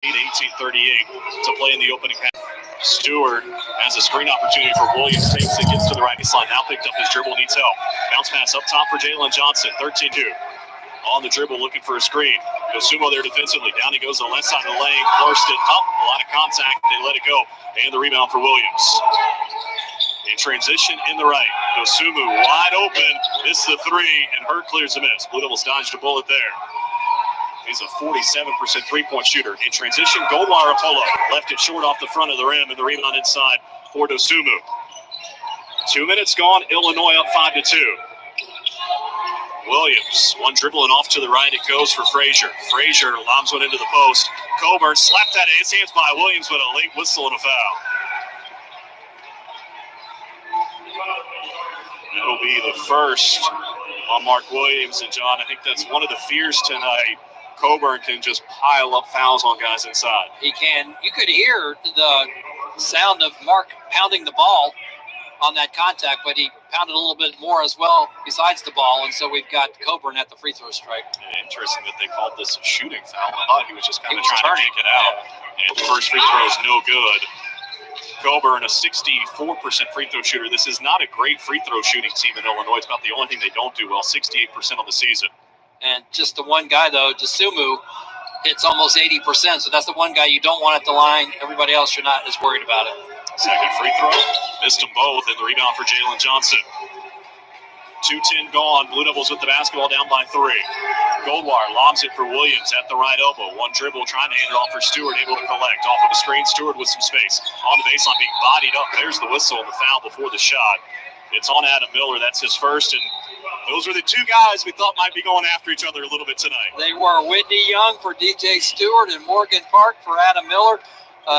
18:38 to play in the opening half. Stewart has a screen opportunity for Williams. Takes it, gets to the right baseline. Now picked up his dribble, needs help. Bounce pass up top for Jalen Johnson. 13-2. On the dribble, looking for a screen. Dosunmu there defensively. Down he goes to the left side of the lane. Forced it up. A lot of contact. They let it go. And the rebound for Williams. In transition in the right. Dosunmu wide open. Missed the three, and Hurt clears the miss. Blue Devils dodged a bullet there. He's a 47% three-point shooter. In transition, Goldwire Apollo left it short off the front of the rim, and the rebound inside for Dosunmu. 2 minutes gone. Illinois up 5-2. Williams, one dribbling off to the right. It goes for Frazier. Frazier lobs one into the post. Coburn slapped that in his hands by Williams with a late whistle and a foul. That'll be the first on Mark Williams. And, John, I think that's one of the fears tonight. Coburn can just pile up fouls on guys inside. He can. You could hear the sound of Mark pounding the ball on that contact, but he pounded a little bit more as well besides the ball, and so we've got Coburn at the free throw strike. Interesting that they called this a shooting foul. I thought he was just kind of trying to kick it out. And the first free throw is no good. Coburn, a 64% free throw shooter. This is not a great free throw shooting team in Illinois. It's about the only thing they don't do well, 68% on the season. And just the one guy, though, Dosunmu, hits almost 80%, so that's the one guy you don't want at the line. Everybody else, you're not as worried about it. Second free throw, missed them both, and the rebound for Jalen Johnson. 2:10 gone, Blue Devils with the basketball down by 3. Goldwire lobs it for Williams at the right elbow. One dribble, trying to hand it off for Stewart, able to collect. Off of a screen, Stewart with some space. On the baseline, being bodied up. There's the whistle and the foul before the shot. It's on Adam Miller, that's his first, and those are the two guys we thought might be going after each other a little bit tonight. They were Whitney Young for DJ Stewart and Morgan Park for Adam Miller.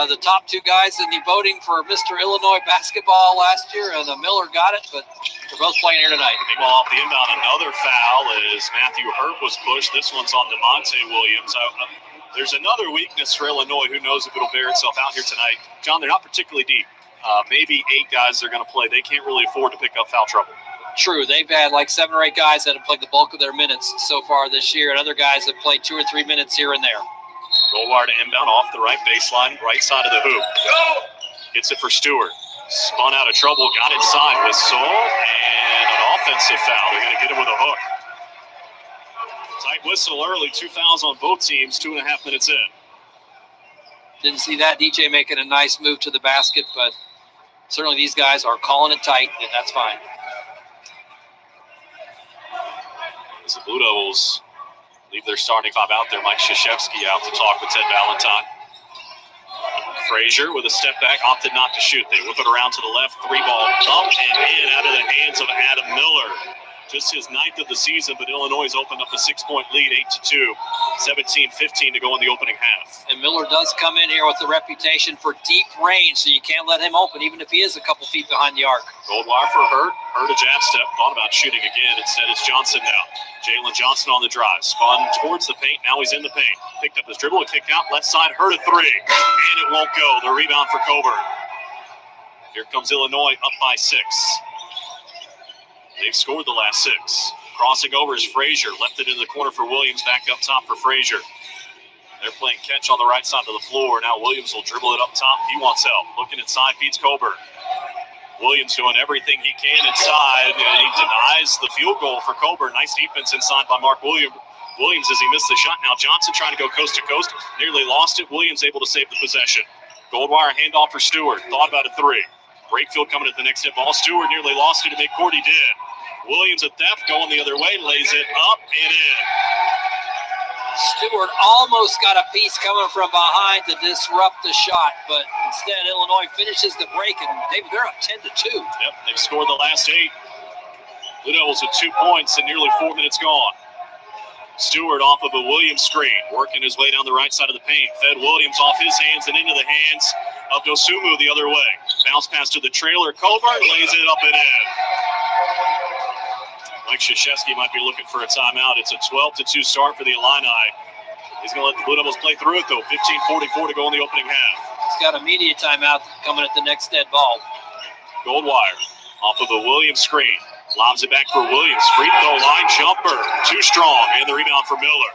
The top two guys in the voting for Mr. Illinois basketball last year, and Miller got it, but they're both playing here tonight. Meanwhile, off the inbound, another foul as Matthew Hurt was pushed. This one's on DeMonte Williams. There's another weakness for Illinois. Who knows if it'll bear itself out here tonight. John, they're not particularly deep. Maybe 8 guys they're going to play. They can't really afford to pick up foul trouble. True. They've had like 7 or 8 guys that have played the bulk of their minutes so far this year, and other guys have played 2 or 3 minutes here and there. Goldwire to inbound off the right baseline, right side of the hoop. Gets it for Stewart. Spun out of trouble, got inside, whistle, and an offensive foul. They're going to get him with a hook. Tight whistle early, 2 fouls on both teams, 2.5 minutes in. Didn't see that. DJ making a nice move to the basket, but certainly these guys are calling it tight, and that's fine. As the Blue Devils leave their starting 5 out there, Mike Krzyzewski out to talk with Ted Valentine. Frazier with a step back, opted not to shoot. They whip it around to the left, 3-ball up and in out of the hands of Adam Miller. Just his 9th of the season, but Illinois has opened up a 6-point lead, 8-2, 17-15 to go in the opening half. And Miller does come in here with a reputation for deep range, so you can't let him open, even if he is a couple feet behind the arc. Goldwire for Hurt. Hurt a jab step, thought about shooting again. Instead, it's Johnson now. Jalen Johnson on the drive, spun towards the paint. Now he's in the paint. Picked up his dribble, a kick out, left side, Hurt a 3, and it won't go. The rebound for Coburn. Here comes Illinois up by 6. They've scored the last 6. Crossing over is Frazier. Left it into the corner for Williams. Back up top for Frazier. They're playing catch on the right side of the floor. Now Williams will dribble it up top. He wants help. Looking inside, feeds Coburn. Williams doing everything he can inside. And he denies the field goal for Coburn. Nice defense inside by Mark Williams as he missed the shot. Now Johnson trying to go coast to coast. Nearly lost it. Williams able to save the possession. Goldwire handoff for Stewart. Thought about a 3. Brakefield coming at the next hit ball. Stewart nearly lost it to midcourt. He did. Williams at depth, going the other way, lays it up and in. Stewart almost got a piece coming from behind to disrupt the shot, but instead Illinois finishes the break, and they're up 10-2. Yep, they've scored the last 8. Blue Devils with 2 points and nearly 4 minutes gone. Stewart off of a Williams screen, working his way down the right side of the paint. Fed Williams off his hands and into the hands of Dosunmu the other way. Bounce pass to the trailer. Coburn lays it up and in. Mike Krzyzewski might be looking for a timeout. It's a 12-2 start for the Illini. He's going to let the Blue Devils play through it, though. 15:44 to go in the opening half. He's got a media timeout coming at the next dead ball. Goldwire off of a Williams screen. Lobs it back for Williams. Free throw line jumper. Too strong. And the rebound for Miller.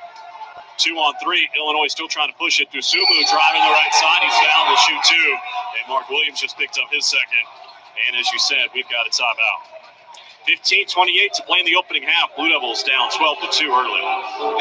2-on-3. Illinois still trying to push it. Dusumu driving the right side. He's fouled. Will shoot two. And Mark Williams just picked up his second. And as you said, we've got a timeout. 15:28 to play in the opening half. Blue Devils down 12-2 early.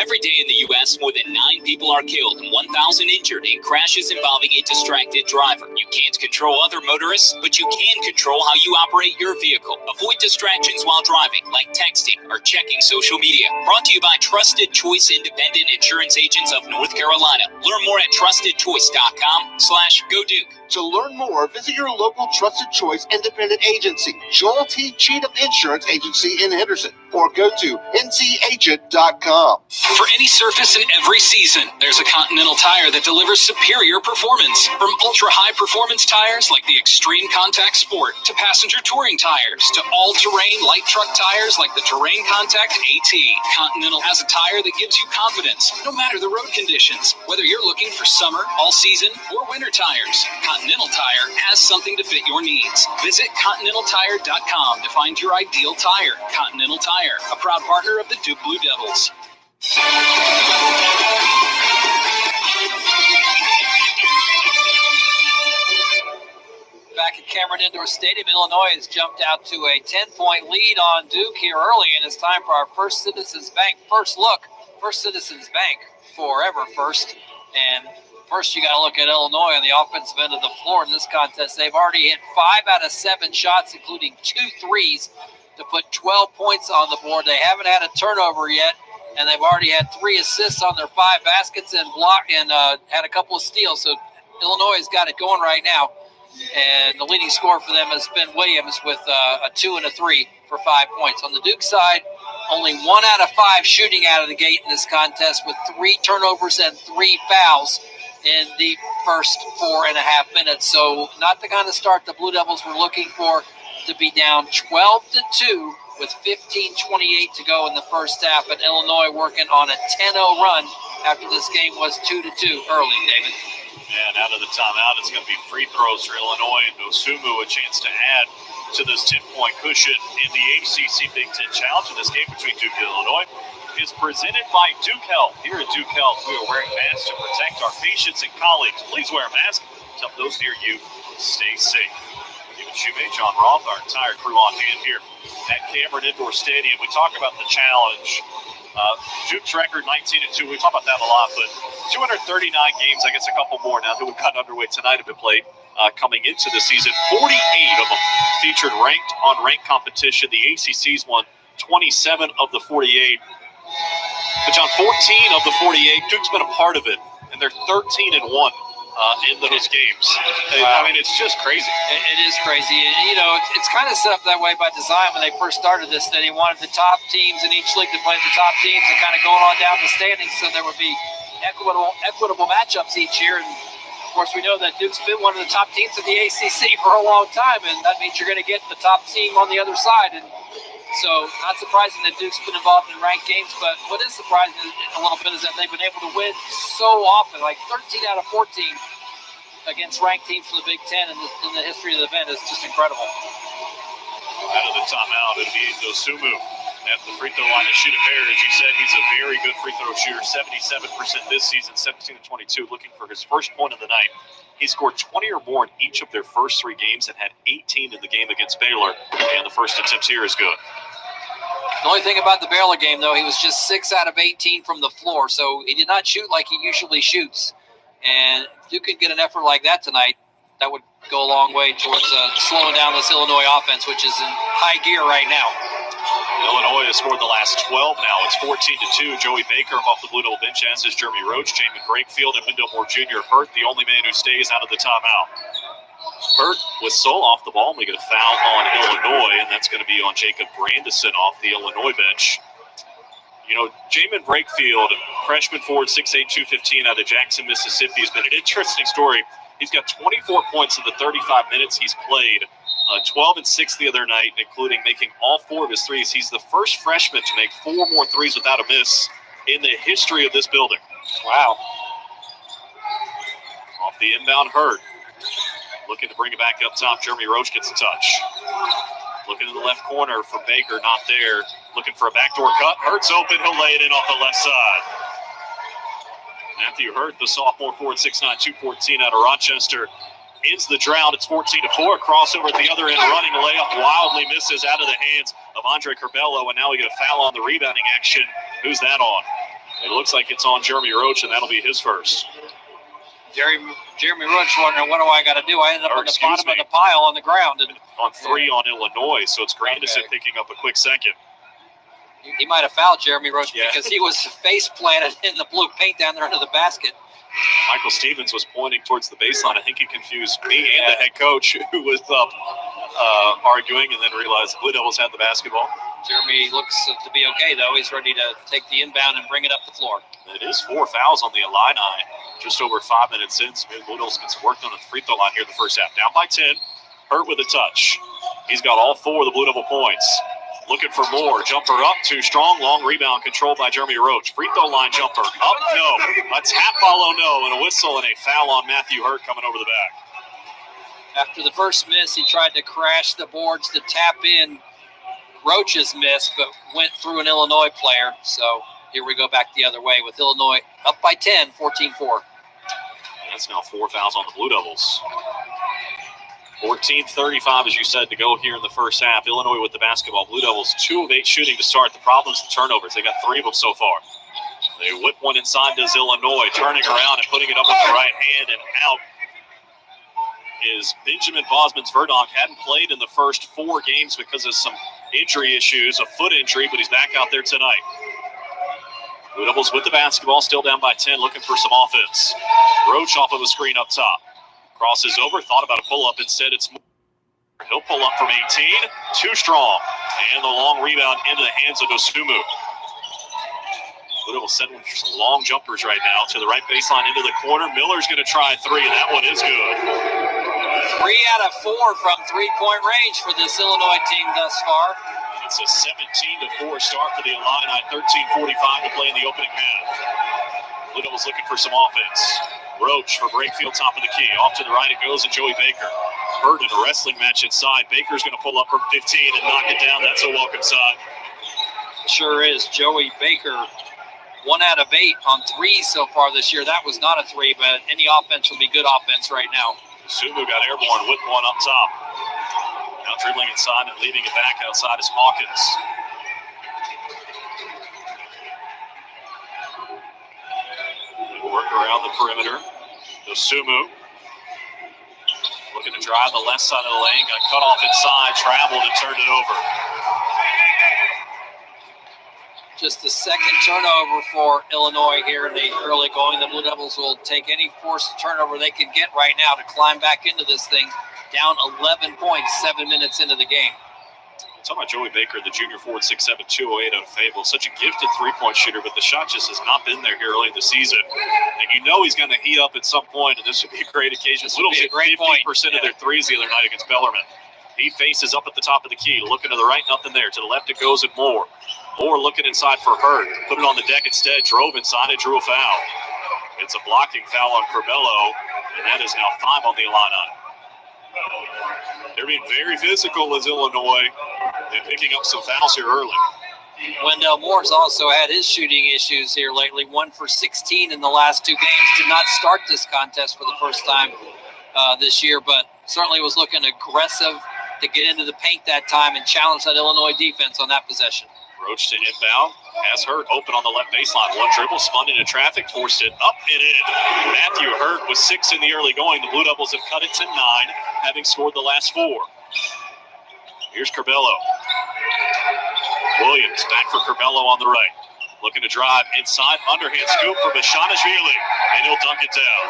Every day in the U.S., more than 9 people are killed and 1,000 injured in crashes involving a distracted driver. You can't control other motorists, but you can control how you operate your vehicle. Avoid distractions while driving, like texting or checking social media. Brought to you by Trusted Choice Independent Insurance Agents of North Carolina. Learn more at trustedchoice.com/GoDuke. To learn more, visit your local Trusted Choice Independent Agency, Joel T. Cheatham Insurance Agency in Henderson, or go to ncagent.com. For any surface in every season, there's a Continental tire that delivers superior performance. From ultra-high performance tires like the Extreme Contact Sport to passenger touring tires to all-terrain light truck tires like the Terrain Contact AT. Continental has a tire that gives you confidence no matter the road conditions. Whether you're looking for summer, all-season, or winter tires, Continental Tire has something to fit your needs. Visit ContinentalTire.com to find your ideal tire. Continental Tire, a proud partner of the Duke Blue Devils. Back at Cameron Indoor Stadium, Illinois has jumped out to a 10-point lead on Duke here early, and it's time for our First Citizens Bank first look. First Citizens Bank, forever first. And first, you got to look at Illinois on the offensive end of the floor in this contest. They've already hit 5 out of 7 shots, including 2 threes, to put 12 points on the board. They haven't had a turnover yet, and they've already had 3 assists on their 5 baskets and had a couple of steals. So Illinois has got it going right now. And the leading scorer for them has been Williams with a 2 and a 3 for 5 points. On the Duke side, only 1 out of 5 shooting out of the gate in this contest with 3 turnovers and 3 fouls in the first 4.5 minutes. So not the kind of start the Blue Devils were looking for, to be down 12-2 with 15:28 to go in the first half. And Illinois working on a 10-0 run after this game was 2-2 early, David. And out of the timeout, it's going to be free throws for Illinois, and Dusumu a chance to add to this 10-point cushion in the ACC Big Ten Challenge. In this game between Duke and Illinois is presented by Duke Health. Here at Duke Health, we are wearing masks to protect our patients and colleagues. Please wear a mask to help those near you stay safe. David Shumate, John Roth, our entire crew on hand here at Cameron Indoor Stadium. We talk about the challenge. Duke's record 19-2. We talk about that a lot, but 239 games, I guess a couple more now that we've gotten underway tonight have been played coming into the season. 48 of them featured ranked competition. The ACC's won 27 of the 48. But John, 14 of the 48, Duke's been a part of it, and they're 13-1 in those games. Wow. I mean, it's just crazy. It is crazy. And, you know, it's kind of set up that way by design when they first started this, that he wanted the top teams in each league to play the top teams and kind of going on down the standings so there would be equitable matchups each year. And, of course, we know that Duke's been one of the top teams in the ACC for a long time, and that means you're going to get the top team on the other side. And so not surprising that Duke's been involved in ranked games, but what is surprising a little bit is that they've been able to win so often, like 13 out of 14 against ranked teams from the Big Ten in the history of the event is just incredible. Out of the timeout, it'll be Dusumu at the free throw line to shoot a pair. As you said, he's a very good free throw shooter, 77% this season, 17-22, looking for his first point of the night. He scored 20 or more in each of their first 3 games and had 18 in the game against Baylor, and the first attempt here is good. The only thing about the Baylor game, though, he was just 6 out of 18 from the floor, so he did not shoot like he usually shoots. And if you could get an effort like that tonight, that would go a long way towards slowing down this Illinois offense, which is in high gear right now. Illinois has scored the last 12 now. It's 14-2. Joey Baker off the Blue Devil bench, as is Jeremy Roach. Jamin Brakefield and Wendell Moore Jr. Hurt, the only man who stays out of the timeout. Hurt with Sol off the ball, and we get a foul on Illinois, and that's going to be on Jacob Grandison off the Illinois bench. You know, Jamin Brakefield, freshman forward, 6'8", 215 out of Jackson, Mississippi, has been an interesting story. He's got 24 points in the 35 minutes he's played, 12 and 6 the other night, including making all 4 of his threes. He's the first freshman to make 4 more threes without a miss in the history of this building. Wow. Off the inbound, Hurt. Looking to bring it back up top. Jeremy Roach gets a touch. Looking in the left corner for Baker, not there. Looking for a backdoor cut. Hurt's open. He'll lay it in off the left side. Matthew Hurt, the sophomore forward, 6'9", 214 out of Rochester, ends the drought. It's 14-4. Crossover at the other end, running layup wildly misses out of the hands of Andre Curbelo, and now we get a foul on the rebounding action. Who's that on? It looks like it's on Jeremy Roach, and that'll be his first. Jeremy Roach wondering, what do I got to do? I ended up on the bottom of the pile on the ground. And on 3 on Illinois, so it's Grandison picking up a quick second. He might have fouled Jeremy Roach because he was face planted in the blue paint down there under the basket. Michael Stevens was pointing towards the baseline. I think he confused me and the head coach, who was up arguing, and then realized the Blue Devils had the basketball. Jeremy looks to be okay, though. He's ready to take the inbound and bring it up the floor. It is 4 fouls on the Illini, just over 5 minutes in. So maybe Blue Devils gets worked on the free throw line here in the first half. Down by 10. Hurt with a touch. He's got all 4 of the Blue Devil points. Looking for more. Jumper up, too strong. Long rebound controlled by Jeremy Roach. Free throw line jumper. Up, no. A tap follow, no. And a whistle and a foul on Matthew Hurt coming over the back. After the first miss, he tried to crash the boards to tap in Roach's miss, but went through an Illinois player. So here we go back the other way with Illinois up by 10, 14-4. That's now 4 fouls on the Blue Devils. 14:35, as you said, to go here in the first half. Illinois with the basketball. Blue Devils 2 of 8 shooting to start. The problem's the turnovers. They got 3 of them so far. They whip one inside, does Illinois, turning around and putting it up with the right hand, and out is Benjamin Bosmans-Verdonk. Hadn't played in the first 4 games because of some injury issues, a foot injury, but he's back out there tonight. Blue Devils with the basketball, still down by 10, looking for some offense. Roach off of a screen up top. Crosses over, thought about a pull-up. Instead, it's more. He'll pull up from 18. Too strong. And the long rebound into the hands of Dosumu. Blue Devils settling for some long jumpers right now to the right baseline into the corner. Miller's going to try 3, and that one is good. 3 out of 4 from three-point range for this Illinois team thus far. It's a 17-4 start for the Illini. 13:45 to play in the opening half. Blue Devils looking for some offense. Roach for Brakefield, top of the key. Off to the right it goes, and Joey Baker. Hurt in a wrestling match inside. Baker's going to pull up from 15 and knock it down. That's a welcome sign. Sure is. Joey Baker, 1 out of 8 on 3s so far this year. That was not a 3, but any offense will be good offense right now. Sumu got airborne with one up top. Now dribbling inside and leaving it back outside is Hawkins. Work around the perimeter. Dosumu looking to drive the left side of the lane. Got cut off inside, traveled and turned it over. Just the second turnover for Illinois here in the early going. The Blue Devils will take any forced turnover they can get right now to climb back into this thing. Down 11 points, 7 minutes into the game. Talking about Joey Baker, the junior forward, 6'7", 208 out of Fayetteville. Such a gifted three-point shooter, but the shot just has not been there here early in the season. And you know he's going to heat up at some point, and this would be a great occasion. Little hit 50% of their threes the other night against Bellarmine. He faces up at the top of the key, looking to the right, nothing there. To the left it goes, and Moore. Moore looking inside for Hurt. Put it on the deck instead, drove inside it, drew a foul. It's a blocking foul on Curbelo, and that is now 5 on the Illini. They're being very physical as Illinois. They're picking up some fouls here early. Wendell Moore's also had his shooting issues here lately. 1 for 16 in the last 2 games. Did not start this contest for the first time this year, but certainly was looking aggressive to get into the paint that time and challenge that Illinois defense on that possession. Roach to inbound. Has Hurt open on the left baseline. One dribble, spun into traffic, forced it up and in. Matthew Hurt with 6 in the early going. The Blue Devils have cut it to 9, having scored the last 4. Here's Curbelo. Williams back for Curbelo on the right. Looking to drive inside. Underhand scoop for Bashanishvili. And he'll dunk it down.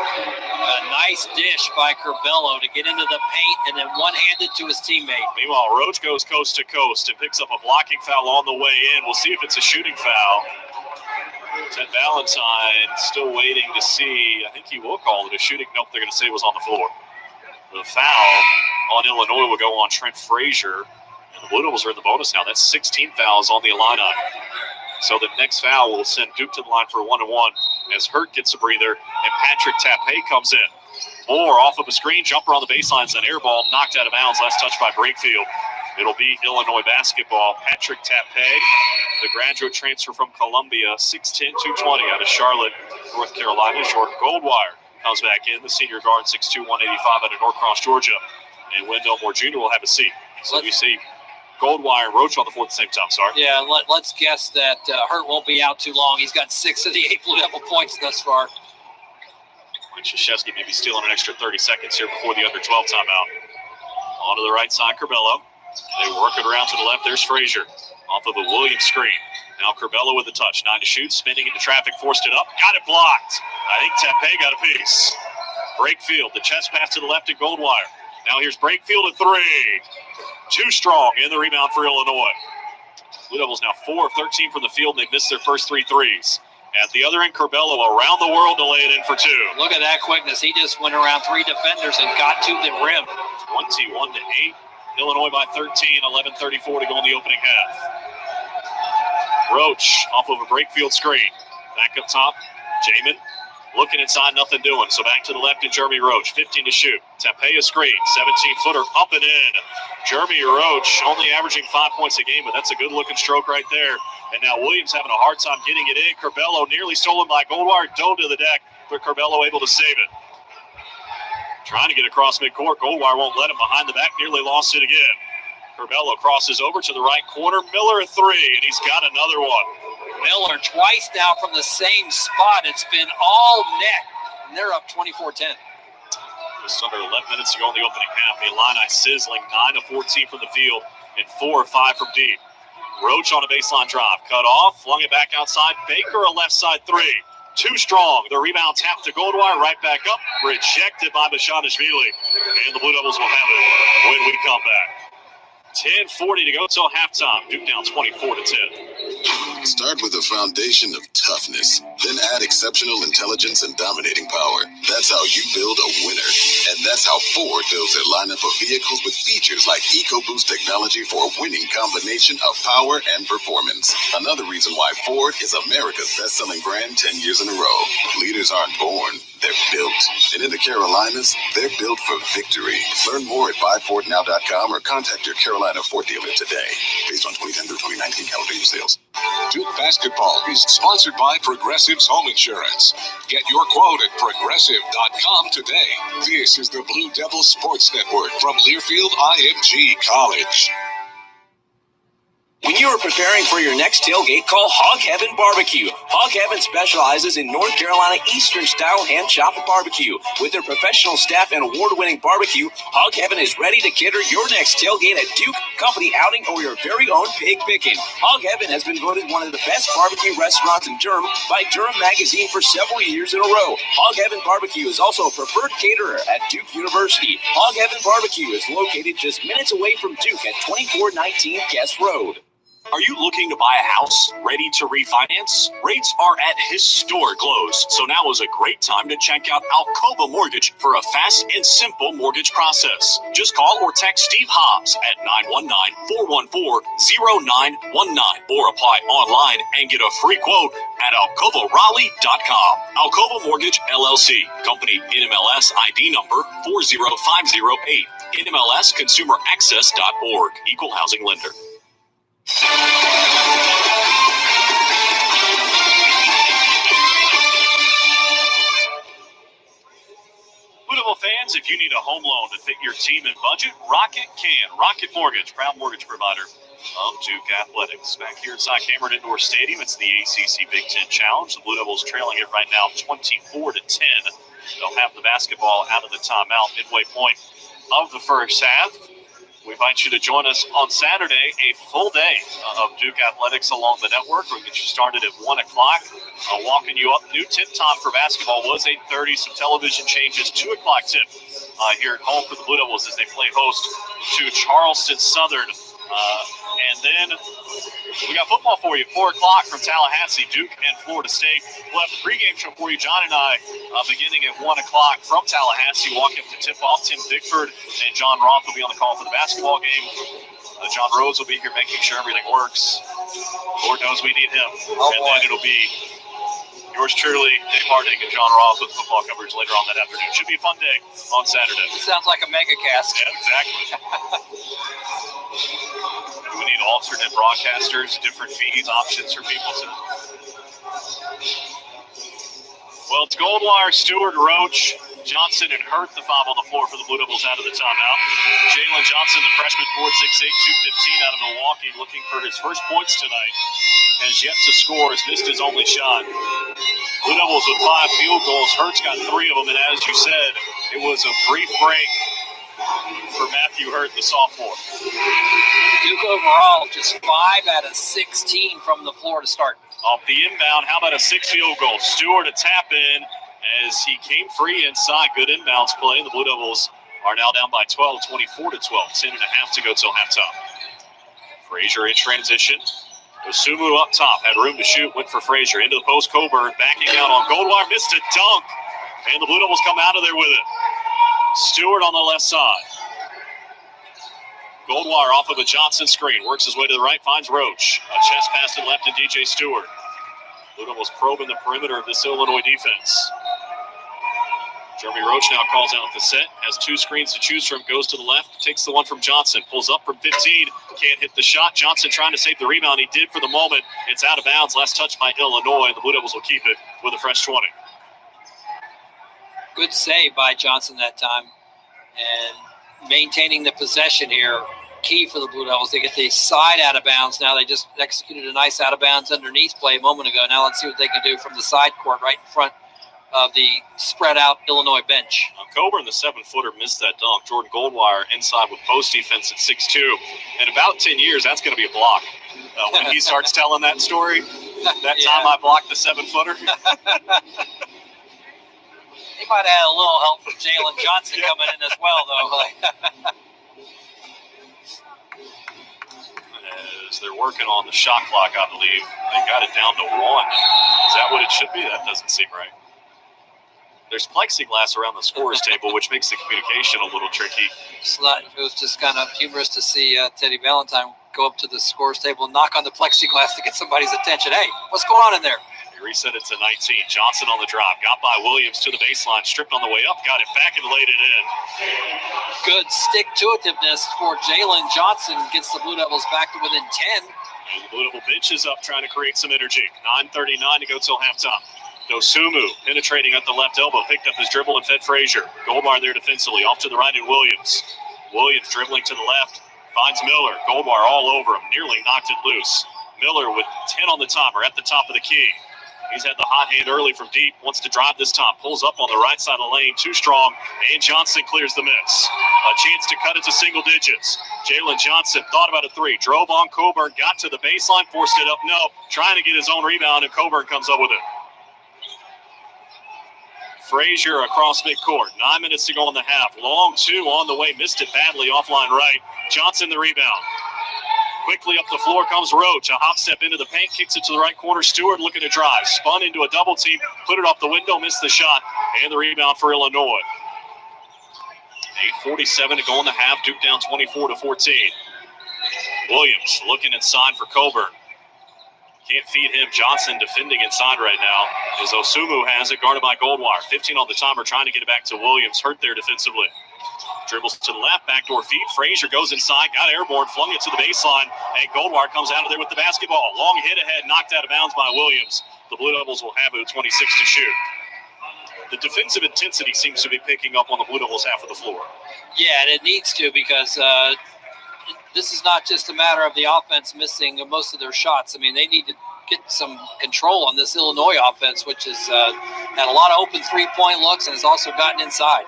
A nice dish by Curbelo to get into the paint and then one-handed to his teammate. Meanwhile, Roach goes coast to coast and picks up a blocking foul on the way in. We'll see if it's a shooting foul. Ted Valentine still waiting to see. I think he will call it a shooting. Nope, they're going to say it was on the floor. The foul on Illinois will go on Trent Frazier. And the Blue Devils are in the bonus now. That's 16 fouls on the Illini. So the next foul will send Duke to the line for a 1-1 as Hurt gets a breather and Patrick Tapé comes in. Moore off of a screen, jumper on the baseline, an air ball knocked out of bounds. Last touch by Brakefield. It'll be Illinois basketball. Patrick Tapé, the graduate transfer from Columbia, 6'10", 220 out of Charlotte, North Carolina. Jordan Goldwire comes back in, the senior guard, 6'2", 185 out of Norcross, Georgia. And Wendell Moore Jr. will have a seat. So we see Goldwire and Roach on the floor at the same time. Sorry. Yeah, let's guess that Hurt won't be out too long. He's got 6 of the 8 Blue Devil points thus far. Krzyzewski may be stealing an extra 30 seconds here before the under 12 timeout. On to the right side, Curbelo. They work it around to the left. There's Frazier off of a Williams screen. Now Curbelo with the touch. 9 to shoot, spinning into traffic, forced it up. Got it blocked. I think Tepe got a piece. Brakefield, the chest pass to the left at Goldwire. Now here's Brakefield at 3. Too strong in the rebound for Illinois. Blue Devils now 4 of 13 from the field. They've missed their first 3 threes. At the other end, Curbelo around the world to lay it in for 2. Look at that quickness. He just went around 3 defenders and got to the rim. 21 to 8. Illinois by 13. 11:34 to go in the opening half. Roach off of a Brakefield screen. Back up top, Jamin looking inside, nothing doing. So back to the left to Jeremy Roach, 15 to shoot. Tepe a screen, 17-footer up and in. Jeremy Roach only averaging 5 points a game, but that's a good-looking stroke right there. And now Williams having a hard time getting it in. Curbelo nearly stolen by Goldwire, dove to the deck, but Curbelo able to save it. Trying to get across midcourt. Goldwire won't let him behind the back, nearly lost it again. Curbelo crosses over to the right corner. Miller a 3, and he's got another one. Miller twice now from the same spot. It's been all net, and they're up 24-10. Just under 11 minutes to go in the opening half. Illini sizzling, 9 of 14 from the field and 4 of 5 from deep. Roach on a baseline drive. Cut off, flung it back outside. Baker a left side 3. Too strong. The rebound tapped to Goldwire. Right back up. Rejected by Bashanishvili. And the Blue Devils will have it when we come back. 10:40 to go till halftime. Duke down 24-10. Start with a foundation of toughness, then add exceptional intelligence and dominating power. That's how you build a winner. And that's how Ford builds their lineup of vehicles with features like EcoBoost technology for a winning combination of power and performance. Another reason why Ford is America's best-selling brand 10 years in a row. Leaders aren't born, they're built. And in the Carolinas, they're built for victory. Learn more at buyfordnow.com or contact your Carolina Ford dealer today. Based on 2010 through 2019 calendar year sales. Duke basketball is sponsored by Progressive's Home Insurance. Get your quote at progressive.com today. This is the Blue Devil Sports Network from Learfield IMG College. When you are preparing for your next tailgate, call Hog Heaven Barbecue. Hog Heaven specializes in North Carolina Eastern-style hand chop barbecue. With their professional staff and award-winning barbecue, Hog Heaven is ready to cater your next tailgate at Duke, company outing, or your very own pig picking. Hog Heaven has been voted one of the best barbecue restaurants in Durham by Durham Magazine for several years in a row. Hog Heaven Barbecue is also a preferred caterer at Duke University. Hog Heaven Barbecue is located just minutes away from Duke at 2419 Guest Road. Are you looking to buy a house, ready to refinance? Rates are at historic lows, so now is a great time to check out Alcova Mortgage for a fast and simple mortgage process. Just call or text Steve Hobbs at 919-414-0919 or apply online and get a free quote at alcovaraleigh.com. Alcova Mortgage, LLC. Company NMLS ID number 40508. NMLSconsumeraccess.org. Equal housing lender. Blue Devil fans, if you need a home loan to fit your team and budget, Rocket can. Rocket Mortgage, proud mortgage provider of Duke Athletics. Back here inside Cameron Indoor Stadium, it's the ACC Big Ten Challenge. The Blue Devils trailing it right now 24-10. They'll have the basketball out of the timeout midway point of the first half. We invite you to join us on Saturday, a full day of Duke Athletics along the network. We'll get you started at 1 o'clock. Walking you up. New tip time for basketball was 8:30. Some television changes. 2 o'clock tip here at home for the Blue Devils as they play host to Charleston Southern. And then we got football for you, 4 o'clock from Tallahassee, Duke and Florida State. We'll have the pregame show for you, John and I, beginning at 1 o'clock from Tallahassee. Walking up to tip-off, Tim Bickford and John Roth will be on the call for the basketball game. John Rhodes will be here making sure everything works. Lord knows we need him. And then it'll be Yours truly, Dave Hardig and John Ross with football coverage later on that afternoon. Should be a fun day on Saturday. It sounds like a mega cast. Yeah, exactly. We need alternate broadcasters, different feeds, options for people to. Well, it's Goldwire, Stewart, Roach, Johnson, and Hurt, the five on the floor for the Blue Devils out of the timeout. Jalen Johnson, the freshman, 4'6", 215 out of Milwaukee, looking for his first points tonight. Has yet to score, has missed his only shot. Blue Devils with 5 field goals. Hurt's got 3 of them, and as you said, it was a brief break for Matthew Hurt, the sophomore. Duke overall, just 5 out of 16 from the floor to start. Off the inbound, how about a 6 field goal? Stewart a tap in as he came free inside. Good inbounds play. The Blue Devils are now down by 12, 24-12. 10 and a half to go till halftime. Frazier in transition. Osumu up top, had room to shoot, went for Frazier. Into the post, Coburn backing out on Goldwire, missed a dunk. And the Blue Devils come out of there with it. Stewart on the left side. Goldwire off of a Johnson screen, works his way to the right, finds Roach. A chest pass to the left to DJ Stewart. Blue Devils probing the perimeter of this Illinois defense. Jeremy Roach now calls out the set, has 2 screens to choose from, goes to the left, takes the one from Johnson, pulls up from 15, can't hit the shot. Johnson trying to save the rebound. He did for the moment. It's out of bounds. Last touch by Illinois. The Blue Devils will keep it with a fresh 20. Good save by Johnson that time. And maintaining the possession here, key for the Blue Devils. They get the side out of bounds now. They just executed a nice out of bounds underneath play a moment ago. Now let's see what they can do from the side court right in front of the spread out Illinois bench. Coburn, the 7-footer, missed that dunk. Jordan Goldwire inside with post defense at 6'2". In about 10 years, that's going to be a block. When he starts telling that story, that time I blocked the 7-footer. He might have had a little help from Jalen Johnson coming in as well, though. As they're working on the shot clock, I believe they got it down to 1. Is that what it should be? That doesn't seem right. There's plexiglass around the scorer's table, which makes the communication a little tricky. It was just kind of humorous to see Teddy Valentine go up to the scorer's table and knock on the plexiglass to get somebody's attention. Hey, what's going on in there? He reset it to 19. Johnson on the drop. Got by Williams to the baseline. Stripped on the way up. Got it back and laid it in. Good stick-to-itiveness for Jalen Johnson. Gets the Blue Devils back to within 10. And the Blue Devil bench is up trying to create some energy. 9:39 to go till halftime. Dosumu penetrating at the left elbow. Picked up his dribble and fed Frazier. Goldwire there defensively. Off to the right in Williams. Williams dribbling to the left. Finds Miller. Goldwire all over him. Nearly knocked it loose. Miller with 10 on the timer at the top of the key. He's had the hot hand early from deep. Wants to drive this time. Pulls up on the right side of the lane. Too strong. And Johnson clears the miss. A chance to cut it to single digits. Jalen Johnson thought about a 3. Drove on Coburn. Got to the baseline. Forced it up. No. Trying to get his own rebound. And Coburn comes up with it. Frazier across midcourt. 9 minutes to go in the half. Long 2 on the way. Missed it badly. Offline right. Johnson the rebound. Quickly up the floor comes Roach. A hop step into the paint, kicks it to the right corner. Stewart looking to drive. Spun into a double team, put it off the window, missed the shot, and the rebound for Illinois. 8:47 to go in the half. Duke down 24-14. Williams looking inside for Coburn. Can't feed him. Johnson defending inside right now as Osumu has it, guarded by Goldwire. 15 on the timer, trying to get it back to Williams. Hurt there defensively. Dribbles to the left, backdoor feed. Frazier goes inside, got airborne, flung it to the baseline, and Goldwire comes out of there with the basketball. Long hit ahead, knocked out of bounds by Williams. The Blue Devils will have it with 26 to shoot. The defensive intensity seems to be picking up on the Blue Devils half of the floor. Yeah, and it needs to, because this is not just a matter of the offense missing most of their shots. I mean, they need to get some control on this Illinois offense, which has had a lot of open three-point looks and has also gotten inside.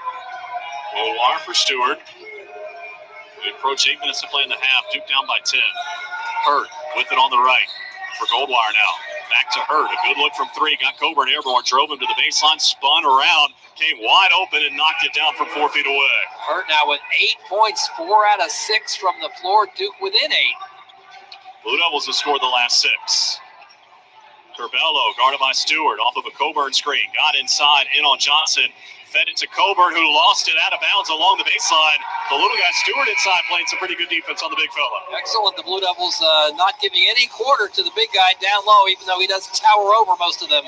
Goldwire for Stewart. We approach 8 minutes to play in the half. Duke down by 10. Hurt with it on the right for Goldwire now. Back to Hurt. A good look from 3. Got Coburn airborne. Drove him to the baseline. Spun around. Came wide open and knocked it down from 4 feet away. Hurt now with 8 points. 4 out of 6 from the floor. Duke within 8. Blue Devils have scored the last 6. Turbello guarded by Stewart off of a Coburn screen. Got inside, in on Johnson. Fed it to Coburn, who lost it out of bounds along the baseline. The little guy Stewart inside playing some pretty good defense on the big fella. Excellent. The Blue Devils not giving any quarter to the big guy down low, even though he does tower over most of them.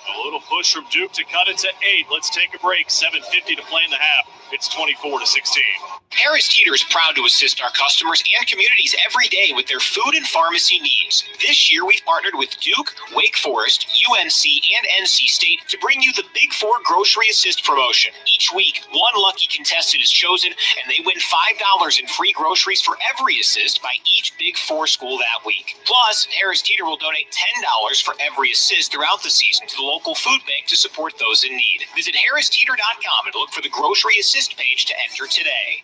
A little push from Duke to cut it to 8. Let's take a break. 7:50 to play in the half. It's 24-16. Harris Teeter is proud to assist our customers and communities every day with their food and pharmacy needs. This year, we've partnered with Duke, Wake Forest, UNC, and NC State to bring you the Big Four Grocery Assist promotion. Each week, one lucky contestant is chosen, and they win $5 in free groceries for every assist by each Big Four school that week. Plus, Harris Teeter will donate $10 for every assist throughout the season to the local food bank to support those in need. Visit harristeeter.com and look for the Grocery Assist page to enter today.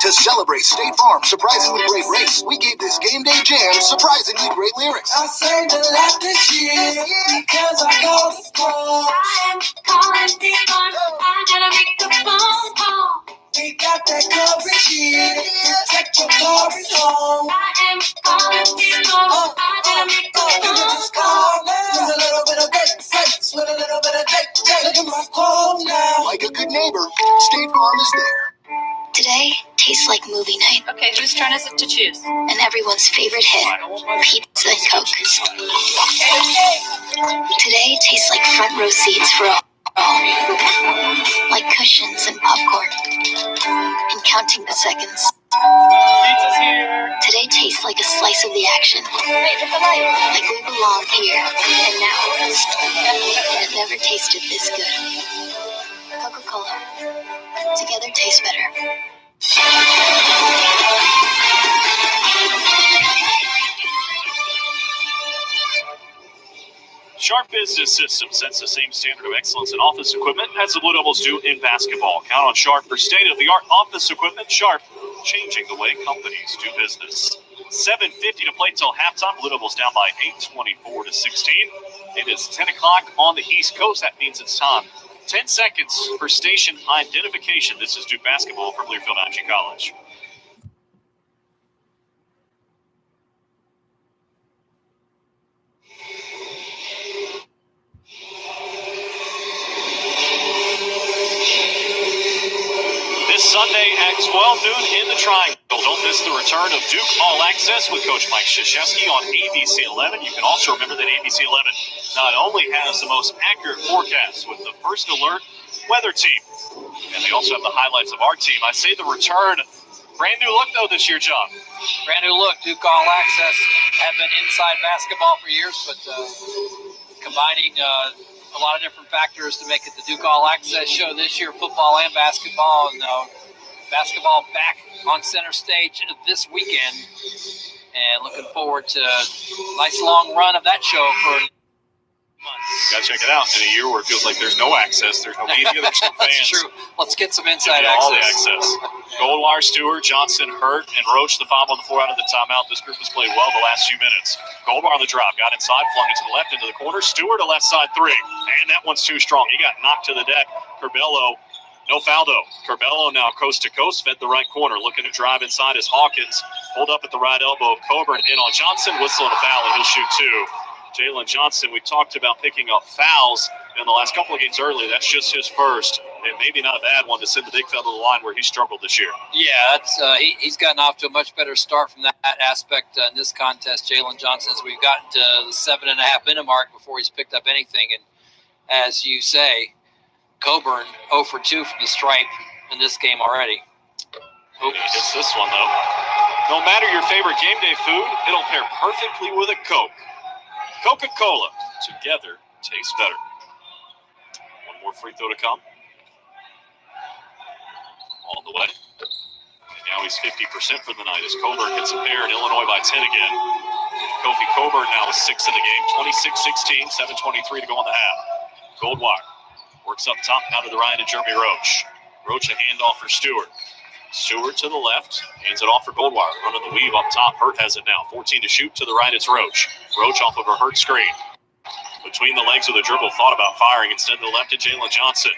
To celebrate State Farm's surprisingly great race, we gave this game day jam surprisingly great lyrics. I sang the lot this year because I called the phone. I'm calling State Farm. I gotta make the phone call. We got that coverage here. Protect your car at home. I am calling State Farm. I gotta make the phone call. With a little bit of great face, with a little bit of great. Look at my phone now. Like a good neighbor, State Farm is there. Today tastes like movie night. Okay, whose turn is it to choose? And everyone's favorite hit, pizza and Coke. Today tastes like front row seats for all. Like cushions and popcorn. And counting the seconds. Pizza's here. Today tastes like a slice of the action. Like we belong here and now. And it never tasted this good. Coca-Cola. Together tastes better. Sharp Business System sets the same standard of excellence in office equipment as the Blue Devils do in basketball. Count on Sharp for state-of-the-art office equipment. Sharp, changing the way companies do business. 7:50 to play till halftime. Blue Devils down by 8, 24-16. It is 10 o'clock on the East Coast. That means it's time. 10 seconds for station identification. This is Duke basketball from Learfield IMG College. This Sunday at 12 noon in the Triangle. Don't miss the return of Duke All Access with Coach Mike Krzyzewski on ABC 11. You can also remember that ABC 11 not only has the most accurate forecast with the First Alert weather team, and they also have the highlights of our team. I say the return, brand new look though this year, John. Brand new look. Duke All Access have been inside basketball for years, but combining a lot of different factors to make it the Duke All Access show this year, football and basketball, and basketball back on center stage this weekend. And looking forward to a nice long run of that show for months. Got to check it out. In a year where it feels like there's no access, there's no media, there's no fans. That's true. Let's get some inside all the access. Goldwire, Stewart, Johnson, Hurt, and Roach, the 5 on the floor out of the timeout. This group has played well the last few minutes. Goldwire on the drop, got inside, flung it to the left into the corner. Stewart, a left side three. And that one's too strong. He got knocked to the deck. Curbelo, no foul though. Curbelo now coast to coast, fed the right corner. Looking to drive inside as Hawkins. Hold up at the right elbow of Coburn. In on Johnson, whistling a foul, and he'll shoot two. Jalen Johnson, we talked about picking up fouls in the last couple of games early. That's just his first, and maybe not a bad one to send the big fella to the line where he struggled this year. Yeah, that's he's gotten off to a much better start from that aspect in this contest. Jalen Johnson, as we've gotten to the 7.5 minute mark before he's picked up anything. And as you say, Coburn 0 for 2 from the stripe in this game already. He hits this one, though. No matter your favorite game day food, it'll pair perfectly with a Coke. Coca-Cola, together, tastes better. One more free throw to come. On the way. And now he's 50% for the night as Coburn hits a pair in Illinois by 10 again. Kofi Coburn now is 6 in the game, 26-16, 7:23 to go on the half. Goldwire works up top now to the right to Jeremy Roach. Roach a handoff for Stewart. Stewart to the left, hands it off for Goldwire. Running the weave up top. Hurt has it now. 14 to shoot. To the right, it's Roach. Roach off of a Hurt screen. Between the legs with a dribble, thought about firing. Instead, to the left to Jalen Johnson.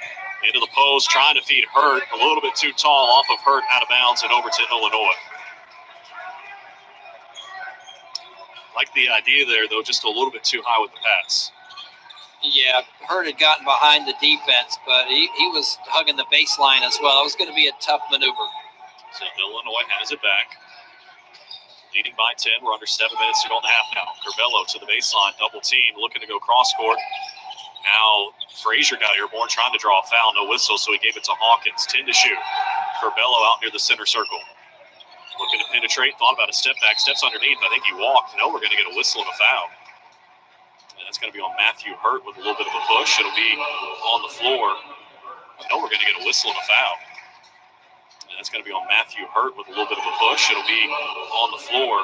Into the post, trying to feed Hurt. A little bit too tall, off of Hurt, out of bounds, and over to Illinois. Like the idea there, though, just a little bit too high with the pass. Yeah, Hurt had gotten behind the defense, but he was hugging the baseline as well. It was going to be a tough maneuver. So Illinois has it back. Leading by 10. We're under 7 minutes to go in the half now. Curbelo to the baseline. Double team. Looking to go cross court. Now Frazier got airborne, trying to draw a foul. No whistle, so he gave it to Hawkins. 10 to shoot. Curbelo out near the center circle. Looking to penetrate. Thought about a step back. Steps underneath. I think he walked. No, we're going to get a whistle and a foul. And that's going to be on Matthew Hurt with a little bit of a push. It'll be on the floor. No, we're going to get a whistle and a foul. And that's going to be on Matthew Hurt with a little bit of a push. It'll be on the floor.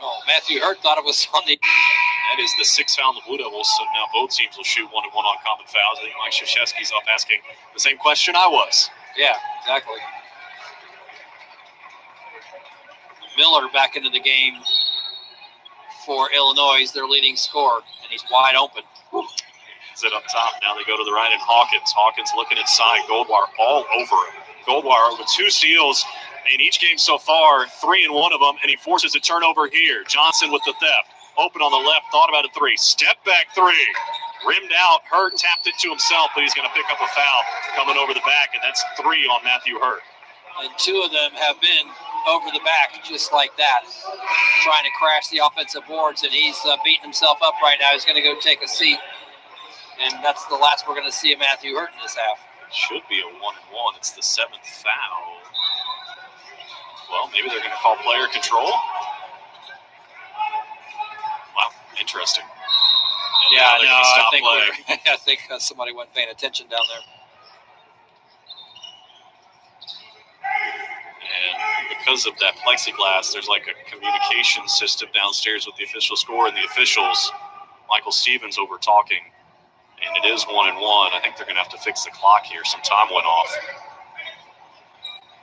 Oh, Matthew Hurt thought it was on the... That is the 6th foul on the Blue Devils. So now both teams will shoot 1-1 on common fouls. I think Mike Krzyzewski's up asking the same question I was. Yeah, exactly. Miller back into the game for Illinois. He's their leading scorer, and he's wide open. Sit up top. Now they go to the right and Hawkins. Hawkins looking inside. Goldwire all over him. Goldwire with 2 steals in each game so far, 3 in one of them, and he forces a turnover here. Johnson with the theft. Open on the left, thought about a 3. Step back 3. Rimmed out. Hurt tapped it to himself, but he's going to pick up a foul coming over the back, and that's 3 on Matthew Hurt. And 2 of them have been over the back just like that, trying to crash the offensive boards, and he's beating himself up right now. He's going to go take a seat, and that's the last we're going to see of Matthew Hurt in this half. Should be a 1-1. It's the 7th foul. Well, maybe they're going to call player control. Wow, interesting. And yeah, now they're no, gonna stop I think somebody wasn't paying attention down there. And because of that plexiglass, there's like a communication system downstairs with the official score and the officials. Michael Stevens over talking, and it is 1-1. I think they're going to have to fix the clock here. Some time went off.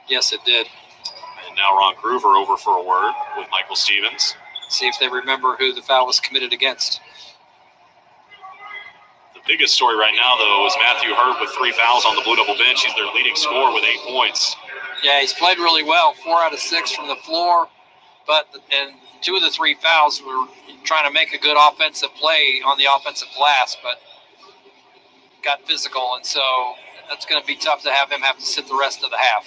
Yes, it did. And now Ron Groover over for a word with Michael Stevens. See if they remember who the foul was committed against. The biggest story right now, though, is Matthew Hurt with 3 fouls on the Blue Devil bench. He's their leading scorer with 8 points. Yeah, he's played really well. 4 out of 6 from the floor, and 2 of the 3 fouls were trying to make a good offensive play on the offensive glass, but got physical, and so that's going to be tough to have him have to sit the rest of the half.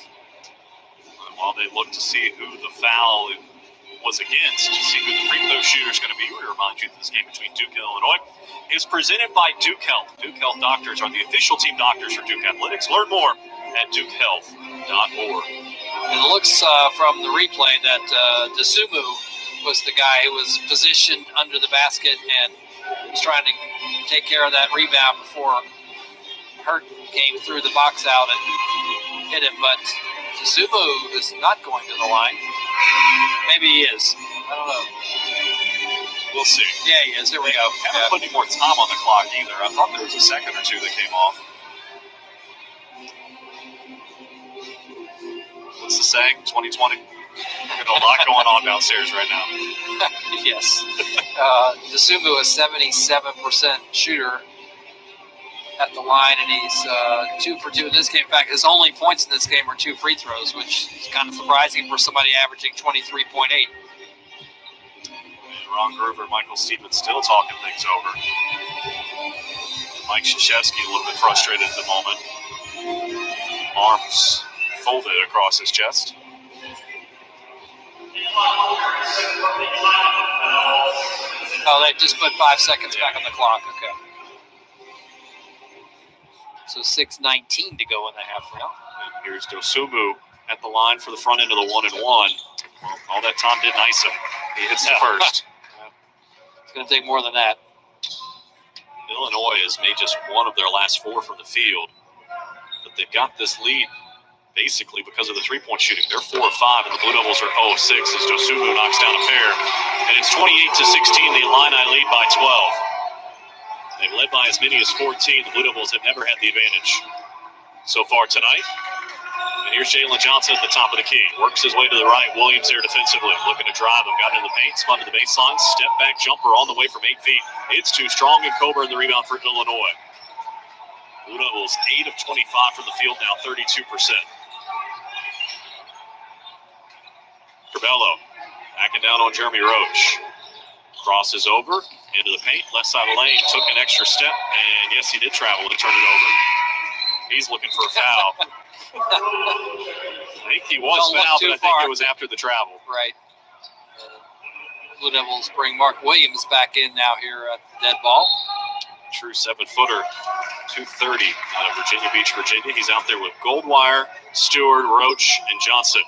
While they look to see who the foul was against, to see who the free throw shooter is going to be, we remind you that this game between Duke and Illinois is presented by Duke Health. Duke Health doctors are the official team doctors for Duke Athletics. Learn more at dukehealth.org. It looks from the replay that Dosunmu was the guy who was positioned under the basket and was trying to take care of that rebound before Hurt came through the box out and hit him. But Dosunmu is not going to the line. Maybe he is. I don't know. We'll see. Yeah, he is. Here we go. Haven't put any more time on the clock either. I thought there was a second or 2 that came off. What's the saying? 2020? There's a lot going on downstairs right now. Yes. Dosunmu is 77% shooter at the line, and he's 2 for 2 in this game. In fact, his only points in this game were 2 free throws, which is kind of surprising for somebody averaging 23.8. Ron Groover and Michael Stevens still talking things over. Mike Krzyzewski a little bit frustrated at the moment. Arms folded across his chest. Oh, they just put 5 seconds back on the clock. Okay. So 6:19 to go in the half now. And here's Dosunmu at the line for the front end of the 1-1. Well, all that time didn't ice him. He hits the first. It's going to take more than that. Illinois has made just 1 of their last 4 from the field, but they've got this lead basically because of the 3-point shooting. They're 4 of 5, and the Blue Devils are 0 of 6 as Dosunmu knocks down a pair. And it's 28-16. The Illini lead by 12. They've led by as many as 14. The Blue Devils have never had the advantage so far tonight. And here's Jalen Johnson at the top of the key. Works his way to the right. Williams there defensively. Looking to drive him. Got in the paint. Spun to the baseline. Step back jumper on the way from 8 feet. It's too strong, and Coburn the rebound for Illinois. Blue Devils 8 of 25 from the field now, 32%. Curbelo backing down on Jeremy Roach. Crosses over into the paint. Left side of the lane. Took an extra step. And yes, he did travel to turn it over. He's looking for a foul. I think he was fouled, but I think it was after the travel. Right. Blue Devils bring Mark Williams back in now here at the dead ball. True 7-footer, 230 out of Virginia Beach, Virginia. He's out there with Goldwire, Stewart, Roach, and Johnson.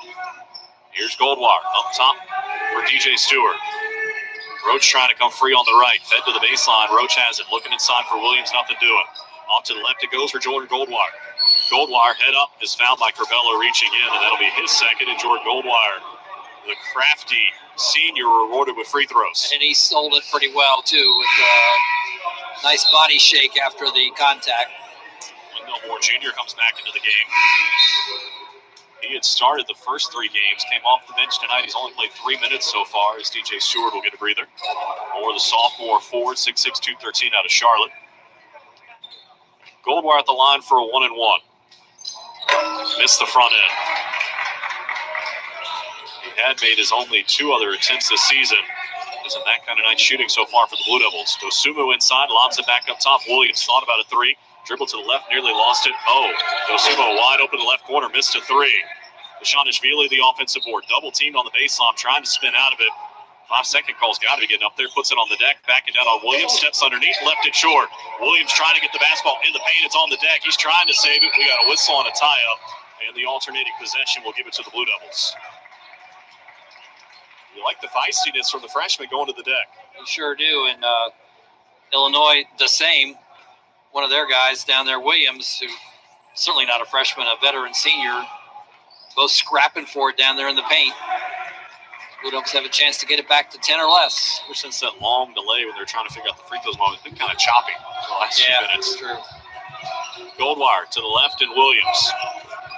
Here's Goldwire up top for DJ Stewart. Roach trying to come free on the right. Fed to the baseline. Roach has it. Looking inside for Williams. Nothing doing. Off to the left it goes for Jordan Goldwire. Goldwire head up is fouled by Corbello reaching in, and that'll be his second. And Jordan Goldwire, the crafty senior, rewarded with free throws. And he sold it pretty well, too, with a nice body shake after the contact. Wendell Moore Jr. comes back into the game. He had started the first 3 games, came off the bench tonight. He's only played 3 minutes so far as DJ Stewart will get a breather. Moore, the sophomore forward, 6'6", 213 out of Charlotte. Goldwire at the line for a 1-and-1. Missed the front end. He had made his only 2 other attempts this season. Isn't that kind of night shooting so far for the Blue Devils? Dosumu inside, lobs it back up top. Williams thought about a 3. Dribble to the left, nearly lost it. Dosumu wide open in the left corner, missed a 3. Dashanishvili, the offensive board, double teamed on the baseline, trying to spin out of it. 5-second call's got to be getting up there, puts it on the deck, backing down on Williams, steps underneath, left it short. Williams trying to get the basketball in the paint, it's on the deck. He's trying to save it. We got a whistle on a tie-up, and the alternating possession will give it to the Blue Devils. You like the feistiness from the freshman going to the deck. We sure do, and Illinois the same. One of their guys down there, Williams, who certainly not a freshman, a veteran senior, both scrapping for it down there in the paint. Blue Devils have a chance to get it back to 10 or less. Ever since that long delay when they're trying to figure out the free throws moment, it's been kind of choppy the last few minutes. True. Goldwire to the left and Williams.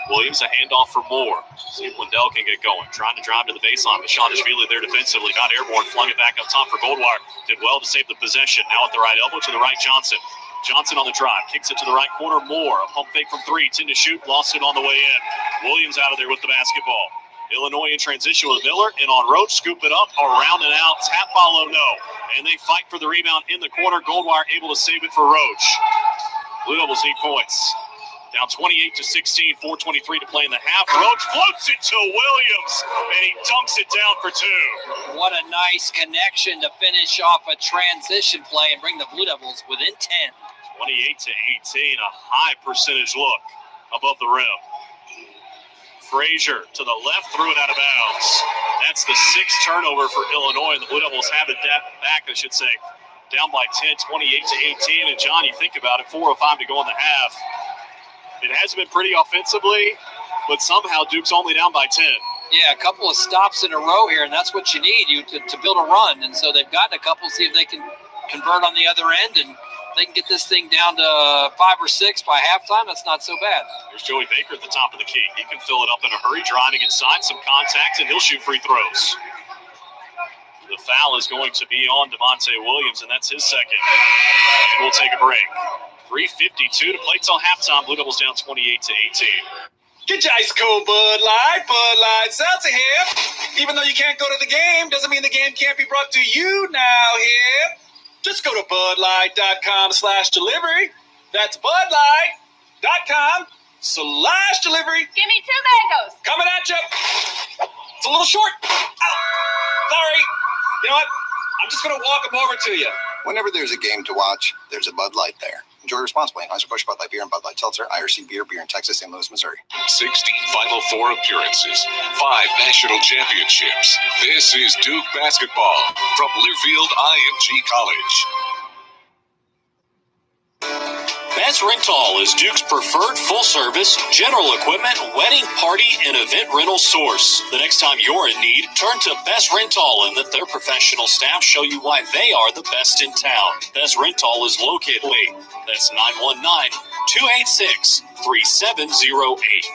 Williams a handoff for Moore. See if Wendell can get going. Trying to drive to the baseline. Dashanishvili there defensively. Got airborne, flung it back up top for Goldwire. Did well to save the possession. Now at the right elbow to the right, Johnson. Johnson on the drive, kicks it to the right corner. Moore, a pump fake from 3, 10 to shoot, lost it on the way in. Williams out of there with the basketball. Illinois in transition with Miller, and on Roach, scoop it up, around and out, tap follow, no. And they fight for the rebound in the corner. Goldwire able to save it for Roach. Blue Devils need points. Down 28-16, 4:23 to play in the half. Roach floats it to Williams, and he dunks it down for 2. What a nice connection to finish off a transition play and bring the Blue Devils within 10. 28-18, a high percentage look above the rim. Frazier to the left, threw it out of bounds. That's the 6th turnover for Illinois, and the Blue Devils have it back, I should say, down by 10, 28-18. And John, you think about it, 4:05 to go in the half. It hasn't been pretty offensively, but somehow Duke's only down by 10. Yeah, a couple of stops in a row here, and that's what you need to build a run. And so they've gotten a couple, see if they can convert on the other end, and they can get this thing down to 5 or 6 by halftime. That's not so bad. There's Joey Baker at the top of the key. He can fill it up in a hurry, driving inside, some contact, and he'll shoot free throws. The foul is going to be on Devontae Williams, and that's his second. And we'll take a break. 3:52 to play till halftime. Blue Devils down 28-18. Get your ice cold Bud Light. Bud Light seltzer here. Even though you can't go to the game, doesn't mean the game can't be brought to you now here. Just go to budlight.com/delivery. That's budlight.com/delivery. Give me 2 mangoes. Coming at you. It's a little short. Ow. Sorry. You know what? I'm just going to walk them over to you. Whenever there's a game to watch, there's a Bud Light there. Enjoy responsibly. Anheuser-Busch, Bud Light Beer, and Bud Light Seltzer. IRC Beer in Texas, St. Louis, Missouri. 60 Final Four appearances, 5 national championships. This is Duke basketball from Learfield IMG College. Best Rental is Duke's preferred full-service, general equipment, wedding, party, and event rental source. The next time you're in need, turn to Best Rental and let their professional staff show you why they are the best in town. Best Rental is located. That's 919-286-3708.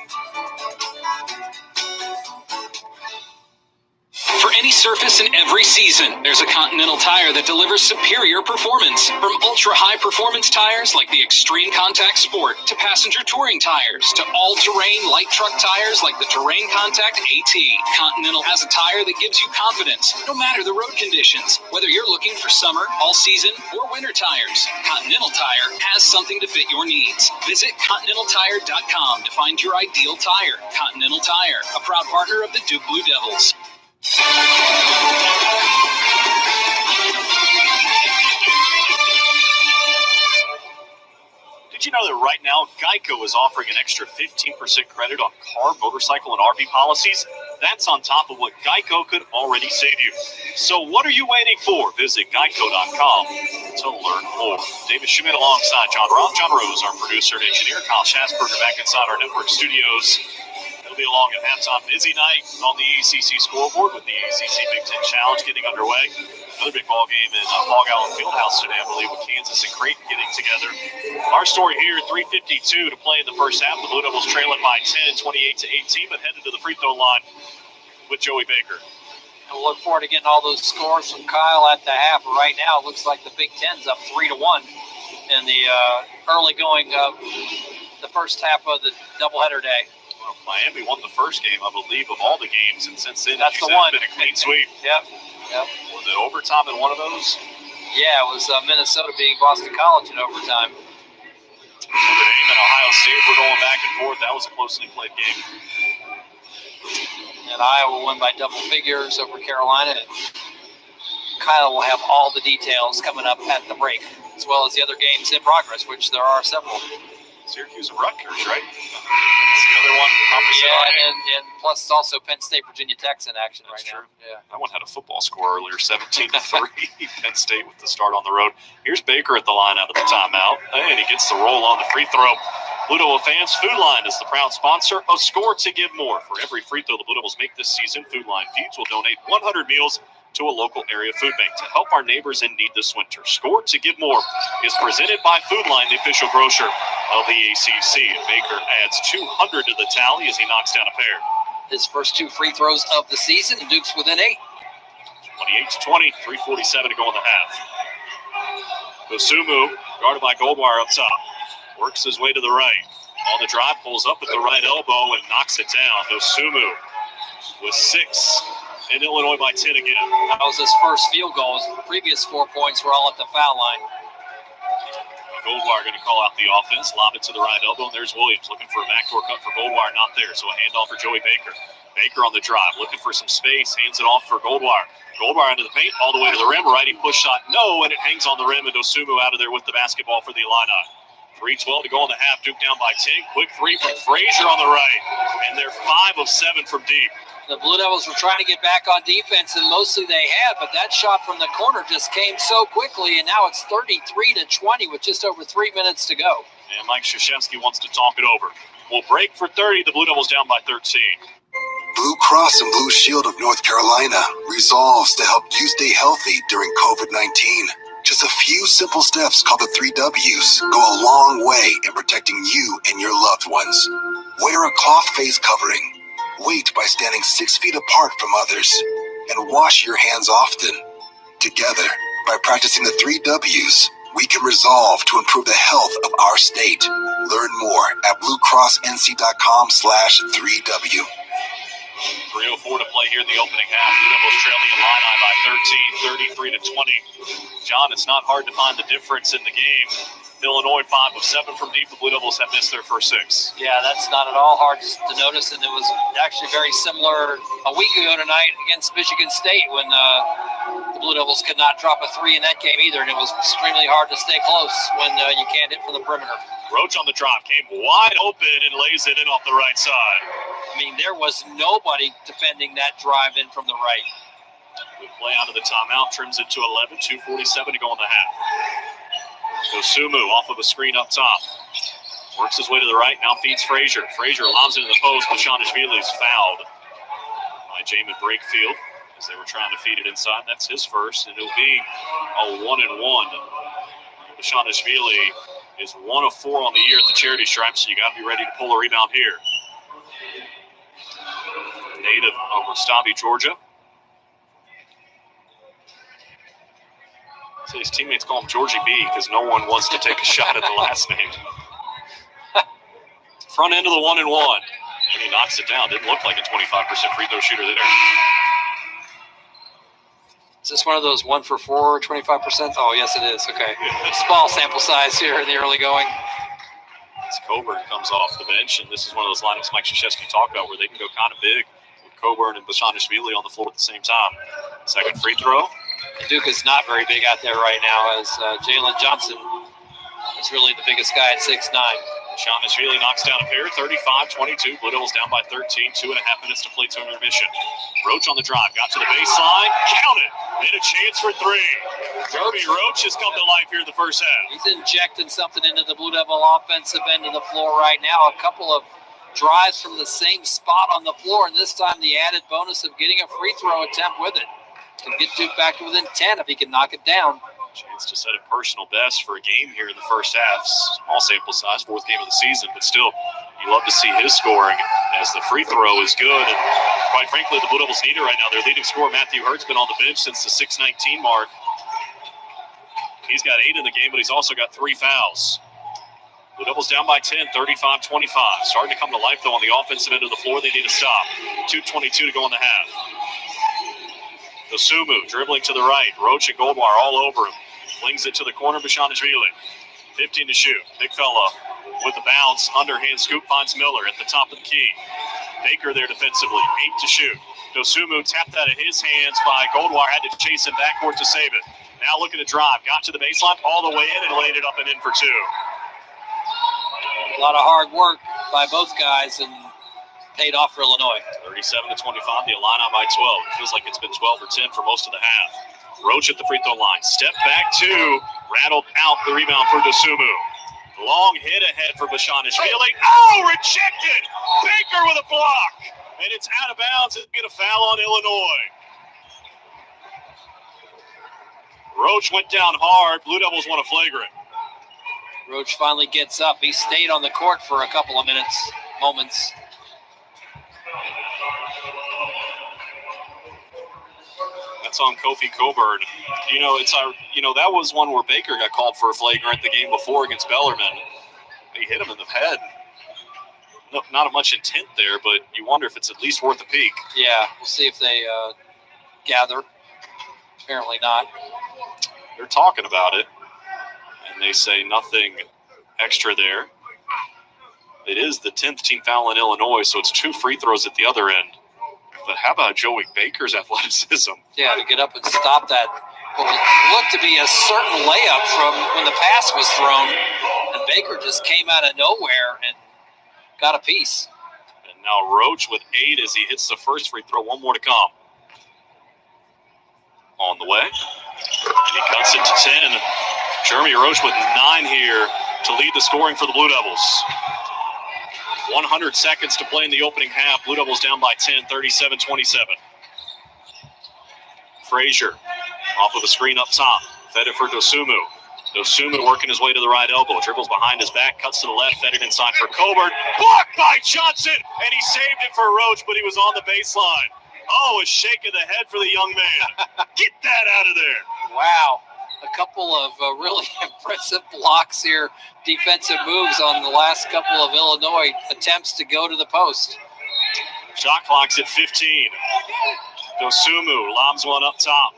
For any surface in every season, there's a Continental Tire that delivers superior performance. From ultra-high performance tires like the Extreme Contact Sport to passenger touring tires to all-terrain light truck tires like the Terrain Contact AT, Continental has a tire that gives you confidence no matter the road conditions. Whether you're looking for summer, all-season, or winter tires, Continental Tire has something to fit your needs. Visit ContinentalTire.com to find your ideal tire. Continental Tire, a proud partner of the Duke Blue Devils. Did you know that right now Geico is offering an extra 15% credit on car, motorcycle, and RV policies? That's on top of what Geico could already save you. So what are you waiting for? Visit geico.com to learn more. David Schmidt alongside John Rose, our producer and engineer. Kyle Schatzberger back inside our network studios. It'll be along at halftime. Busy night on the ACC scoreboard with the ACC Big Ten Challenge getting underway. Another big ball game in Fog Island Fieldhouse today, I believe, with Kansas and Creighton getting together. Our story here, 3:52 to play in the first half. The Blue Devils trailing by 10, 28-18, but headed to the free throw line with Joey Baker. We'll look forward to getting all those scores from Kyle at the half. But right now, it looks like the Big Ten's up 3-1 in the early going of the first half of the doubleheader day. Well, Miami won the first game, I believe, of all the games, and since then, that's the one. It's been a clean sweep. Yep. Was it overtime in one of those? Yeah, it was Minnesota beating Boston College in overtime. Notre Dame and Ohio State were going back and forth. That was a closely played game. And Iowa won by double figures over Carolina. And Kyle will have all the details coming up at the break, as well as the other games in progress, which there are several. Syracuse and Rutgers, right? That's the other one. And plus it's also Penn State, Virginia Tech's in action right now. Yeah. That one had a football score earlier, 17-3. Penn State with the start on the road. Here's Baker at the line out of the timeout, and he gets the roll on the free throw. Blue Devil fans, Food Line is the proud sponsor of Score to Give More. For every free throw the Blue Devils make this season, Food Line Feeds will donate 100 meals to a local area food bank to help our neighbors in need this winter. Score to Give More is presented by Food Line, the official grocer of the ACC. And Baker adds 200 to the tally as he knocks down a pair. His first two free throws of the season, and Duke's within 8. 28-20, 3:47 to go in the half. Dosumu, guarded by Goldwire up top, works his way to the right. On the drive, pulls up with the right elbow and knocks it down. Dosumu with 6. And Illinois by 10 again. That was his first field goal. His previous 4 points were all at the foul line. Goldwire going to call out the offense, lob it to the right elbow, and there's Williams looking for a backdoor cut for Goldwire, not there. So a handoff for Joey Baker. Baker on the drive, looking for some space, hands it off for Goldwire. Goldwire into the paint, all the way to the rim, righty push shot, no, and it hangs on the rim, and Dosumu out of there with the basketball for the Illini. 3:12 to go in the half, Duke down by 10. Quick three from Frazier on the right, and they're 5 of 7 from deep. The Blue Devils were trying to get back on defense, and mostly they had, but that shot from the corner just came so quickly, and now it's 33-20 with just over 3 minutes to go. And Mike Krzyzewski wants to talk it over. We'll break for 30. The Blue Devils down by 13. Blue Cross and Blue Shield of North Carolina resolves to help you stay healthy during COVID-19. Just a few simple steps called the 3 W's go a long way in protecting you and your loved ones. Wear a cloth face covering. Wait by standing 6 feet apart from others, and wash your hands often. Together, by practicing the 3 W's, we can resolve to improve the health of our state. Learn more at bluecrossnc.com/3W. 3:04 to play here in the opening half. Blue Devils trailing Illini by 13, 33-20. John, it's not hard to find the difference in the game. Illinois 5 of 7 from deep. The Blue Devils have missed their first 6. Yeah, that's not at all hard to notice, and it was actually very similar a week ago tonight against Michigan State when the Blue Devils could not drop a 3 in that game either, and it was extremely hard to stay close when you can't hit from the perimeter. Roach on the drive, came wide open and lays it in off the right side. I mean, there was nobody defending that drive in from the right. Good play out of the timeout, trims it to 11, 2:47 to go in the half. Dosumu off of a screen up top. Works his way to the right, now feeds Frazier. Frazier lobs it in the post, but Shanishvili's fouled by Jamin Brakefield as they were trying to feed it inside. That's his first, and it'll be a 1-and-1. Shanishvili is 1 of 4 on the year at the charity stripe, so you got to be ready to pull a rebound here. Native of Rustavi, Georgia. So his teammates call him Georgie B because no one wants to take a shot at the last name. Front end of the 1-and-1. And he knocks it down. Didn't look like a 25% free throw shooter there. Is this one of those 1 for 4, 25%? Oh, yes, it is. Okay. Small sample size here in the early going. As Coburn comes off the bench, and this is one of those lineups Mike Krzyzewski talked about where they can go kind of big with Coburn and Bashanishvili on the floor at the same time. Second free throw. Duke is not very big out there right now as Jalen Johnson is really the biggest guy at 6'9". Shamashvili knocks down a pair, 35-22. Blue Devils down by 13, 2.5 minutes to play to intermission. Roach on the drive, got to the baseline, counted, made a chance for three. Jeremy Roach has come to life here in the first half. He's injecting something into the Blue Devil offensive end of the floor right now. A couple of drives from the same spot on the floor, and this time the added bonus of getting a free throw attempt with it. Can get Duke back to within 10 if he can knock it down. Chance to set a personal best for a game here in the first half. Small sample size, fourth game of the season, but still, you love to see his scoring as the free throw is good. And quite frankly, the Blue Devils need it right now. Their leading scorer, Matthew Hurt's been on the bench since the 6:19 mark. He's got 8 in the game, but he's also got 3 fouls. Blue Devils down by 10, 35-25. Starting to come to life, though, on the offensive end of the floor. They need to stop. 2:22 to go in the half. Dosumu dribbling to the right. Roach and Goldwire all over him. Flings it to the corner, Bishanishvili. 15 to shoot. Big fella with the bounce. Underhand scoop finds Miller at the top of the key. Baker there defensively. 8 to shoot. Dosumu tapped out of his hands by Goldwire. Had to chase him backcourt to save it. Now looking to drive. Got to the baseline all the way in and laid it up and in for 2. A lot of hard work by both guys and paid off for Illinois. 37-25. The Illini by 12. It feels like it's been 12 or 10 for most of the half. Roach at the free throw line. Step back 2. Rattled out the rebound for Dosumu. Long hit ahead for Bishanishvili. Oh, rejected! Baker with a block. And it's out of bounds and get a foul on Illinois. Roach went down hard. Blue Devils want a flagrant. Roach finally gets up. He stayed on the court for a couple of moments. That's on Kofi Coburn. That was one where Baker got called for a flagrant the game before against Bellarmine. He hit him in the head. No, not much intent there, but you wonder if it's at least worth a peek. Yeah, we'll see if they gather. Apparently not. They're talking about it, and they say nothing extra there. It is the 10th team foul in Illinois, so it's 2 free throws at the other end. But how about Joey Baker's athleticism? Yeah, to get up and stop that. What looked to be a certain layup from when the pass was thrown, and Baker just came out of nowhere and got a piece. And now Roach with 8 as he hits the first free throw. 1 more to come. On the way. And he cuts it to 10. Jeremy Roach with 9 here to lead the scoring for the Blue Devils. 100 seconds to play in the opening half. Blue Devils down by 10, 37-27. Frazier off of a screen up top. Fed it for Dosumu. Dosumu working his way to the right elbow. Dribbles behind his back, cuts to the left, fed it inside for Coburn. Blocked by Johnson, and he saved it for Roach, but he was on the baseline. Oh, a shake of the head for the young man. Get that out of there. Wow. A couple of really impressive blocks here, defensive moves on the last couple of Illinois attempts to go to the post. Shot clock's at 15. Dosumu lobs one up top.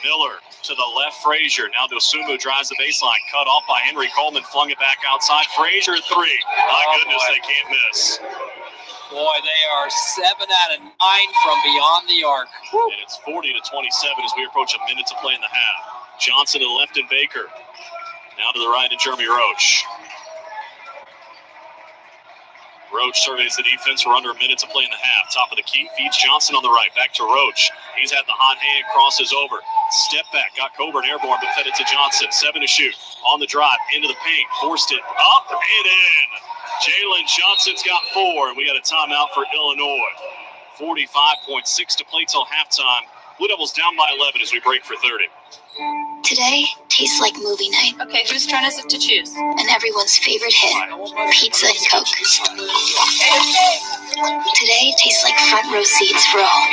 Miller to the left, Frazier. Now Dosumu drives the baseline, cut off by Henry Coleman, flung it back outside. Frazier 3. My goodness, boy. They can't miss. Boy, they are 7 out of 9 from beyond the arc. And it's 40-27 as we approach a minute to play in the half. Johnson to the left and Baker. Now to the right and Jeremy Roach. Roach surveys the defense. We're under a minute to play in the half. Top of the key, feeds Johnson on the right. Back to Roach. He's had the hot hand, crosses over. Step back, got Coburn airborne, but fed it to Johnson. 7 to shoot. On the drive, into the paint. Forced it up and in. Jalen Johnson's got 4, and we got a timeout for Illinois. 45.6 to play till halftime. Blue Devils down by 11 as we break for 30. Today tastes like movie night. Okay, whose turn is it to choose? And everyone's favorite hit, pizza and Coke. Today tastes like front row seats for all.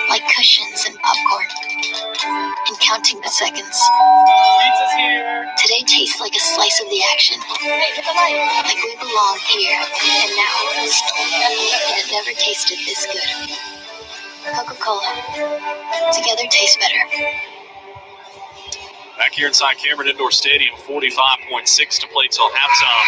Like cushions and popcorn. And counting the seconds. Pizza's here. Today tastes like a slice of the action. Like we belong here and now. And it never tasted this good. Coca-Cola. Together tastes better. Back here inside Cameron Indoor Stadium, 45.6 to play till halftime.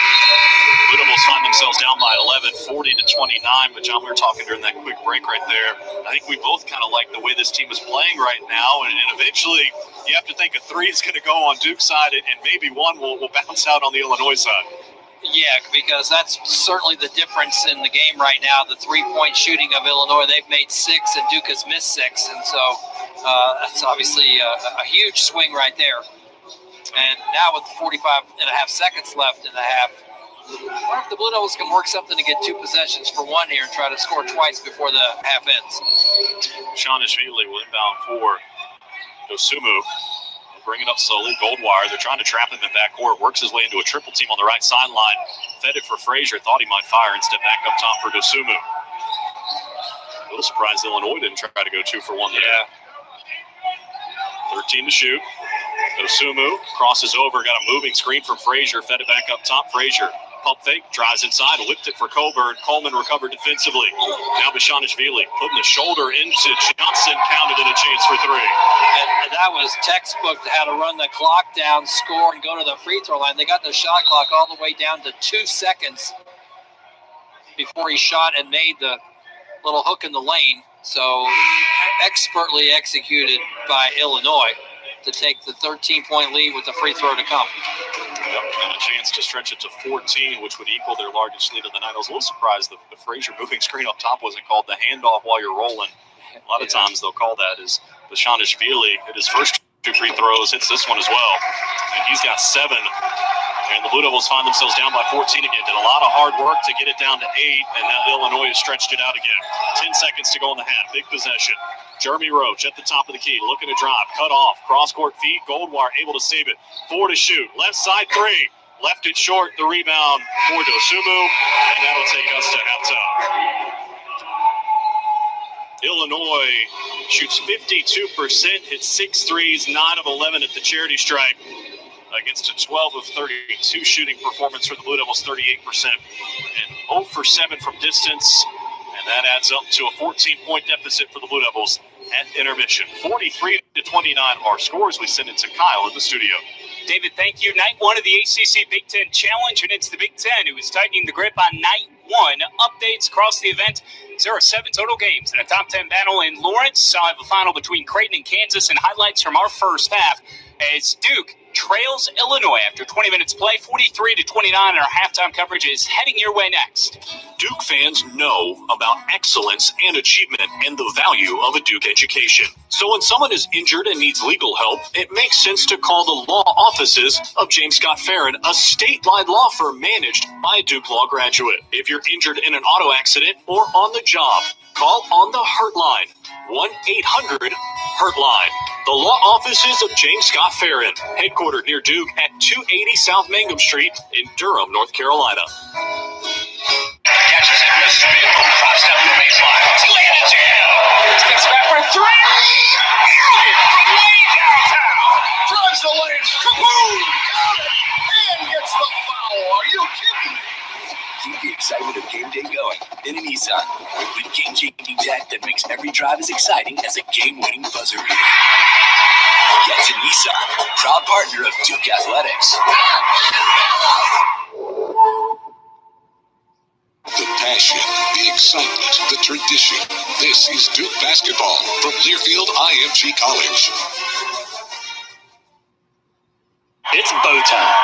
Blue Devils find themselves down by 11, 40-29. But John, we were talking during that quick break right there. I think we both kind of like the way this team is playing right now. And eventually, you have to think a three is going to go on Duke's side, and maybe one will bounce out on the Illinois side. Yeah, because that's certainly the difference in the game right now. The three-point shooting of Illinois, they've made 6, and Duke has missed 6. And so that's obviously a huge swing right there. And now with 45.5 seconds left in the half, I wonder if the Blue Devils can work something to get 2 possessions for 1 here and try to score twice before the half ends. Shanishvili will inbound for Dosumu. Bring it up slowly. Goldwire, they're trying to trap him in backcourt. Works his way into a triple team on the right sideline. Fed it for Frazier. Thought he might fire. Instead, back up top for Dosumu. A little surprised Illinois didn't try to go 2 for 1 there. Yeah. 13 to shoot. Dosumu crosses over. Got a moving screen from Frazier. Fed it back up top. Frazier. Pump fake, drives inside, whipped it for Coburn. Coleman recovered defensively. Now Bishanishvili putting the shoulder into Johnson, counted in a chance for 3. And that was textbook to how to run the clock down, score, and go to the free throw line. They got the shot clock all the way down to 2 seconds before he shot and made the little hook in the lane. So expertly executed by Illinois to take the 13-point lead with the free throw to come. Yep, and a chance to stretch it to 14, which would equal their largest lead of the night. I was a little surprised the Frazier moving screen up top wasn't called the handoff while you're rolling. A lot of times they'll call that as Bishanishvili hit his first 2 free throws, hits this one as well. And he's got 7. And the Blue Devils find themselves down by 14 again. Did a lot of hard work to get it down to 8, and now Illinois has stretched it out again. 10 seconds to go in the half. Big possession. Jeremy Roach at the top of the key, looking to drive, cut off, cross-court feed, Goldwire able to save it. 4 to shoot, left side 3, left it short, the rebound for Dosumu, and that'll take us to halftime. Illinois shoots 52%, hits 6 threes, 9 of 11 at the charity stripe, against a 12 of 32 shooting performance for the Blue Devils, 38%, and 0 for 7 from distance. And that adds up to a 14-point deficit for the Blue Devils at intermission. 43-29 our scores. We send it to Kyle in the studio. David, thank you. Night 1 of the ACC Big Ten Challenge, and it's the Big Ten who is tightening the grip on night 1. Updates across the event. There are 7 total games in a top 10 battle in Lawrence. I'll have a final between Creighton and Kansas, and highlights from our first half as Duke trails Illinois after 20 minutes play, 43-29, and our halftime coverage is heading your way next. Duke fans know about excellence and achievement and the value of a Duke education. So when someone is injured and needs legal help, it makes sense to call the law offices of James Scott Farron, a statewide law firm managed by a Duke Law graduate. If you're injured in an auto accident or on the job, call on the Hurt Line, 1-800-HURT-LINE. The law offices of James Scott Farron, headquartered near Duke at 280 South Mangum Street in Durham, North Carolina. Catches it, misses the middle, drops down the baseline. Two-handed jam. Steps back for 3. From way downtown. Drives the lane. Kaboom! Got it! And gets the foul. Are you kidding me? Keep the excitement of game day going in a Nissan with game-changing tech that makes every drive as exciting as a game-winning buzzer beater. Get to Nissan, proud partner of Duke Athletics. The passion, the excitement, the tradition. This is Duke basketball from Learfield IMG College. It's bow time.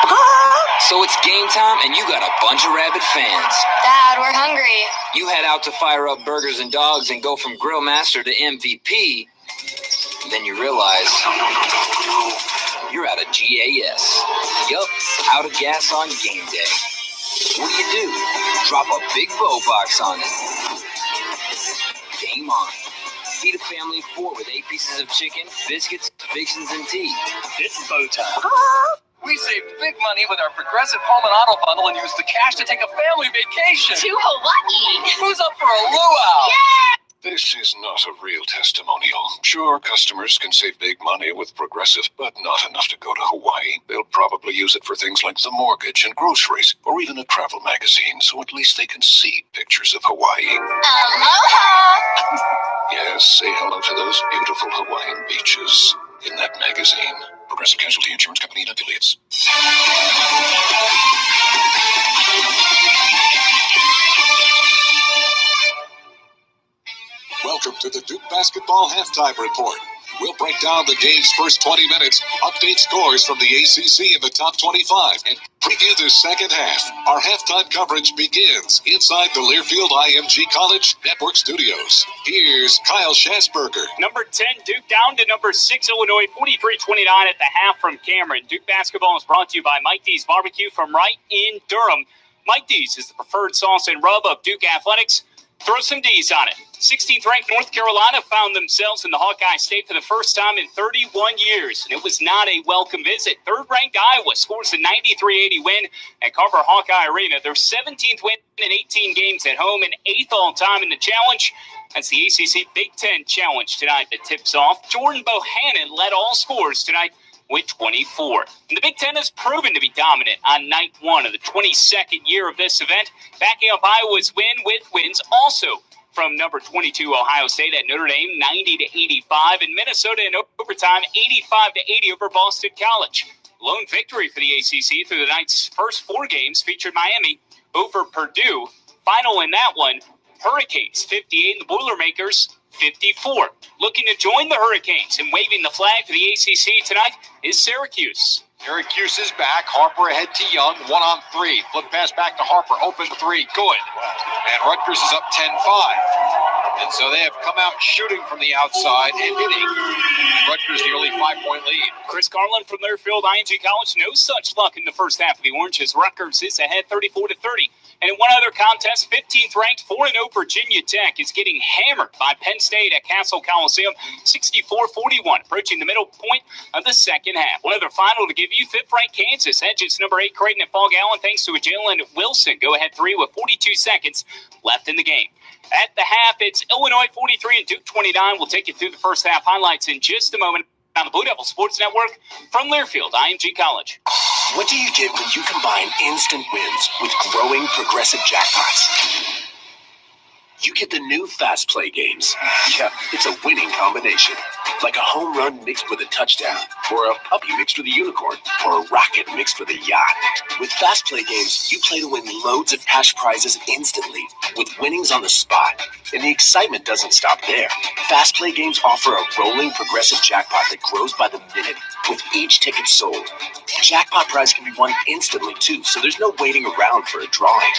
So it's game time, and you got a bunch of rabid fans. Dad, we're hungry. You head out to fire up burgers and dogs and go from grill master to MVP. Then you realize you're out of GAS. Yup, out of gas on game day. What do? Drop a big bow box on it. Game on. Feed a family of 4 with 8 pieces of chicken, biscuits, fixins, and tea. It's bow time. We saved big money with our Progressive Home and Auto Bundle and used the cash to take a family vacation. To Hawaii. Who's up for a luau? Yeah! This is not a real testimonial. Sure, customers can save big money with Progressive, but not enough to go to Hawaii. They'll probably use it for things like the mortgage and groceries, or even a travel magazine, so at least they can see pictures of Hawaii. Aloha! Yes, say hello to those beautiful Hawaiian beaches in that magazine. Progressive Casualty Insurance Company and affiliates. Welcome to the Duke Basketball Halftime Report. We'll break down the game's first 20 minutes, update scores from the ACC in the top 25, and preview the second half. Our halftime coverage begins inside the Learfield IMG College Network Studios. Here's Kyle Schasberger. Number 10, Duke down to number 6, Illinois, 43-29 at the half from Cameron. Duke basketball is brought to you by Mike D's Barbecue from right in Durham. Mike D's is the preferred sauce and rub of Duke Athletics. Throw some D's on it. 16th ranked North Carolina found themselves in the Hawkeye State for the first time in 31 years, and it was not a welcome visit. Third ranked Iowa scores a 93-80 win at Carver Hawkeye Arena. Their 17th win in 18 games at home and 8th all-time in the challenge. That's the ACC Big Ten Challenge tonight that tips off. Jordan Bohannon led all scores tonight with 24. And the Big Ten has proven to be dominant on night one of the 22nd year of this event, backing up Iowa's win with wins also from number 22 Ohio State at Notre Dame, 90-85, and Minnesota in overtime, 85-80 over Boston College. Lone victory for the ACC through the night's first 4 games featured Miami over Purdue. Final in that one, Hurricanes 58 and the Boilermakers 54. Looking to join the Hurricanes and waving the flag for the ACC tonight is Syracuse. Syracuse is back. Harper ahead to Young. 1-on-3. Flip pass back to Harper. Open 3. Good. And Rutgers is up 10-5. And so they have come out shooting from the outside and hitting. Rutgers nearly 5-point lead. Chris Garland from Learfield IMG College. No such luck in the first half of the Oranges. Rutgers is ahead 34-30. And in one other contest, 15th ranked 4-0 Virginia Tech is getting hammered by Penn State at Castle Coliseum, 64-41, approaching the middle point of the second half. One other final to give you, 5th ranked Kansas edges number 8 Creighton at Fall Allen thanks to a Jalen Wilson go-ahead 3 with 42 seconds left in the game. At the half, it's Illinois 43 and Duke 29. We'll take you through the first half highlights in just a moment on the Blue Devil Sports Network from Learfield IMG College. What do you get when you combine instant wins with growing progressive jackpots? You get the new Fast Play games. Yeah, it's a winning combination. Like a home run mixed with a touchdown, or a puppy mixed with a unicorn, or a rocket mixed with a yacht. With Fast Play games, you play to win loads of cash prizes instantly, with winnings on the spot. And the excitement doesn't stop there. Fast Play games offer a rolling progressive jackpot that grows by the minute, with each ticket sold. Jackpot prize can be won instantly, too, so there's no waiting around for a drawing.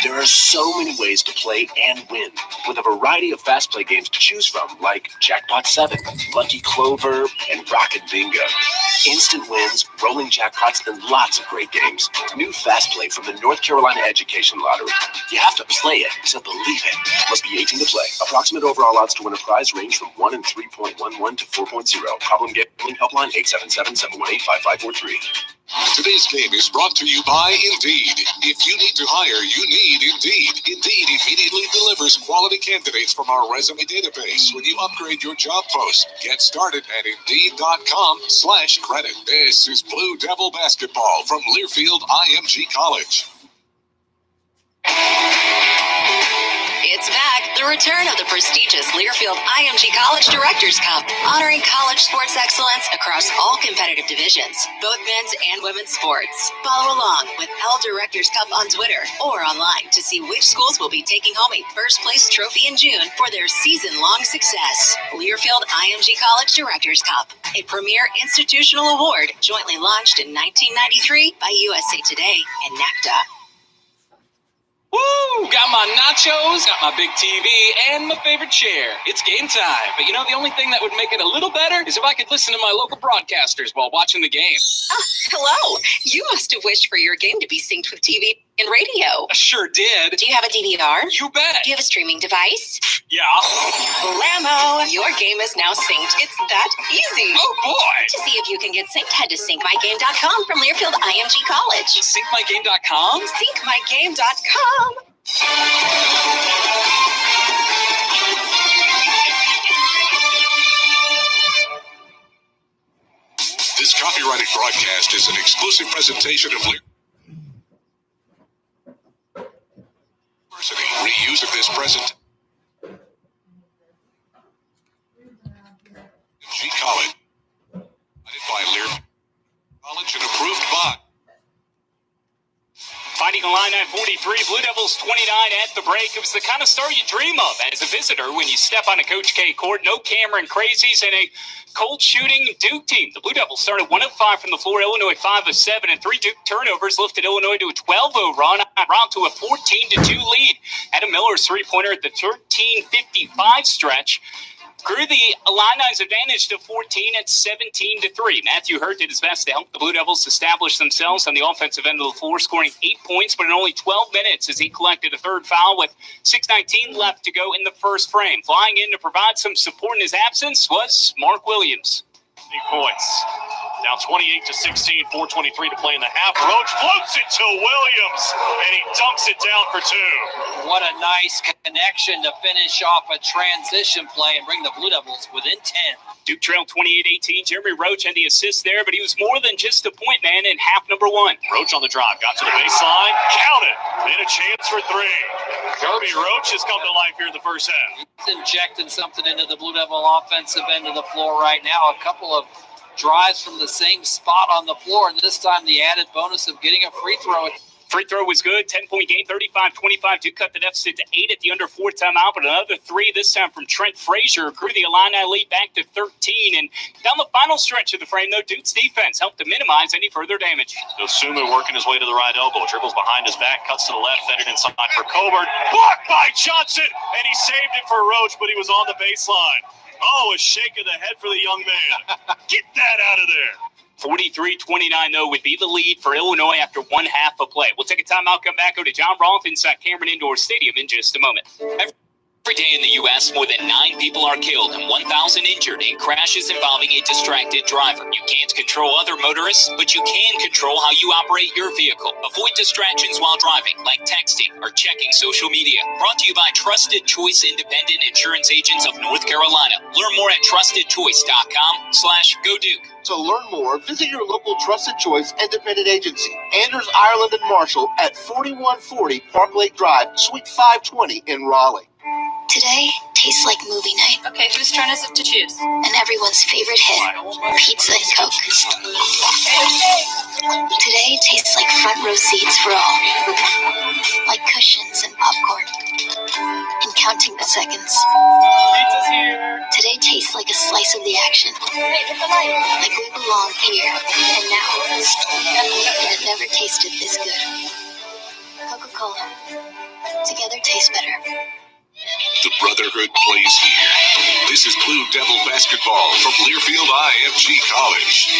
There are so many ways to play and win, with a variety of Fast Play games to choose from, like Jackpot 7, Lucky Clover, and Rocket Bingo. Instant wins, rolling jackpots, and lots of great games. New Fast Play from the North Carolina Education Lottery. You have to play it to believe it. Must be 18 to play. Approximate overall odds to win a prize range from 1 in 3.11 to 4.0. Problem gambling helpline 877-718-5543. Today's game is brought to you by Indeed. If you need to hire, you need Indeed. Indeed immediately delivers quality candidates from our resume database when you upgrade your job post. Get started at Indeed.com/credit. This is Blue Devil Basketball from Learfield IMG College. It's back. The return of the prestigious Learfield IMG College Directors Cup, honoring college sports excellence across all competitive divisions, both men's and women's sports. Follow along with L Directors Cup on Twitter or online to see which schools will be taking home a first place trophy in June for their season-long success. Learfield IMG College Directors Cup, a premier institutional award jointly launched in 1993 by USA Today and NACDA. Woo! Got my nachos, got my big TV, and my favorite chair. It's game time. But you know, the only thing that would make it a little better is if I could listen to my local broadcasters while watching the game. Oh, hello. You must have wished for your game to be synced with TV and radio. I sure did. Do you have a DVR? You bet. Do you have a streaming device? Yeah. Blammo! Your game is now synced. It's that easy. Oh, boy. To see if you can get synced, head to syncmygame.com from Learfield IMG College. Syncmygame.com? Syncmygame.com. This copyrighted broadcast is an exclusive presentation of University. Reuse of this present G College by Lear. 43, Blue Devils 29 at the break. It was the kind of start you dream of as a visitor when you step on a Coach K court. No Cameron Crazies and a cold shooting Duke team. The Blue Devils started 1 of 5 from the floor. Illinois 5 of 7, and 3 Duke turnovers lifted Illinois to a 12-0 run, around to a 14-2 lead. Adam Miller's three-pointer at the 13:55 stretch grew the Illini's advantage to 14 at 17-3. Matthew Hurt did his best to help the Blue Devils establish themselves on the offensive end of the floor, scoring 8 points, but in only 12 minutes as he collected a third foul with 6:19 left to go in the first frame. Flying in to provide some support in his absence was Mark Williams. 8 points. Now 28-16, 4:23 to play in the half. Roach floats it to Williams, and he dunks it down for 2. What a nice connection to finish off a transition play and bring the Blue Devils within 10. Duke trailed 28-18. Jeremy Roach had the assist there, but he was more than just a point man in half number 1. Roach on the drive, got to the baseline, counted, and a chance for 3. Jeremy Roach has come to life here in the first half. He's injecting something into the Blue Devil offensive end of the floor right now. A couple of drives from the same spot on the floor, and this time the added bonus of getting a free throw. Free throw was good. 10-point game, 35-25. Duke cut the deficit to 8 at the under 4 timeout, but another 3 this time from Trent Frazier grew the Illini lead back to 13. And down the final stretch of the frame, though, Duke's defense helped to minimize any further damage. Dosunmu working his way to the right elbow, dribbles behind his back, cuts to the left, fed it inside for Coburn. Blocked by Johnson, and he saved it for Roach, but he was on the baseline. Oh, a shake of the head for the young man. Get that out of there. 43-29, though, would be the lead for Illinois after one half of play. We'll take a timeout, come back, go to John Roth inside Cameron Indoor Stadium in just a moment. Every day in the U.S., more than 9 people are killed and 1,000 injured in crashes involving a distracted driver. You can't control other motorists, but you can control how you operate your vehicle. Avoid distractions while driving, like texting or checking social media. Brought to you by Trusted Choice Independent Insurance Agents of North Carolina. Learn more at trustedchoice.com/GoDuke. To learn more, visit your local Trusted Choice Independent Agency, Anders, Ireland, and Marshall at 4140 Park Lake Drive, Suite 520 in Raleigh. Today tastes like movie night. Okay, whose turn is it to choose? And everyone's favorite hit, pizza and Coke. Today tastes like front row seats for all. Like cushions and popcorn. And counting the seconds. Pizza's here. Today tastes like a slice of the action. Like we belong here and now. And it never tasted this good. Coca-Cola. Together tastes better. The Brotherhood plays here. This is Blue Devil basketball from Learfield IMG College.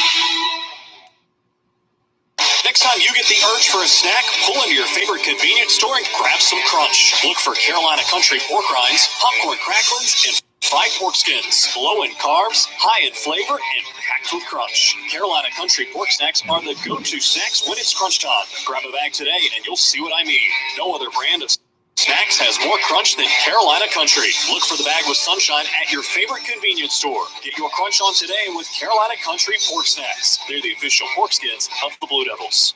Next time you get the urge for a snack, pull into your favorite convenience store and grab some crunch. Look for Carolina Country pork rinds, popcorn cracklings, and fried pork skins. Low in carbs, high in flavor, and packed with crunch. Carolina Country pork snacks are the go-to snacks when it's crunch time. Grab a bag today and you'll see what I mean. No other brand of snacks has more crunch than Carolina Country. Look for the bag with sunshine at your favorite convenience store. Get your crunch on today with Carolina Country pork snacks. They're the official pork skins of the Blue Devils.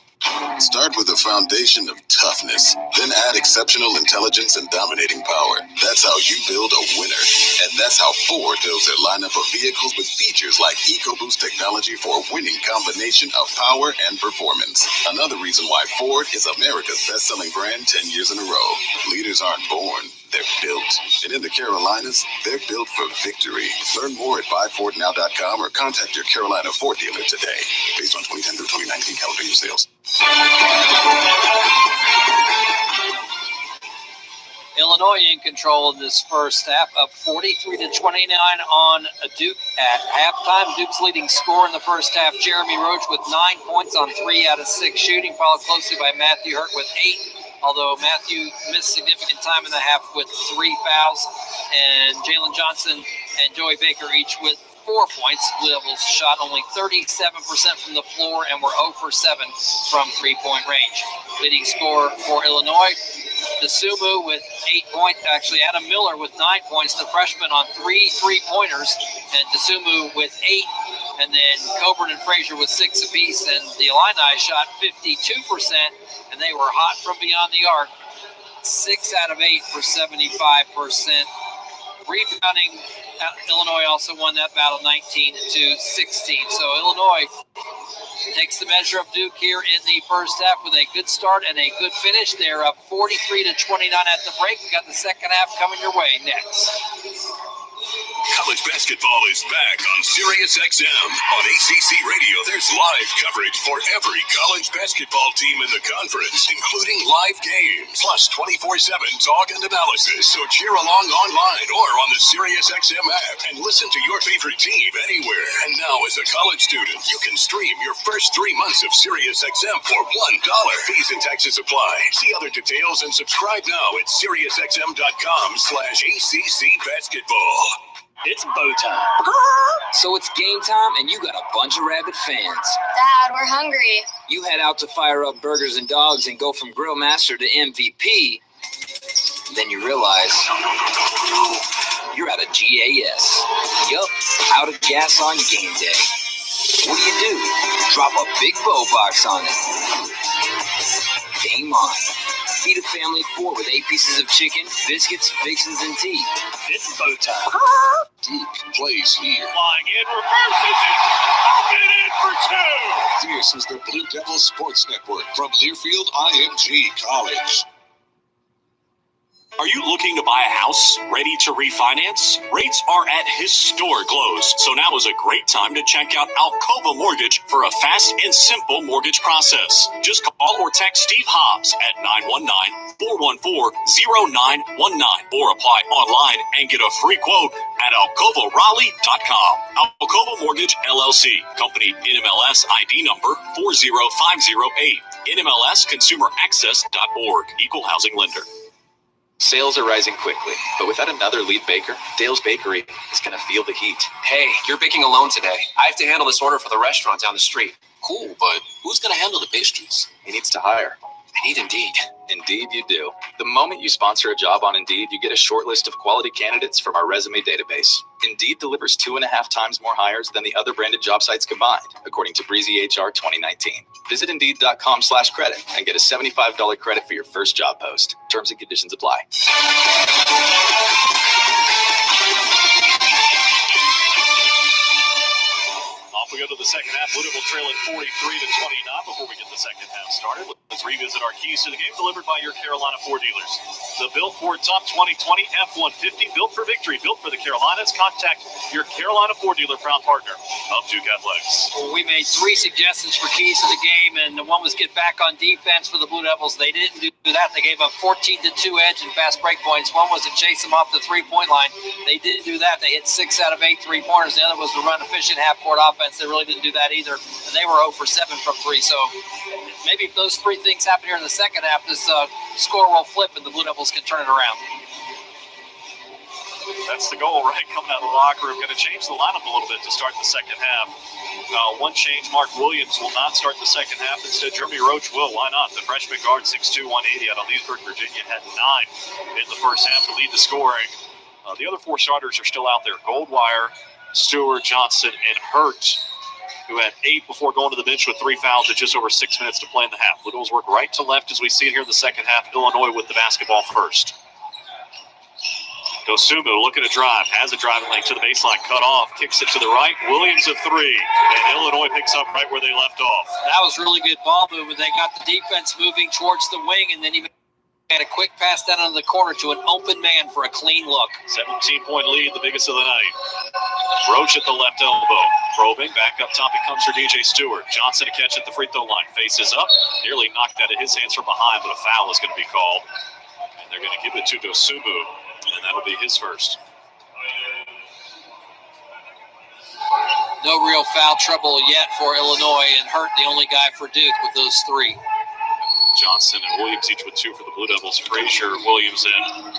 Start with a foundation of toughness, then add exceptional intelligence and dominating power. That's how you build a winner. And that's how Ford builds their lineup of vehicles with features like EcoBoost technology for a winning combination of power and performance. Another reason why Ford is America's best-selling brand 10 years in a row. Leaders aren't born, they're built. And in the Carolinas, they're built for victory. Learn more at buyfordnow.com or contact your Carolina Ford dealer today. Based on 2010 through 2019 California sales. Illinois in control in this first half, up 43-29 on Duke at halftime. Duke's leading scorer in the first half, Jeremy Roach, with 9 points on 3 out of 6 shooting, followed closely by Matthew Hurt with 8. Although Matthew missed significant time in the half with 3 fouls, and Jalen Johnson and Joey Baker each with 4 points. Blue Devils shot only 37% from the floor and were 0 for 7 from three-point range. Leading scorer for Illinois, Dosunmu with 8 points. Actually, Adam Miller with 9 points, the freshman on 3 3-pointers, and Dosunmu with 8. And then Coburn and Frazier with 6 apiece, and the Illini shot 52%, and they were hot from beyond the arc. 6 out of 8 for 75%. Rebounding, Illinois also won that battle 19-16. So Illinois takes the measure of Duke here in the first half with a good start and a good finish. They're up 43-29 at the break. We got the second half coming your way next. College basketball is back on Sirius XM. On ACC Radio, there's live coverage for every college basketball team in the conference, including live games, plus 24/7 talk and analysis. So cheer along online or on the Sirius XM app and listen to your favorite team anywhere. And now, as a college student, you can stream your first 3 months of Sirius XM for $1. Fees and taxes apply. See other details and subscribe now at SiriusXM.com/ACC basketball. It's bow time. So it's game time, and you got a bunch of rabid fans. Dad, we're hungry. You head out to fire up burgers and dogs and go from grill master to MVP. Then you realize you're out of GAS. Yup, out of gas on game day. What do? Drop a big bow box on it. Game on. Feed a family of 4 with 8 pieces of chicken, biscuits, fixins, and tea. It's bow time. Duke plays here. Flying in, reverses it. Get in for 2. This is the Blue Devil Sports Network from Learfield IMG College. Are you looking to buy a house, ready to refinance? Rates are at historic lows, so now is a great time to check out Alcova Mortgage for a fast and simple mortgage process. Just call or text Steve Hobbs at 919-414-0919 or apply online and get a free quote at alcovaraleigh.com. Alcova Mortgage, LLC. Company NMLS ID number 40508. NMLSconsumeraccess.org. Equal housing lender. Sales are rising quickly, but without another lead baker, Dale's Bakery is going to feel the heat. Hey, you're baking alone today. I have to handle this order for the restaurant down the street. Cool, but who's going to handle the pastries? He needs to hire. I need Indeed. Indeed you do. The moment you sponsor a job on Indeed, you get a short list of quality candidates from our resume database. Indeed delivers 2.5 times more hires than the other branded job sites combined, according to Breezy HR 2019. Visit Indeed.com/credit and get a $75 credit for your first job post. Terms and conditions apply. Off we go to the second half. Louisville trailing 43-29 before we get the second half started. Let's revisit our keys to the game delivered by your Carolina Ford dealers. The Built Ford Top 2020 F-150, built for victory, built for the Carolinas. Contact your Carolina Ford dealer, proud partner of Duke Athletics. Well, we made 3 suggestions for keys to the game, and the one was get back on defense for the Blue Devils. They didn't do that. They gave up 14-2 edge and fast break points. One was to chase them off the 3-point line. They didn't do that. They hit 6 out of 8 3-pointers. The other was to run efficient half-court offense. They really didn't do that either. And they were 0 for 7 from 3. So maybe if those 3 things happen here in the second half, this score will flip and the Blue Devils can turn it around. That's the goal, right? Coming out of the locker room. Going to change the lineup a little bit to start the second half. One change, Mark Williams will not start the second half. Instead, Jeremy Roach will. Why not? The freshman guard, 6'2", 180 out of Leesburg, Virginia, had 9 in the first half to lead the scoring. The other 4 starters are still out there. Goldwire, Stewart, Johnson, and Hurt, who had 8 before going to the bench with 3 fouls at just over 6 minutes to play in the half. Blue Devils work right to left as we see it here in the second half. Illinois with the basketball first. Dosunmu looking to drive, has a driving lane to the baseline, cut off, kicks it to the right. Williams a 3, and Illinois picks up right where they left off. That was really good ball movement. They got the defense moving towards the wing, and then he had a quick pass down into the corner to an open man for a clean look. 17-point lead, the biggest of the night. Roach at the left elbow. Probing, back up top, it comes for DJ Stewart. Johnson to catch at the free throw line. Faces up, nearly knocked out of his hands from behind, but a foul is going to be called. And they're going to give it to Dosunmu, and that'll be his first. No real foul trouble yet for Illinois, and Hurt the only guy for Duke with those 3. Johnson and Williams each with 2 for the Blue Devils. Frazier, Williams, and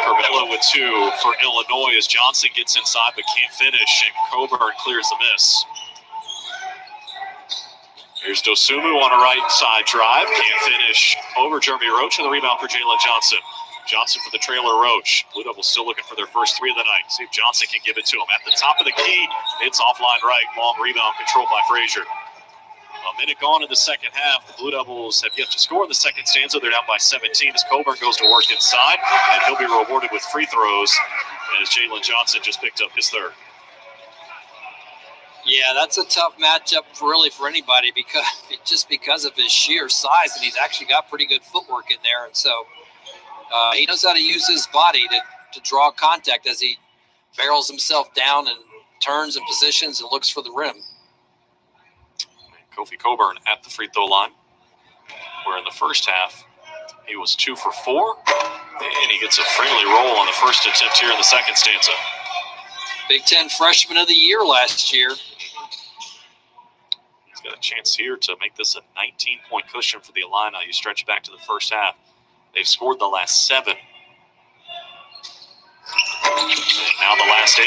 Carmelo with 2 for Illinois as Johnson gets inside but can't finish, and Coburn clears the miss. Here's Dosunmu on a right side drive, can't finish over Jeremy Roach, and the rebound for Jalen Johnson. Johnson for the trailer Roach. Blue Devils still looking for their first 3 of the night. See if Johnson can give it to him. At the top of the key, it's offline right. Long rebound controlled by Frazier. A minute gone in the second half. The Blue Devils have yet to score in the second stanza. They're down by 17 as Coburn goes to work inside, and he'll be rewarded with free throws as Jalen Johnson just picked up his 3rd. Yeah, that's a tough matchup really for anybody because of his sheer size, and he's actually got pretty good footwork in there. And so he knows how to use his body to draw contact as he barrels himself down and turns and positions and looks for the rim. Kofi Coburn at the free throw line, where in the first half he was 2 for 4, and he gets a friendly roll on the first attempt here in the second stanza. Big Ten Freshman of the Year last year. He's got a chance here to make this a 19-point cushion for the Illini. You stretch back to the first half. They've scored the last 7. Now the last 8.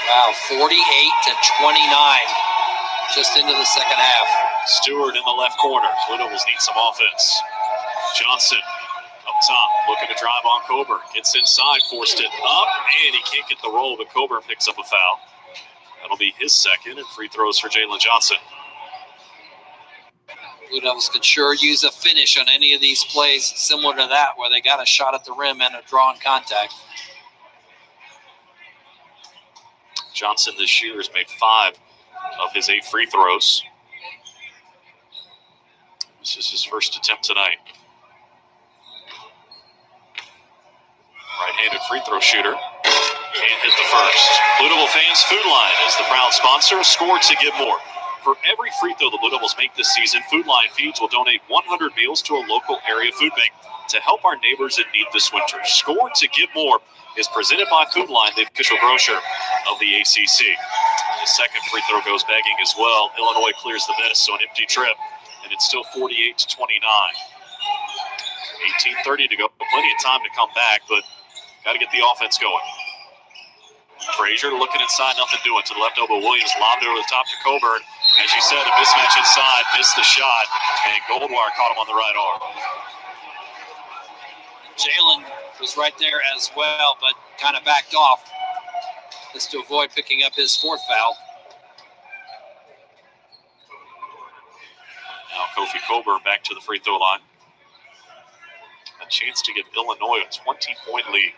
Wow, 48-29 just into the second half. Stewart in the left corner. Blue Devils need some offense. Johnson up top, looking to drive on Coburn. Gets inside, forced it up, and he can't get the roll, but Coburn picks up a foul. That'll be his second, and free throws for Jalen Johnson. Blue Devils could sure use a finish on any of these plays similar to that, where they got a shot at the rim and a draw in contact. Johnson this year has made 5 of his 8 free throws. This is his first attempt tonight. Right-handed free throw shooter. Can't hit the first. Blue Devil fans, Food Line is the proud sponsor. Score to give more. For every free throw the Blue Devils make this season, Food Line Feeds will donate 100 meals to a local area food bank to help our neighbors in need this winter. Score to give more is presented by Food Line, the official grocer of the ACC. The second free throw goes begging as well. Illinois clears the miss, so an empty trip, and it's still 48-29. 18:30 to go. Plenty of time to come back, but got to get the offense going. Frazier looking inside, nothing doing. To the left elbow, Williams lobbed over the top to Coburn. As you said, a mismatch inside, missed the shot, and Goldwire caught him on the right arm. Jalen was right there as well, but kind of backed off just to avoid picking up his 4th foul. Now Kofi Coburn back to the free throw line. A chance to give Illinois a 20-point lead.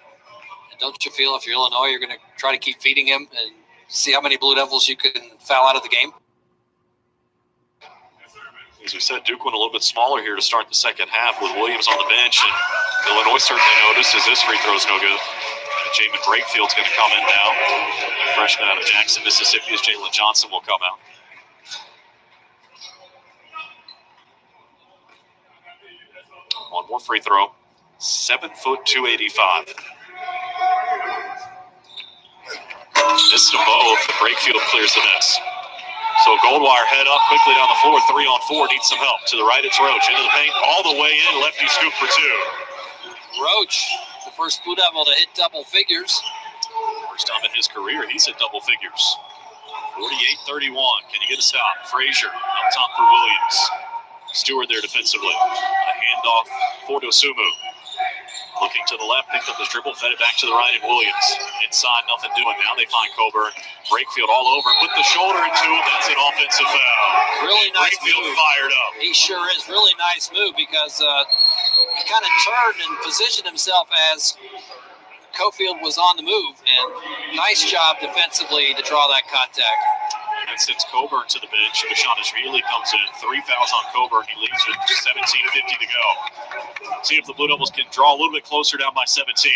And don't you feel if you're Illinois, you're going to try to keep feeding him and see how many Blue Devils you can foul out of the game? As we said, Duke went a little bit smaller here to start the second half with Williams on the bench, and Illinois certainly notices this free throw is no good. Jamin Breakfield's going to come in now. Freshman out of Jackson, Mississippi, as Jalen Johnson will come out. One more free throw. 7 foot, 285. Missed them both. Breakfield clears the miss. So Goldwire head up quickly down the floor. 3-on-4, needs some help. To the right, it's Roach. Into the paint, all the way in. Lefty scoop for 2. Roach, the first Blue Devil to hit double figures. First time in his career, he's hit double figures. 48-31. Can you get a stop? Frazier up top for Williams. Stewart there defensively. A handoff for Dosumu. Looking to the left, picked up his dribble, fed it back to the right, and Williams. Inside, nothing doing. Now they find Coburn. Breakfield all over. Put the shoulder into him. That's an offensive foul. Really nice Breakfield move. Fired up. He sure is. Really nice move because he kind of turned and positioned himself as Cofield was on the move. And nice job defensively to draw that contact. That sends Coburn to the bench. Dushanishvili comes in. 3 fouls on Coburn. He leaves with 17:50 to go. See if the Blue Devils can draw a little bit closer down by 17.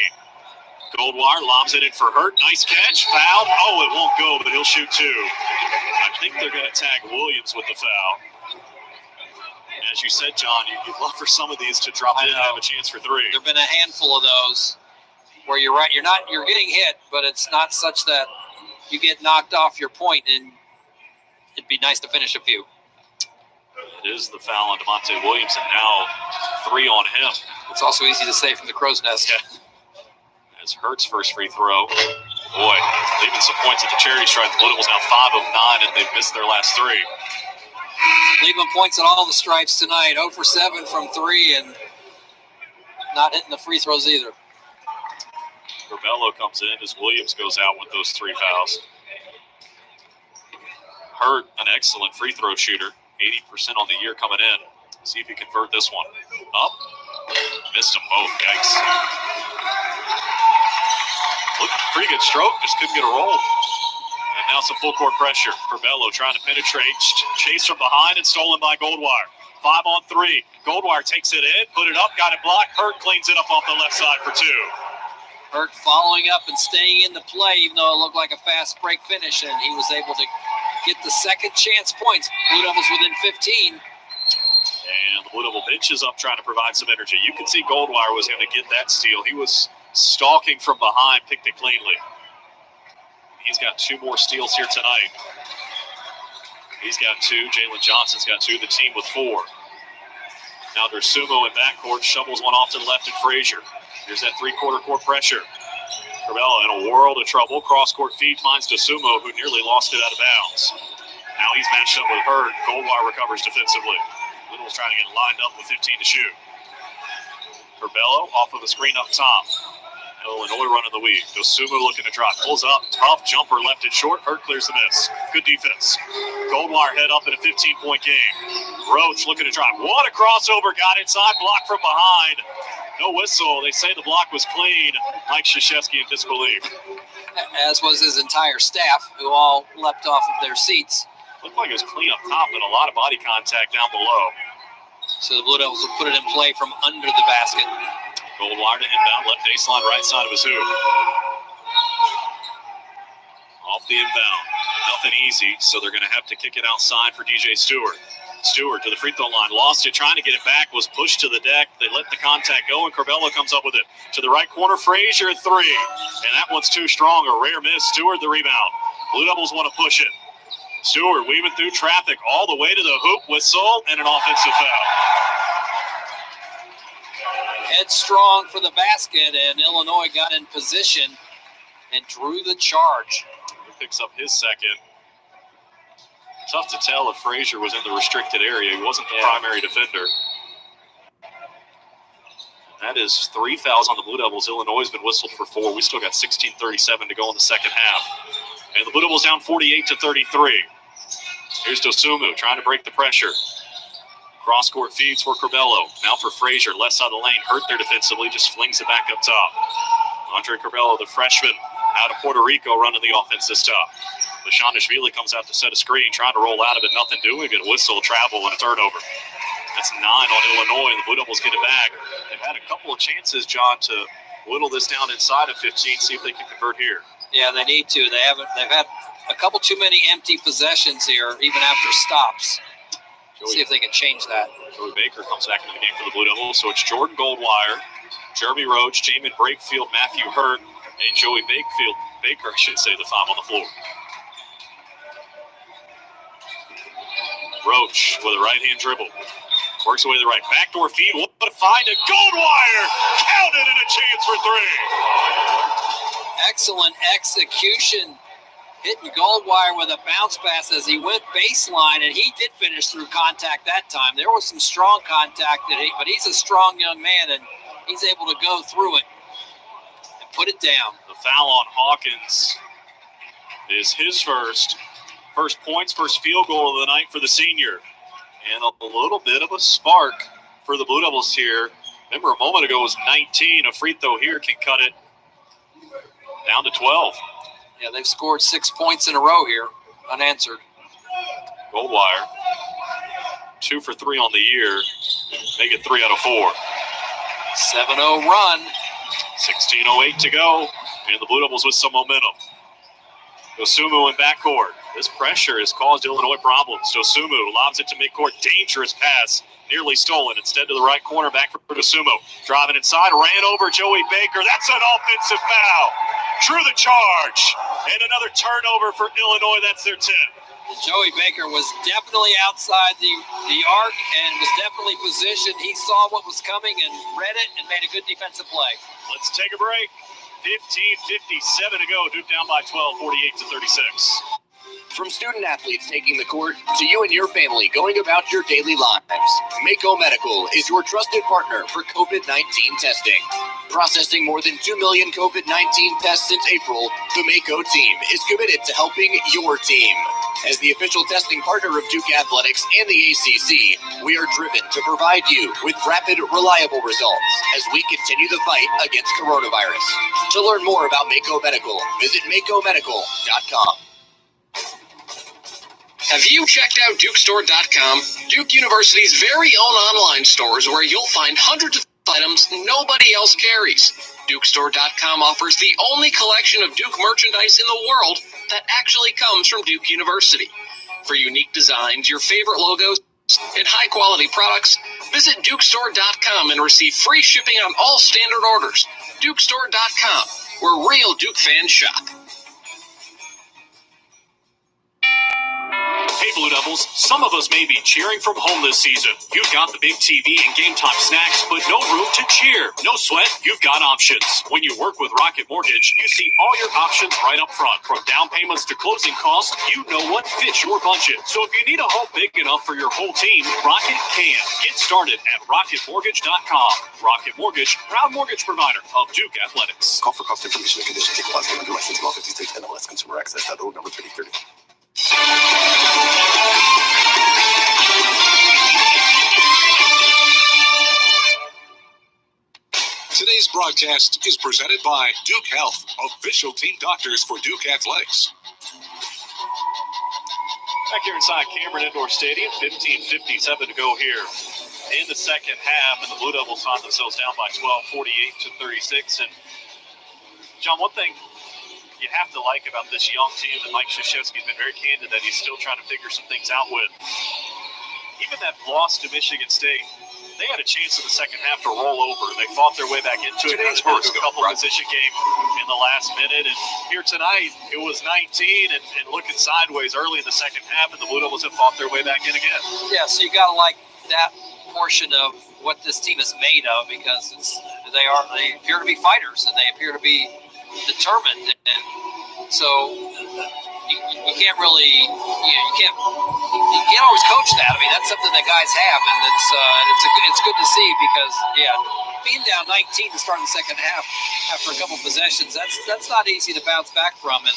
Goldwire lobs it in for Hurt. Nice catch. Fouled. Oh, it won't go, but he'll shoot 2. I think they're going to tag Williams with the foul. As you said, John, you'd love for some of these to drop in and have a chance for 3. There have been a handful of those where you're right. You're getting hit, but it's not such that you get knocked off your point, and it'd be nice to finish a few. It is the foul on DeMonte Williams, and now 3 on him. It's also easy to say from the crow's nest. Yeah. As Hurt's first free throw. Boy, leaving some points at the charity stripe. The Blue Devils now 5 of 9, and they've missed their last 3. Leaving points at all the stripes tonight. 0 for 7 from 3, and not hitting the free throws either. Corbello comes in as Williams goes out with those 3 fouls. Hurt, an excellent free throw shooter. 80% on the year coming in. See if he can convert this one. Up. Missed them both. Yikes. Looked pretty good stroke. Just couldn't get a roll. And Now some full court pressure. Corbello trying to penetrate. Chase from behind and stolen by Goldwire. 5-on-3. Goldwire takes it in, put it up, got it blocked. Hurt cleans it up off the left side for 2. Hurt following up and staying in the play, even though it looked like a fast break finish, and he was able to get the second chance points. Blue Devils within 15. And the Blue Devil bench is up trying to provide some energy. You can see Goldwire was going to get that steal. He was stalking from behind, picked it cleanly. He's got 2 more steals here tonight. He's got 2. Jalen Johnson's got 2. The team with 4. Now there's Sumo in backcourt. Shovels one off to the left at Frazier. Here's that 3-quarter court pressure. Corbello in a world of trouble. Cross-court feed finds DeSumo, who nearly lost it out of bounds. Now he's matched up with Hurd. Goldwire recovers defensively. Little's trying to get lined up with 15 to shoot. Corbello off of the screen up top. Illinois running the weave. DeSumo looking to drop. Pulls up. Tough jumper left it short. Hurd clears the miss. Good defense. Goldwire head up in a 15-point game. Roach looking to drive. What a crossover. Got inside. Blocked from behind. No whistle. They say the block was clean. Mike Krzyzewski in disbelief. As was his entire staff, who all leapt off of their seats. Looked like it was clean up top, but a lot of body contact down below. So the Blue Devils will put it in play from under the basket. Goldwire to inbound, left baseline, right side of his hoop. Off the inbound. Nothing easy, so they're going to have to kick it outside for DJ Stewart. Stewart to the free throw line, lost it, trying to get it back, was pushed to the deck. They let the contact go, and Corbello comes up with it. To the right corner, Frazier, 3. And that one's too strong, a rare miss. Stewart the rebound. Blue Devils want to push it. Stewart weaving through traffic all the way to the hoop, whistle, and an offensive foul. Headstrong for the basket, and Illinois got in position and drew the charge. He picks up his second. Tough to tell if Frazier was in the restricted area. He wasn't the primary defender. That is 3 fouls on the Blue Devils. Illinois has been whistled for 4. We still got 16:37 to go in the second half. And the Blue Devils down 48-33. Here's DeSumo trying to break the pressure. Cross-court feeds for Corbello. Now for Frazier, left side of the lane. Hurt there defensively, just flings it back up top. Andre Corbello, the freshman out of Puerto Rico, running the offense this top. Lashanishvili comes out to set a screen, trying to roll out of it, nothing doing it. Whistle, travel, and a turnover. That's 9 on Illinois, and the Blue Devils get it back. They've had a couple of chances, John, to whittle this down inside of 15, see if they can convert here. Yeah, they need to. They've had a couple too many empty possessions here, even after stops. See if they can change that. Joey Baker comes back into the game for the Blue Devils. So it's Jordan Goldwire, Jeremy Roach, Jamin Brakefield, Matthew Hurt, and Joey Baker, I should say, the 5 on the floor. Roach with a right-hand dribble. Works away to the right. Backdoor feed. What a find. A Goldwire. Counted and a chance for 3. Excellent execution. Hitting Goldwire with a bounce pass as he went baseline, and he did finish through contact that time. There was some strong contact, but he's a strong young man, and he's able to go through it and put it down. The foul on Hawkins is his first points, first field goal of the night for the senior. And a little bit of a spark for the Blue Devils here. Remember, a moment ago it was 19. A free throw here can cut it down to 12. Yeah, they've scored 6 points in a row here, unanswered. Goldwire, 2 for 3 on the year. Make it 3 out of 4. 7-0 run. 16:08 to go, and the Blue Devils with some momentum. DeSumo in backcourt. This pressure has caused Illinois problems. DeSumo lobs it to midcourt. Dangerous pass. Nearly stolen. Instead to the right corner. Back for DeSumo. Driving inside. Ran over Joey Baker. That's an offensive foul. Drew the charge. And another turnover for Illinois. That's their 10. Joey Baker was definitely outside the arc and was definitely positioned. He saw what was coming and read it and made a good defensive play. Let's take a break. 15:57 to go. Duke down by 12, 48-36. From student athletes taking the court to you and your family going about your daily lives, Mako Medical is your trusted partner for COVID-19 testing. Processing more than 2 million COVID-19 tests since April, the Mako team is committed to helping your team. As the official testing partner of Duke Athletics and the ACC, we are driven to provide you with rapid, reliable results as we continue the fight against coronavirus. To learn more about Mako Medical, visit MakoMedical.com. Have you checked out DukeStore.com? Duke University's very own online stores where you'll find hundreds of items nobody else carries. DukeStore.com offers the only collection of Duke merchandise in the world that actually comes from Duke University. For unique designs, your favorite logos, and high-quality products, visit DukeStore.com and receive free shipping on all standard orders. DukeStore.com, where real Duke fans shop. Hey Blue Devils, some of us may be cheering from home this season. You've got the big TV and game time snacks, but no room to cheer. No sweat, you've got options. When you work with Rocket Mortgage, you see all your options right up front. From down payments to closing costs, you know what fits your budget. So if you need a home big enough for your whole team, Rocket can. Get started at RocketMortgage.com. Rocket Mortgage, proud mortgage provider of Duke Athletics. Call for cost information and conditions. Take class under license law 50 states, NMLS Consumer Access.org, number 3030. Today's broadcast is presented by Duke Health, official team doctors for Duke Athletics. Back here inside Cameron Indoor Stadium, 15:57 to go here in the second half, and the Blue Devils find themselves down by 12, 48-36. And John, one thing you have to like about this young team that Mike Krzyzewski's been very candid that he's still trying to figure some things out with. Even that loss to Michigan State, they had a chance in the second half to roll over. They fought their way back into it. Today's a couple position game in the last minute. And here tonight, it was 19 and looking sideways early in the second half, and the Blue Devils have fought their way back in again. Yeah, so you got to like that portion of what this team is made of, because they appear to be fighters and they appear to be determined. And so you can't really, you can't always coach that. I mean, that's something that guys have, and it's good to see, because being down 19 to start the second half after a couple possessions, that's not easy to bounce back from, and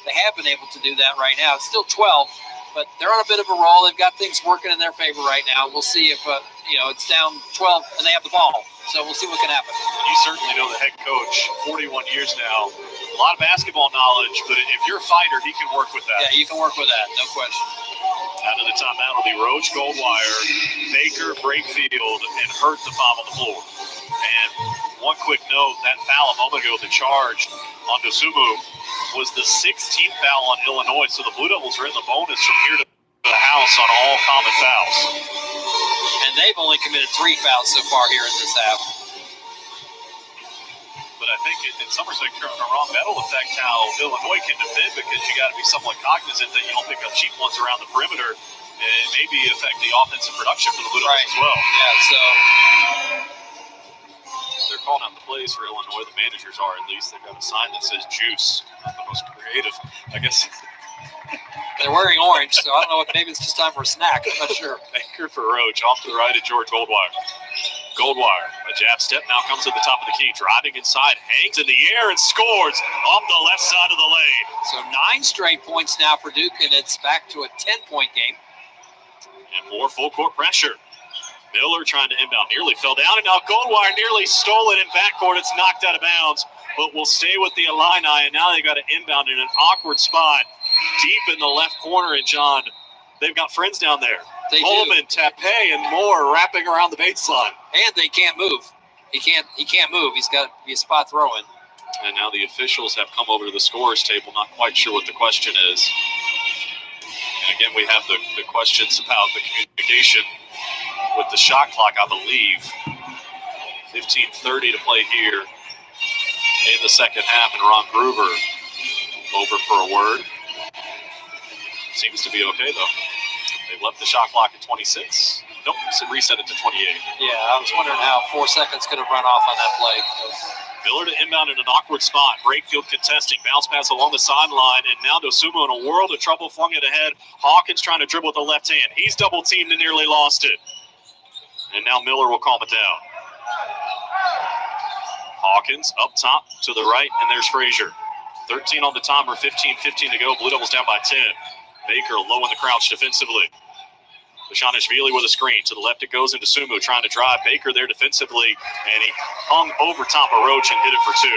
they have been able to do that right now. It's still 12, but they're on a bit of a roll. They've got things working in their favor right now. We'll see if it's down 12 and they have the ball. So we'll see what can happen. You certainly know the head coach, 41 years now. A lot of basketball knowledge, but if you're a fighter, he can work with that. Yeah, you can work with that, no question. Out of the timeout will be Roach, Goldwire, Baker, Brakefield, and Hurt the foul on the floor. And one quick note, that foul a moment ago, the charge on Dosumu, was the 16th foul on Illinois, so the Blue Devils are in the bonus from here to the house on all common fouls. And they've only committed 3 fouls so far here in this half. But I think in some respects, you're wrong. That'll affect how Illinois can defend, because you got to be somewhat cognizant that you don't pick up cheap ones around the perimeter, and maybe affect the offensive production for the Blue Devils as well. Yeah, so they're calling out the plays for Illinois. The managers are, at least. They've got a sign that says juice. Not the most creative, I guess. They're wearing orange, so I don't know if maybe it's just time for a snack. I'm not sure. Baker for Roach, off to the right of George Goldwire. Goldwire, a jab step now comes to the top of the key, driving inside, hangs in the air and scores off the left side of the lane. So 9 straight points now for Duke, and it's back to a 10-point game. And more full court pressure. Miller trying to inbound, nearly fell down, and now Goldwire nearly stole it in backcourt. It's knocked out of bounds, but will stay with the Illini, and now they got to inbound in an awkward spot deep in the left corner. And John, they've got friends down there. Coleman, Tape, and more wrapping around the baseline. And they can't move. He can't move. He's got to be a spot throw-in. And now the officials have come over to the scorer's table, not quite sure what the question is. And again, we have the questions about the communication with the shot clock, I believe. 15:30 to play here in the second half, and Ron Gruber over for a word. Seems to be okay, though. They've left the shot clock at 26. Nope, reset it to 28. Yeah, I was wondering how 4 seconds could have run off on that play. Miller to inbound in an awkward spot. Brakefield contesting. Bounce pass along the sideline. And now Dosumu in a world of trouble, flung it ahead. Hawkins trying to dribble with the left hand. He's double teamed and nearly lost it. And now Miller will calm it down. Hawkins up top to the right, and there's Frazier. 13 on the timer, 15:15 to go. Blue Devils down by 10. Baker low in the crouch defensively. Bashanishvili with a screen. To the left it goes into Sumu, trying to drive. Baker there defensively, and he hung over top of Roach and hit it for 2.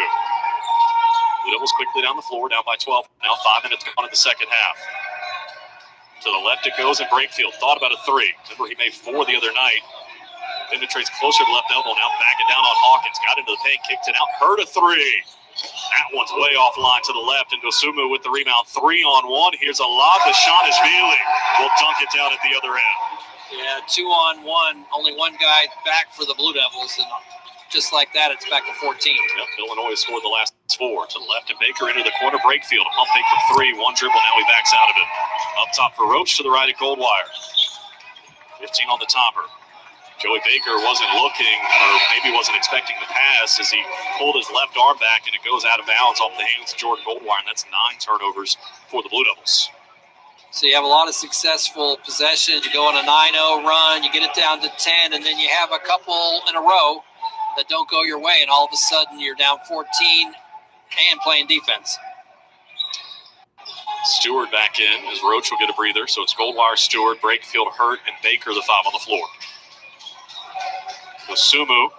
Blue Devils quickly down the floor, down by 12. Now 5 minutes gone in the second half. To the left it goes, and Brakefield thought about a three. Remember, he made 4 the other night. Penetrates closer to the left elbow. Now back it down on Hawkins. Got into the paint, kicked it out. Hurt a three. That one's way offline to the left. And Dosumu with the rebound. 3-on-1. Here's a lob to Shanishvili. Will dunk it down at the other end. Yeah, 2-on-1. Only one guy back for the Blue Devils. And just like that, it's back to 14. Yep, Illinois scored the last 4. To the left and Baker into the corner. Brakefield. A pump fake from 3. One dribble. Now he backs out of it. Up top for Roach. To the right at Goldwire. 15 on the topper. Joey Baker wasn't looking, or maybe wasn't expecting the pass as he pulled his left arm back, and it goes out of bounds off the hands of Jordan Goldwire, and that's 9 turnovers for the Blue Devils. So you have a lot of successful possessions. You go on a 9-0 run, you get it down to 10, and then you have a couple in a row that don't go your way, and all of a sudden you're down 14 and playing defense. Stewart back in as Roach will get a breather, so it's Goldwire, Stewart, Brakefield, Hurt, and Baker, the 5 on the floor. Sumu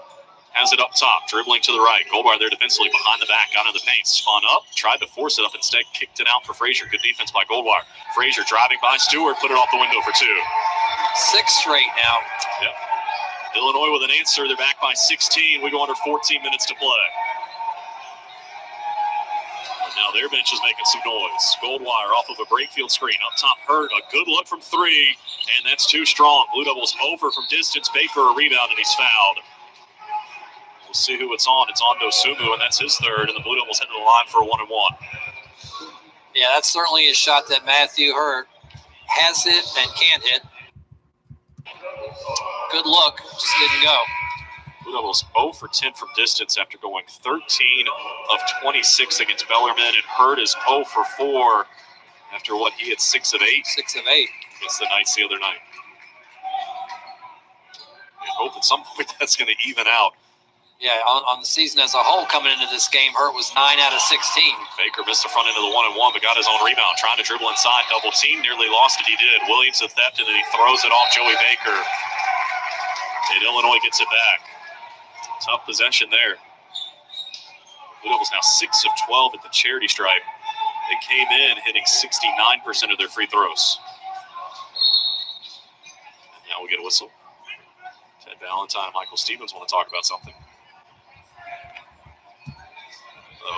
has it up top, dribbling to the right. Goldwire there defensively behind the back, got into the paint, spun up, tried to force it up, instead kicked it out for Frazier. Good defense by Goldwire. Frazier driving by Stewart, put it off the window for 2. 6 straight now. Yep. Illinois with an answer. They're back by 16. We go under 14 minutes to play. And now their bench is making some noise. Goldwire off of a Brakefield screen. Up top, Hurt. A good look from 3. And that's too strong. Blue Devils over from distance. Baker a rebound, and he's fouled. We'll see who it's on. It's on Dosumu, and that's his 3rd. And the Blue Devils head to the line for a 1-and-1. Yeah, that's certainly a shot that Matthew Hurt has hit and can hit. Good look, just didn't go. Blue Devils 0 for 10 from distance after going 13 of 26 against Bellarmine, and Hurt is 0 for 4 after what he had 6 of 8. 6 of 8 against the Knights the other night. I hope at some point that's going to even out. Yeah, on the season as a whole coming into this game, Hurt was 9 out of 16. Baker missed the front end of the 1-and-1, but got his own rebound. Trying to dribble inside, double team, nearly lost it. He did. Williams a theft, and then he throws it off Joey Baker. And Illinois gets it back. Tough possession there. Blue Devils now 6 of 12 at the charity stripe. They came in hitting 69% of their free throws. And now we get a whistle. Ted Valentine, Michael Stevens want to talk about something.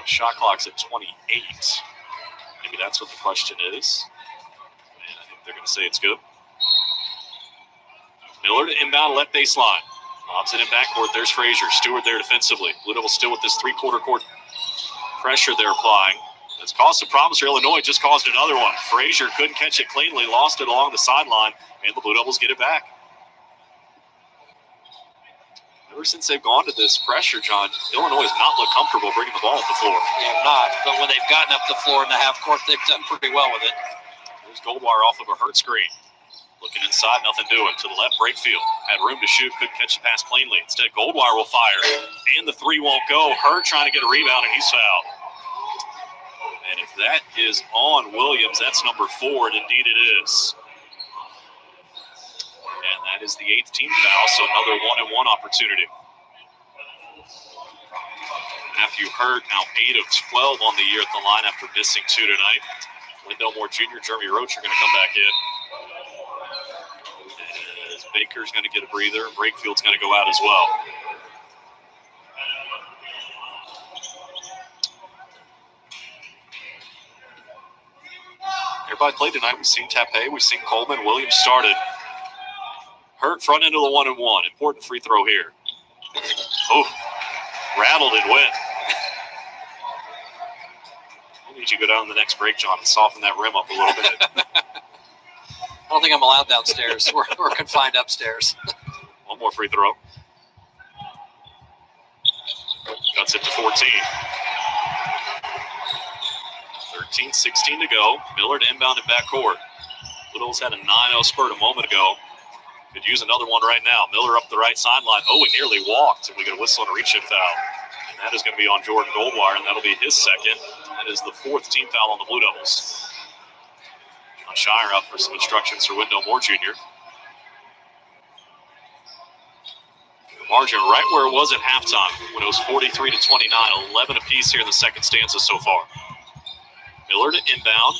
Shot clock's at 28. Maybe that's what the question is. And I think they're going to say it's good. Miller to inbound left baseline. Lobs it in backcourt. There's Frazier. Stewart there defensively. Blue Devils still with this 3-quarter court pressure they're applying. It's caused some problems for Illinois. Just caused another one. Frazier couldn't catch it cleanly. Lost it along the sideline. And the Blue Devils get it back. Ever since they've gone to this pressure, John, Illinois has not looked comfortable bringing the ball up the floor. They have not, but when they've gotten up the floor in the half court, they've done pretty well with it. There's Goldwire off of a Hurt screen. Looking inside, nothing doing. To the left, Brakefield. Had room to shoot, couldn't catch the pass cleanly. Instead, Goldwire will fire, and the 3 won't go. Hurt trying to get a rebound, and he's fouled. And if that is on Williams, that's number 4, and indeed it is. And that is the 8th team foul, so another 1-and-1 opportunity. Matthew Hurt now 8 of 12 on the year at the line after missing 2 tonight. Wendell Moore Jr., Jeremy Roach are going to come back in. As Baker's going to get a breather. Brakefield's going to go out as well. Everybody played tonight. We've seen Tape, we've seen Coleman. Williams started. Hurt front into the 1-and-1. Important free throw here. Oh, rattled and went. I need you to go down the next break, John, and soften that rim up a little bit. I don't think I'm allowed downstairs. We're confined upstairs. One more free throw. Cuts it to 14. 13-16 to go. Miller to inbound in backcourt. Littles had a 9-0 spurt a moment ago. Could use another one right now. Miller up the right sideline. Oh, he nearly walked, and we get a whistle and a reach-in foul. And that is going to be on Jordan Goldwire, and that'll be his second. That is the 4th team foul on the Blue Devils. John Shire up for some instructions for Wendell Moore Jr. The margin right where it was at halftime when it was 43-29, 11 apiece here in the second stanza so far. Miller to inbound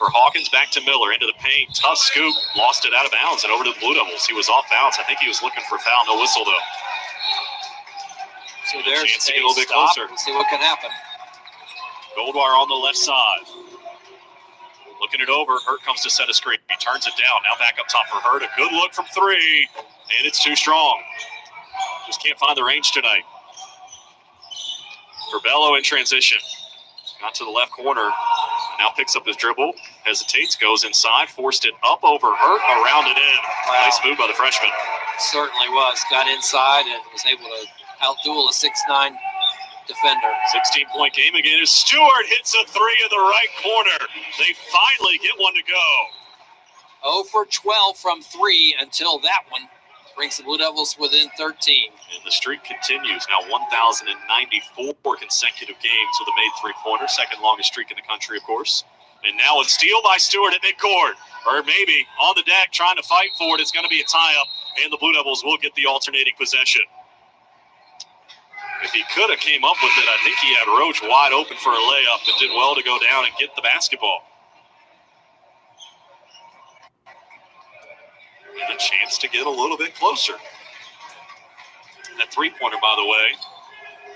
for Hawkins, back to Miller, into the paint, tough scoop, lost it out of bounds, and over to the Blue Devils. He was off bounds. I think he was looking for a foul, no whistle though. So there's a chance to get a little bit closer. See what can happen. Goldwire on the left side. Looking it over, Hurt comes to set a screen. He turns it down, now back up top for Hurt. A good look from three, and it's too strong. Just can't find the range tonight. Curbelo in transition. Got to the left corner. Now picks up his dribble. Hesitates, goes inside. Forced it up over Hurt. Around it in. Wow. Nice move by the freshman. Certainly was. Got inside and was able to outduel a 6'9" defender. 16-point game again as Stewart hits a three in the right corner. They finally get one to go. 0 for 12 from three until that one. Brings the Blue Devils within 13. And the streak continues. Now 1,094 consecutive games with a made three-pointer. Second longest streak in the country, of course. And now a steal by Stewart at midcourt. Or maybe on the deck trying to fight for it. It's going to be a tie-up, and the Blue Devils will get the alternating possession. If he could have came up with it, I think he had Roach wide open for a layup and did well to go down and get the basketball. And a chance to get a little bit closer. That three-pointer, by the way,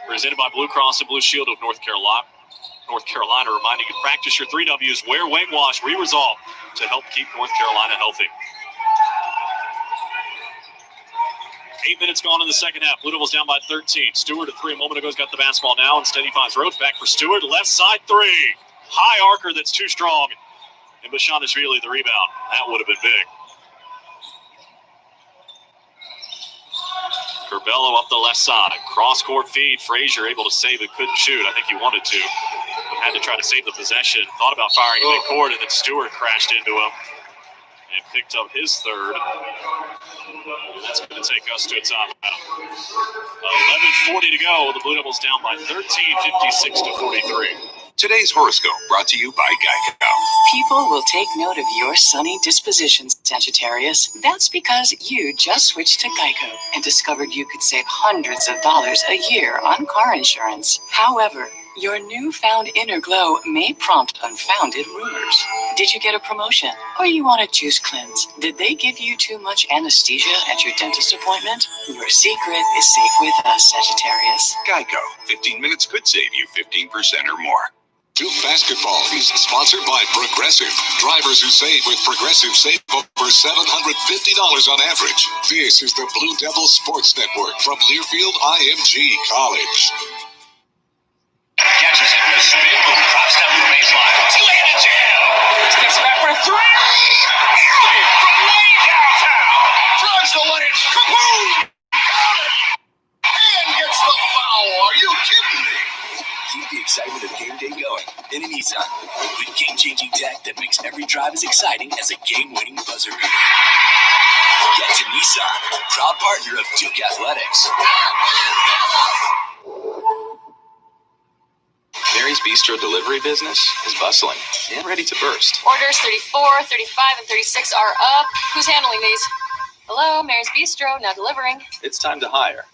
presented by Blue Cross and Blue Shield of North Carolina. North Carolina reminding you, practice your 3 W's, wear weight wash, re-resolve to help keep North Carolina healthy. 8 minutes gone in the second half. Blue Devils down by 13. Stewart, a three a moment ago, has got the basketball now. Instead, he finds Roach. Back for Stewart. Left side three. High arcer that's too strong. And Bashanishvili, the rebound. That would have been big. Curbelo up the left side. Cross-court feed. Frazier able to save it. Couldn't shoot. I think he wanted to. But had to try to save the possession. Thought about firing at midcourt, and then Stewart crashed into him. And picked up his third. That's going to take us to a timeout. 11:40 to go. The Blue Devils down by 13, 56-43. Today's horoscope brought to you by Geico. People will take note of your sunny disposition, Sagittarius. That's because you just switched to Geico and discovered you could save hundreds of dollars a year on car insurance. However, your newfound inner glow may prompt unfounded rumors. Did you get a promotion? Or you want a juice cleanse? Did they give you too much anesthesia at your dentist appointment? Your secret is safe with us, Sagittarius. Geico. 15 minutes could save you 15% or more. Duke Basketball is sponsored by Progressive. Drivers who save with Progressive save over $750 on average. This is the Blue Devils Sports Network from Learfield IMG College. Catches it with a spin move, drops down the baseline. Two-handed jam. Steps back for three. From way downtown. Flugs the lanes. Kaboom! Got it. And gets the foul. Are you kidding me? Keep the excitement of game day going in a Nissan. With game-changing tech that makes every drive as exciting as a game-winning buzzer beater. Get to Nissan, proud partner of Duke Athletics. Mary's Bistro delivery business is bustling and ready to burst. Orders 34, 35, and 36 are up. Who's handling these? Hello, Mary's Bistro, now delivering. It's time to hire.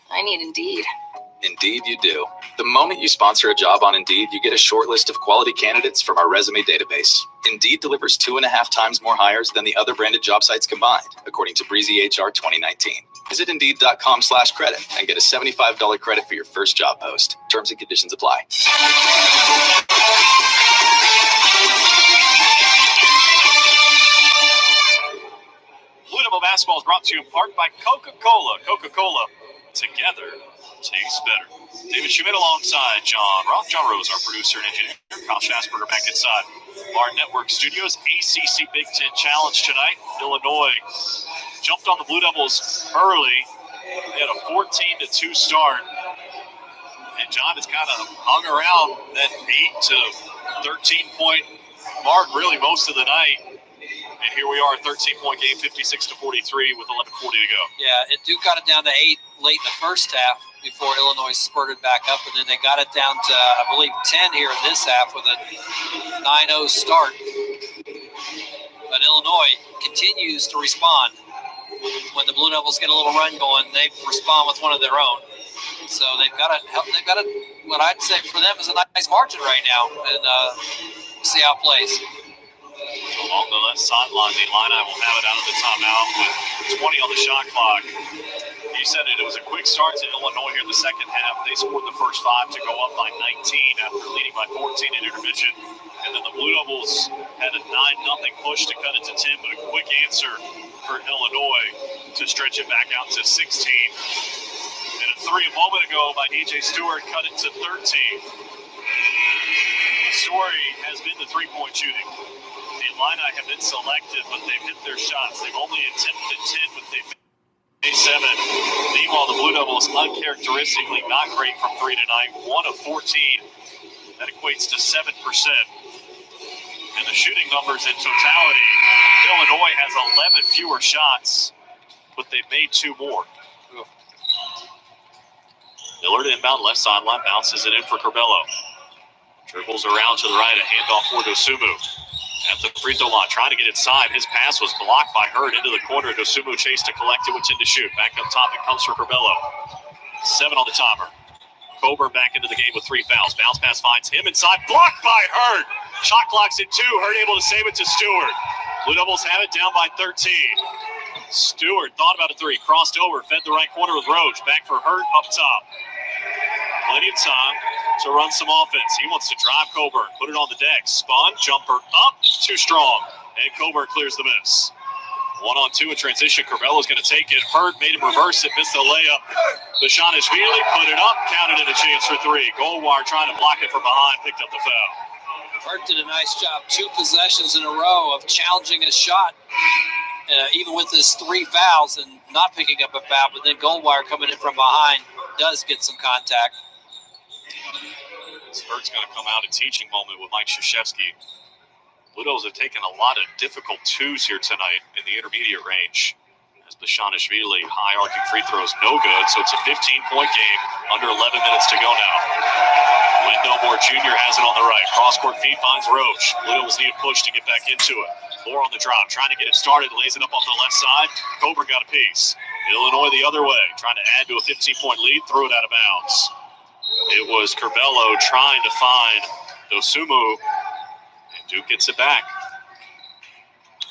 I need Indeed. Indeed, you do. The moment you sponsor a job on Indeed, you get a short list of quality candidates from our resume database. Indeed delivers 2.5 times more hires than the other branded job sites combined, according to Breezy HR 2019. Visit Indeed.com/credit and get a $75 credit for your first job post. Terms and conditions apply. Blue Devil basketball is brought to you in part by Coca-Cola. Coca-Cola, together, tastes better. David Schmidt alongside John Roth. John Rose, our producer and engineer. Kyle Schasberger back inside our network studios. ACC Big Ten Challenge tonight. Illinois jumped on the Blue Devils early. They had a 14-2 start. And John has kind of hung around that 8 to 13-point mark really most of the night. And here we are, 13-point game, 56-43 with 11:40 to go. Yeah, Duke got it down to 8 late in the first half before Illinois spurted back up, and then they got it down to, I believe, 10 here in this half with a 9-0 start. But Illinois continues to respond. When the Blue Devils get a little run going, they respond with one of their own. So they've got what I'd say for them is a nice margin right now, and we'll see how it plays. Along the left sideline, the Illini will have it out of the timeout with 20 on the shot clock. You said it was a quick start to Illinois here in the second half. They scored the first 5 to go up by 19 after leading by 14 in intermission. And then the Blue Devils had a 9-0 push to cut it to 10, but a quick answer for Illinois to stretch it back out to 16. And a 3 a moment ago by DJ Stewart cut it to 13. The story has been the three-point shooting. The Illini have been selective, but they've hit their shots. They've only attempted 10, but they've made 7. Meanwhile, the Blue Devils uncharacteristically not great from 3 tonight. 1 of 14. That equates to 7%. And the shooting numbers in totality, Illinois has 11 fewer shots, but they've made 2 more. Millard inbound left sideline, bounces it in for Curbelo. Dribbles around to the right, a handoff for Dosumu. At the free throw line, trying to get inside. His pass was blocked by Hurd into the corner. Dosumu chased to collect it, which in to shoot. Back up top, it comes for Curbelo. 7 on the timer. Coburn back into the game with 3 fouls. Bounce pass finds him inside, blocked by Hurd. Shot clock's at 2. Hurd able to save it to Stewart. Blue Devils have it down by 13. Stewart thought about a 3, crossed over, fed the right corner with Roach. Back for Hurd up top. Plenty of time to run some offense. He wants to drive Coburn, put it on the deck. Spun, jumper up, too strong. And Coburn clears the miss. 1-on-2 in transition. Curbelo's going to take it. Hurd made him reverse it, missed the layup. Bashanishvili put it up, counted it a chance for 3. Goldwire trying to block it from behind, picked up the foul. Hurd did a nice job. 2 possessions in a row of challenging his shot, even with his 3 fouls and not picking up a foul. But then Goldwire coming in from behind does get some contact. Hurd's going to come out a teaching moment with Mike Krzyzewski. Blue Devils have taken a lot of difficult 2s here tonight in the intermediate range. As Bashanishvili, high arcing free throws, no good. So it's a 15-point game, under 11 minutes to go now. Wendell Moore Jr. has it on the right. Cross-court feed finds Roach. Blue Devils need a push to get back into it. Moore on the drop, trying to get it started, lays it up off the left side. Coburn got a piece. Illinois the other way, trying to add to a 15-point lead, threw it out of bounds. It was Curbelo trying to find Dosumu, and Duke gets it back.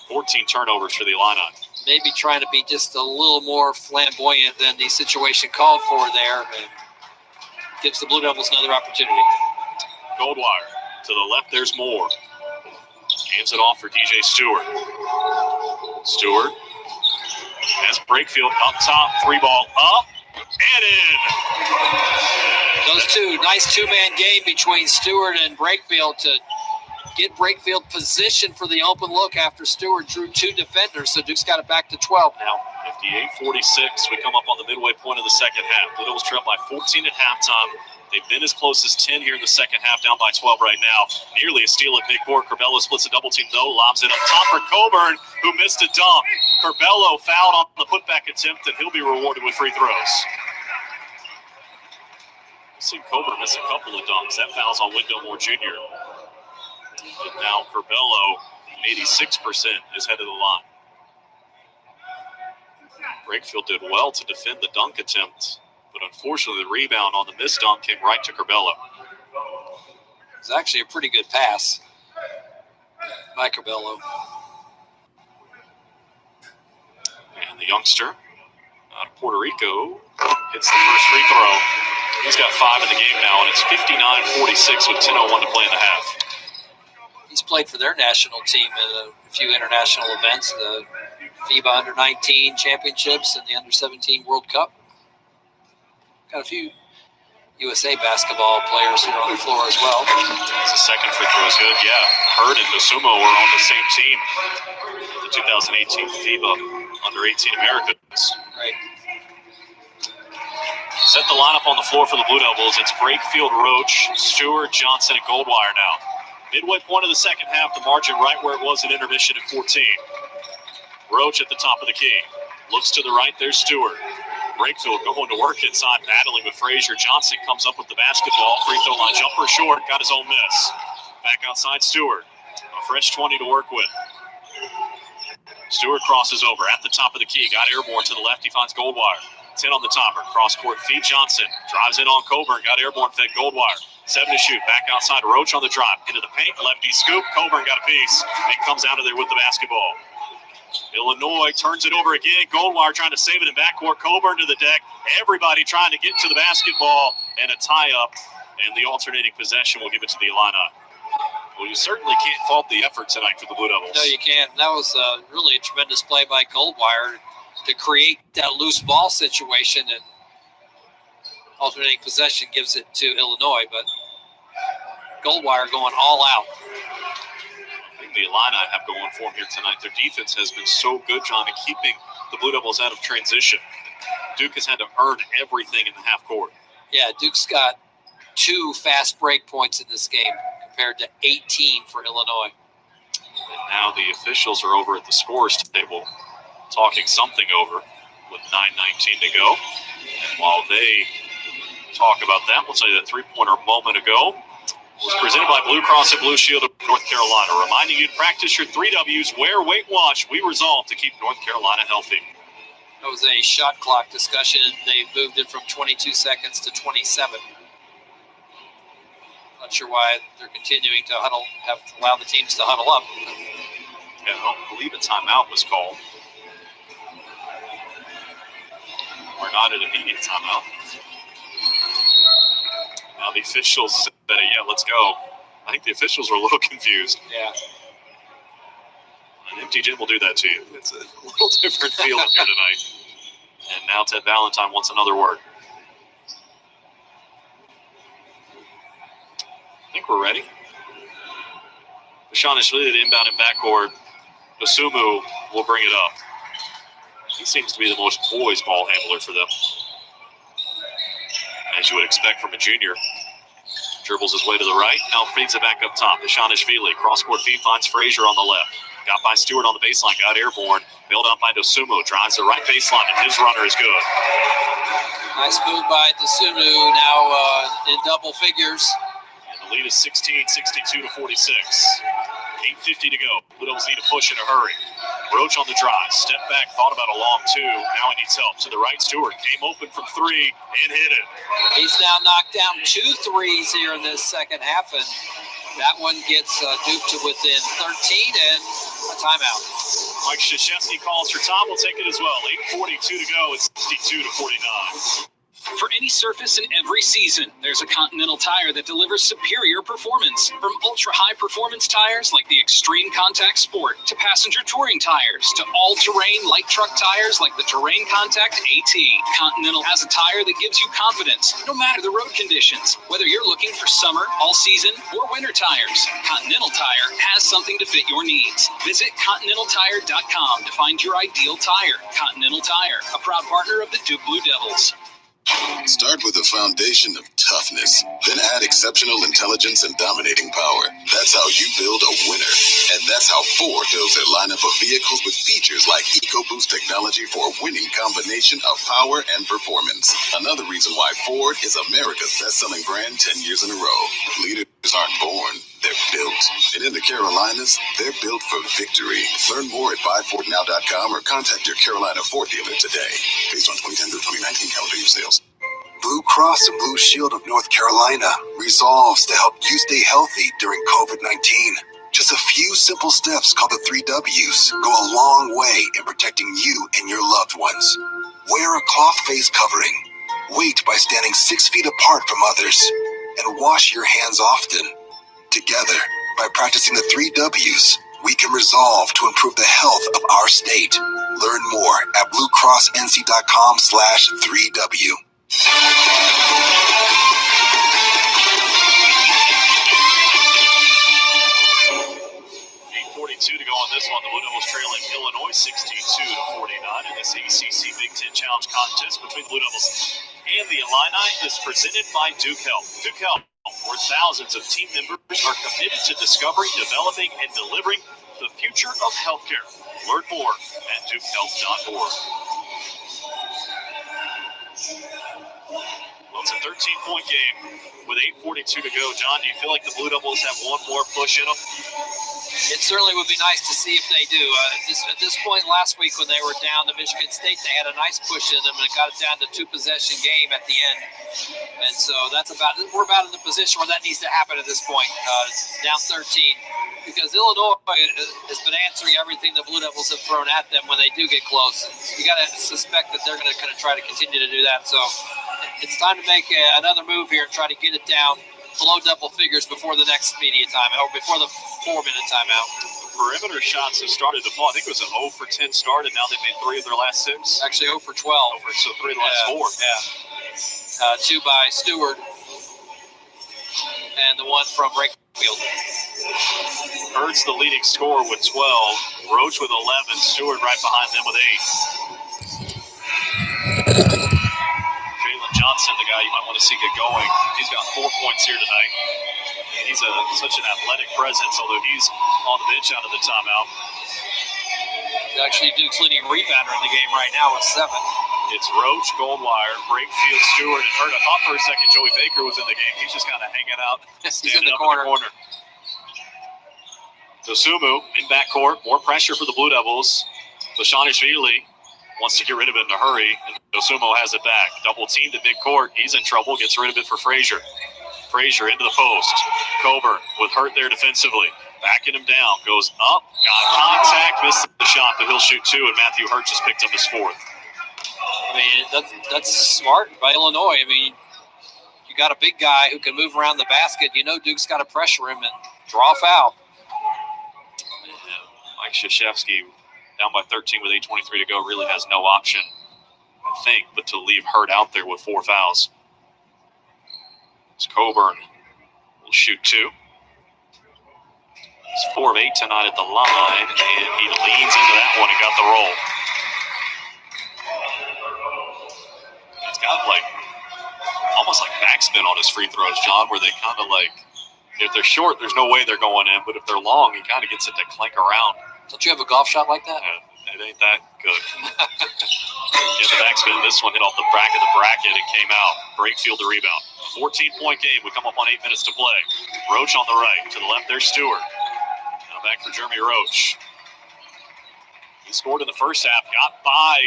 14 turnovers for the Illini. Maybe trying to be just a little more flamboyant than the situation called for there. And gives the Blue Devils another opportunity. Goldwire to the left, there's Moore. Hands it off for DJ Stewart. Stewart has Brakefield up top, 3-ball up and in. Those 2, nice 2-man game between Stewart and Brakefield to get Brakefield positioned for the open look after Stewart drew 2 defenders. So Duke's got it back to 12 now. 58-46. We come up on the midway point of the second half. Blue Devils trail by 14 at halftime. They've been as close as 10 here in the second half, down by 12 right now. Nearly a steal at midcourt. Curbelo splits a double team, though. Lobs it up top for Coburn, who missed a dunk. Curbelo fouled on the putback attempt, and he'll be rewarded with free throws. We've seen Coburn miss a couple of dunks. That foul's on Wendell Moore Jr. But now Curbelo, 86%, is head of the line. Brakefield did well to defend the dunk attempt, but unfortunately the rebound on the missed dunk came right to Curbelo. It's actually a pretty good pass by Curbelo. And the youngster out of Puerto Rico hits the first free throw. He's got 5 in the game now, and it's 59-46 with 10:01 to play in the half. He's played for their national team in a few international events, the FIBA Under-19 Championships and the Under-17 World Cup. Got a few USA basketball players here on the floor as well. The second free throw is good, yeah. Hurd and Dosumu were on the same team. The 2018 FIBA Under-18 Americans. Right. Set the lineup on the floor for the Blue Devils. It's Brakefield, Roach, Stewart, Johnson, and Goldwire now. Midway point of the second half, the margin right where it was at intermission at 14. Roach at the top of the key. Looks to the right, there's Stewart. Brakefield going to work inside, battling with Frazier. Johnson comes up with the basketball. Free throw line jumper short, got his own miss. Back outside Stewart. A fresh 20 to work with. Stewart crosses over at the top of the key. Got airborne to the left, he finds Goldwire. 10 on the topper. Cross court feed Johnson. Drives in on Coburn. Got airborne, fed Goldwire. 7 to shoot. Back outside. Roach on the drive. Into the paint. Lefty scoop. Coburn got a piece and comes out of there with the basketball. Illinois turns it over again. Goldwire trying to save it in backcourt. Coburn to the deck. Everybody trying to get to the basketball, and a tie-up. And the alternating possession will give it to the Illini. Well, you certainly can't fault the effort tonight for the Blue Devils. No, you can't. That was really a tremendous play by Goldwire to create that loose ball situation, and alternating possession gives it to Illinois, but Goldwire going all out. I think the Illini have going for them here tonight. Their defense has been so good, John, in keeping the Blue Devils out of transition. Duke has had to earn everything in the half court. Yeah, Duke's got 2 fast break points in this game compared to 18 for Illinois. And now the officials are over at the scores table talking something over with 9:19 to go. And while they talk about that, we'll tell you that three-pointer a moment ago was presented by Blue Cross and Blue Shield of North Carolina, reminding you to practice your 3 W's, wear, weight, wash. We resolve to keep North Carolina healthy. That was a shot clock discussion. They moved it from 22 seconds to 27. Not sure why they're continuing to allow the teams to huddle up. Yeah, I don't believe a timeout was called. Or not an immediate timeout. Now the officials said, yeah, let's go. I think the officials were a little confused. Yeah. An empty gym will do that to you. It's a little different feeling here tonight. And now Ted Valentine wants another word. I think we're ready. Bashanishvili inbound in backcourt. Dosumu will bring it up. He seems to be the most poised ball handler for them, as you would expect from a junior. Dribbles his way to the right. Now feeds it back up top. Bashanishvili, cross-court feed, finds Frazier on the left. Got by Stewart on the baseline, got airborne. Bailed out by Dosumu, drives the right baseline, and his runner is good. Nice move by Dosumu, now in double figures. And the lead is 16, 62 to 46. 8:50 to go. Blue Devils need to push in a hurry. Roach on the drive. Step back, thought about a long 2. Now he needs help. To the right, Stewart came open from 3 and hit it. He's now knocked down 2 threes here in this second half, and that one gets Duke to within 13 and a timeout. Mike Krzyzewski calls for time. We'll take it as well. 8:42 to go. It's 62 to 49. For any surface in every season, there's a Continental Tire that delivers superior performance. From ultra-high performance tires like the Extreme Contact Sport to passenger touring tires to all-terrain light truck tires like the Terrain Contact AT. Continental has a tire that gives you confidence, no matter the road conditions. Whether you're looking for summer, all-season, or winter tires, Continental Tire has something to fit your needs. Visit ContinentalTire.com to find your ideal tire. Continental Tire, a proud partner of the Duke Blue Devils. Start with a foundation of toughness, then add exceptional intelligence and dominating power. That's how you build a winner. And that's how Ford builds their lineup of vehicles with features like EcoBoost technology for a winning combination of power and performance. Another reason why Ford is America's best-selling brand 10 years in a row. Leaders aren't born, they're built. And in the Carolinas, they're built for victory. Learn more at buyfordnow.com or contact your Carolina Ford dealer today. Based on 2010 to 2019 calendar year sales. Blue Cross and Blue Shield of North Carolina resolves to help you stay healthy during COVID-19. Just a few simple steps called the 3 W's go a long way in protecting you and your loved ones. Wear a cloth face covering. Wait by standing 6 feet apart from others. And wash your hands often. Together, by practicing the 3 W's, we can resolve to improve the health of our state. Learn more at bluecrossnc.com/3W. 8:42 to go on this one. The Blue Devils trailing Illinois 62 to 49 in this ACC Big Ten Challenge contest between the Blue Devils and the Illini is presented by Duke Health. Duke Health, where thousands of team members are committed to discovering, developing, and delivering the future of healthcare. Learn more at dukehealth.org. Well, it's a 13-point game with 8:42 to go. John, do you feel like the Blue Devils have one more push in them? It certainly would be nice to see if they do. At this point last week when they were down to Michigan State, they had a nice push in them and it got it down to 2-possession game at the end. And so we're about in the position where that needs to happen at this point, down 13. Because Illinois has been answering everything the Blue Devils have thrown at them when they do get close. You got to suspect that they're going to kind of try to continue to do that. So it's time to make another move here and try to get it down below double figures before the next media timeout, or before the 4-minute timeout. Perimeter shots have started to fall. I think it was an 0 for 10 start, and now they've made 3 of their last 6. Actually 0 for 12. So 3 of the last 4. Yeah. 2 by Stewart, and the 1 from Brakefield. Hurts the leading scorer with 12. Roach with 11. Stewart right behind them with 8. Jalen Johnson, the guy you might want to see get going. He's got 4 points here tonight. He's such an athletic presence, although he's on the bench out of the timeout. He's actually Duke's leading rebounder in the game right now with 7. It's Roach, Goldwire, Brakefield, Stewart, and Hurt. I thought for a second Joey Baker was in the game. He's just kind of hanging out, standing in the up corner. in the corner. Dosumu in backcourt, more pressure for the Blue Devils. Lashanishvili wants to get rid of it in a hurry, and Dosumu has it back. Double teamed at midcourt. He's in trouble, gets rid of it for Frazier. Frazier into the post. Coburn with Hurt there defensively. Backing him down, goes up, got contact, missed the shot, but he'll shoot 2, and Matthew Hurt just picked up his 4th. I mean, that's smart by Illinois. I mean, you got a big guy who can move around the basket. You know Duke's got to pressure him and draw a foul. Mike Krzyzewski, down by 13 with 8:23 to go, really has no option, I think, but to leave Hurt out there with 4 fouls. It's Coburn will shoot 2. He's 4 of 8 tonight at the line, and he leans into that one and got the roll. He's got almost like backspin on his free throws, John, where they kind of if they're short, there's no way they're going in, but if they're long, he kind of gets it to clank around. Don't you have a golf shot like that? Yeah, it ain't that good. The backspin, this one hit off the back of the bracket and came out. Brakefield the rebound. 14-point game. We come up on 8 minutes to play. Roach on the right. To the left, there's Stewart. Now back for Jeremy Roach. He scored in the first half. Got by.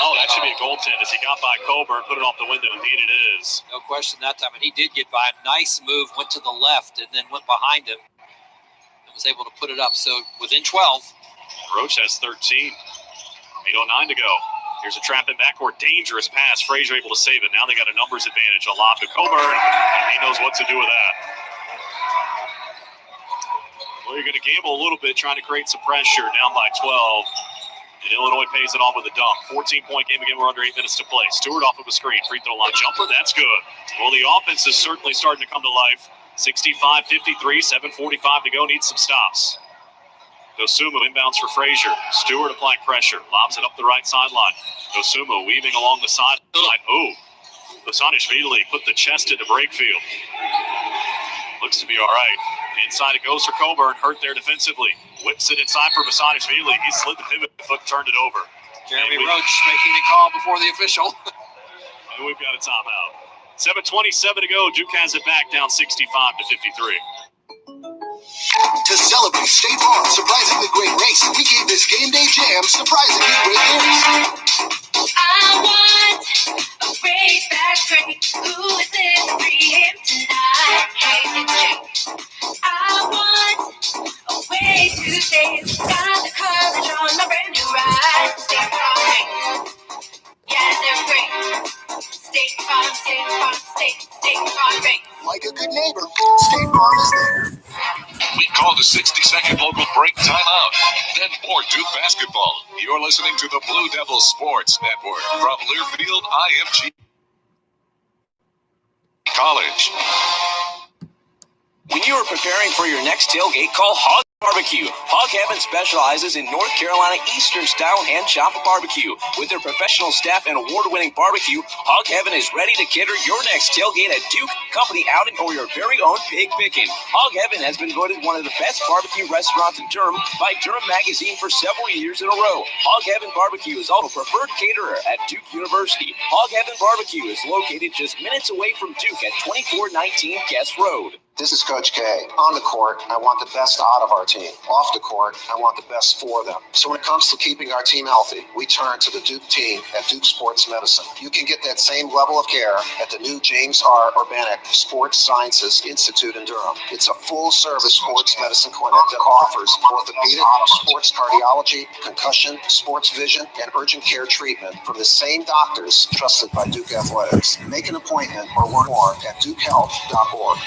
Oh, that should be a goaltend as he got by Coburn, put it off the window. Indeed it is. No question that time. And he did get by. Nice move. Went to the left and then went behind him. And was able to put it up. So within 12. Roach has 13. 8:09 to go. Here's a trap in backcourt. Dangerous pass. Frazier able to save it. Now they got a numbers advantage. A lob to Coburn. And he knows what to do with that. Well, you're going to gamble a little bit trying to create some pressure down by 12. And Illinois pays it off with a dunk. 14-point game again. We're under 8 minutes to play. Stewart off of a screen. Free throw line jumper. That's good. Well, the offense is certainly starting to come to life. 65-53, 7:45 to go. Needs some stops. Dosumu inbounds for Frazier. Stewart applying pressure. Lobs it up the right sideline. Dosumu weaving along the sideline. Oh, Lashanishvili put the chest into Brakefield. Looks to be all right. Inside it goes for Coburn. Hurt there defensively. Whips it inside for Lashanishvili. He slid the pivot foot, turned it over. Jeremy Roach making the call before the official. And we've got a timeout. 7:27 to go. Duke has it back down 65-53. To celebrate State Farm's surprisingly great race, we gave this game day jam surprisingly great news. I want a race back train. Who is this 3 a.m. tonight? Hey, it's Jake. I want a way to save. Got the courage on my brand new ride. State Farm race. Yeah, they're great. State Farm, State Farm, State Farm race. Like a good neighbor, State Farm is there. We called a 60-second local break timeout. Then more Duke basketball. You're listening to the Blue Devils Sports Network from Learfield IMG College. When you are preparing for your next tailgate, call Hog Barbecue. Hog Heaven specializes in North Carolina Eastern style hand chop barbecue. With their professional staff and award-winning barbecue, Hog Heaven is ready to cater your next tailgate at Duke, company outing, or your very own pig picking. Hog Heaven has been voted one of the best barbecue restaurants in Durham by Durham Magazine for several years in a row. Hog Heaven Barbecue is also preferred caterer at Duke University. Hog Heaven Barbecue is located just minutes away from Duke at 2419 Guest Road. This is Coach K. On the court, I want the best out of our team. Off the court, I want the best for them. So when it comes to keeping our team healthy, we turn to the Duke team at Duke Sports Medicine. You can get that same level of care at the new James R. Urbanic Sports Sciences Institute in Durham. It's a full-service sports medicine clinic that offers orthopedic, sports cardiology, concussion, sports vision, and urgent care treatment from the same doctors trusted by Duke Athletics. Make an appointment or learn more at dukehealth.org.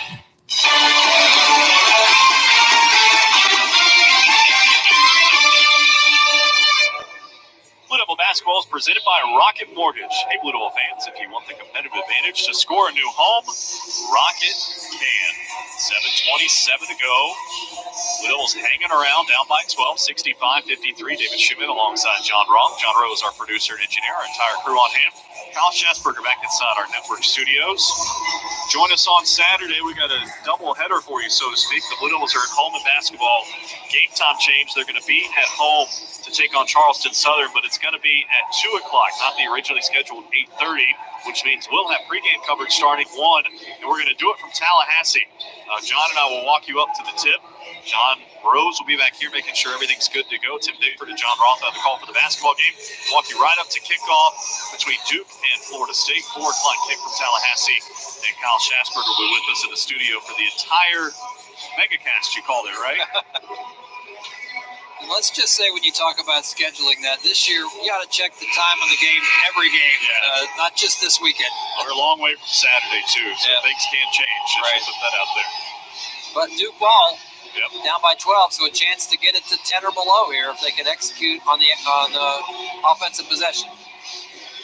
Blue Devil basketball is presented by Rocket Mortgage. Hey, Blue Devil fans, if you want the competitive advantage to score a new home, Rocket can. 7:27 to go. Blue Devils hanging around, down by 12, 65-53. David Schumann alongside John Roth. John Rowe is our producer and engineer. Our entire crew on hand. Kyle Schasberger back inside our network studios. Join us on Saturday. We got a double header for you, so to speak. The Blue Devils are at home in basketball. Game time change. They're going to be at home to take on Charleston Southern, but it's going to be at 2 o'clock, not the originally scheduled 8:30, which means we'll have pregame coverage starting 1, and we're going to do it from Tallahassee. John and I will walk you up to the tip. John Rose will be back here making sure everything's good to go. Tim Bigford and John Roth have the call for the basketball game. Walk you right up to kickoff between Duke and Florida State. 4 o'clock kick from Tallahassee. And Kyle Schasberger will be with us in the studio for the entire megacast, you called it, right? And let's just say when you talk about scheduling that, this year you got to check the time of the game every game, not just this weekend. We're a long way from Saturday, too, so things can change. Just put that out there. But Duke ball. Down by 12, so a chance to get it to 10 or below here if they can execute on the offensive possession.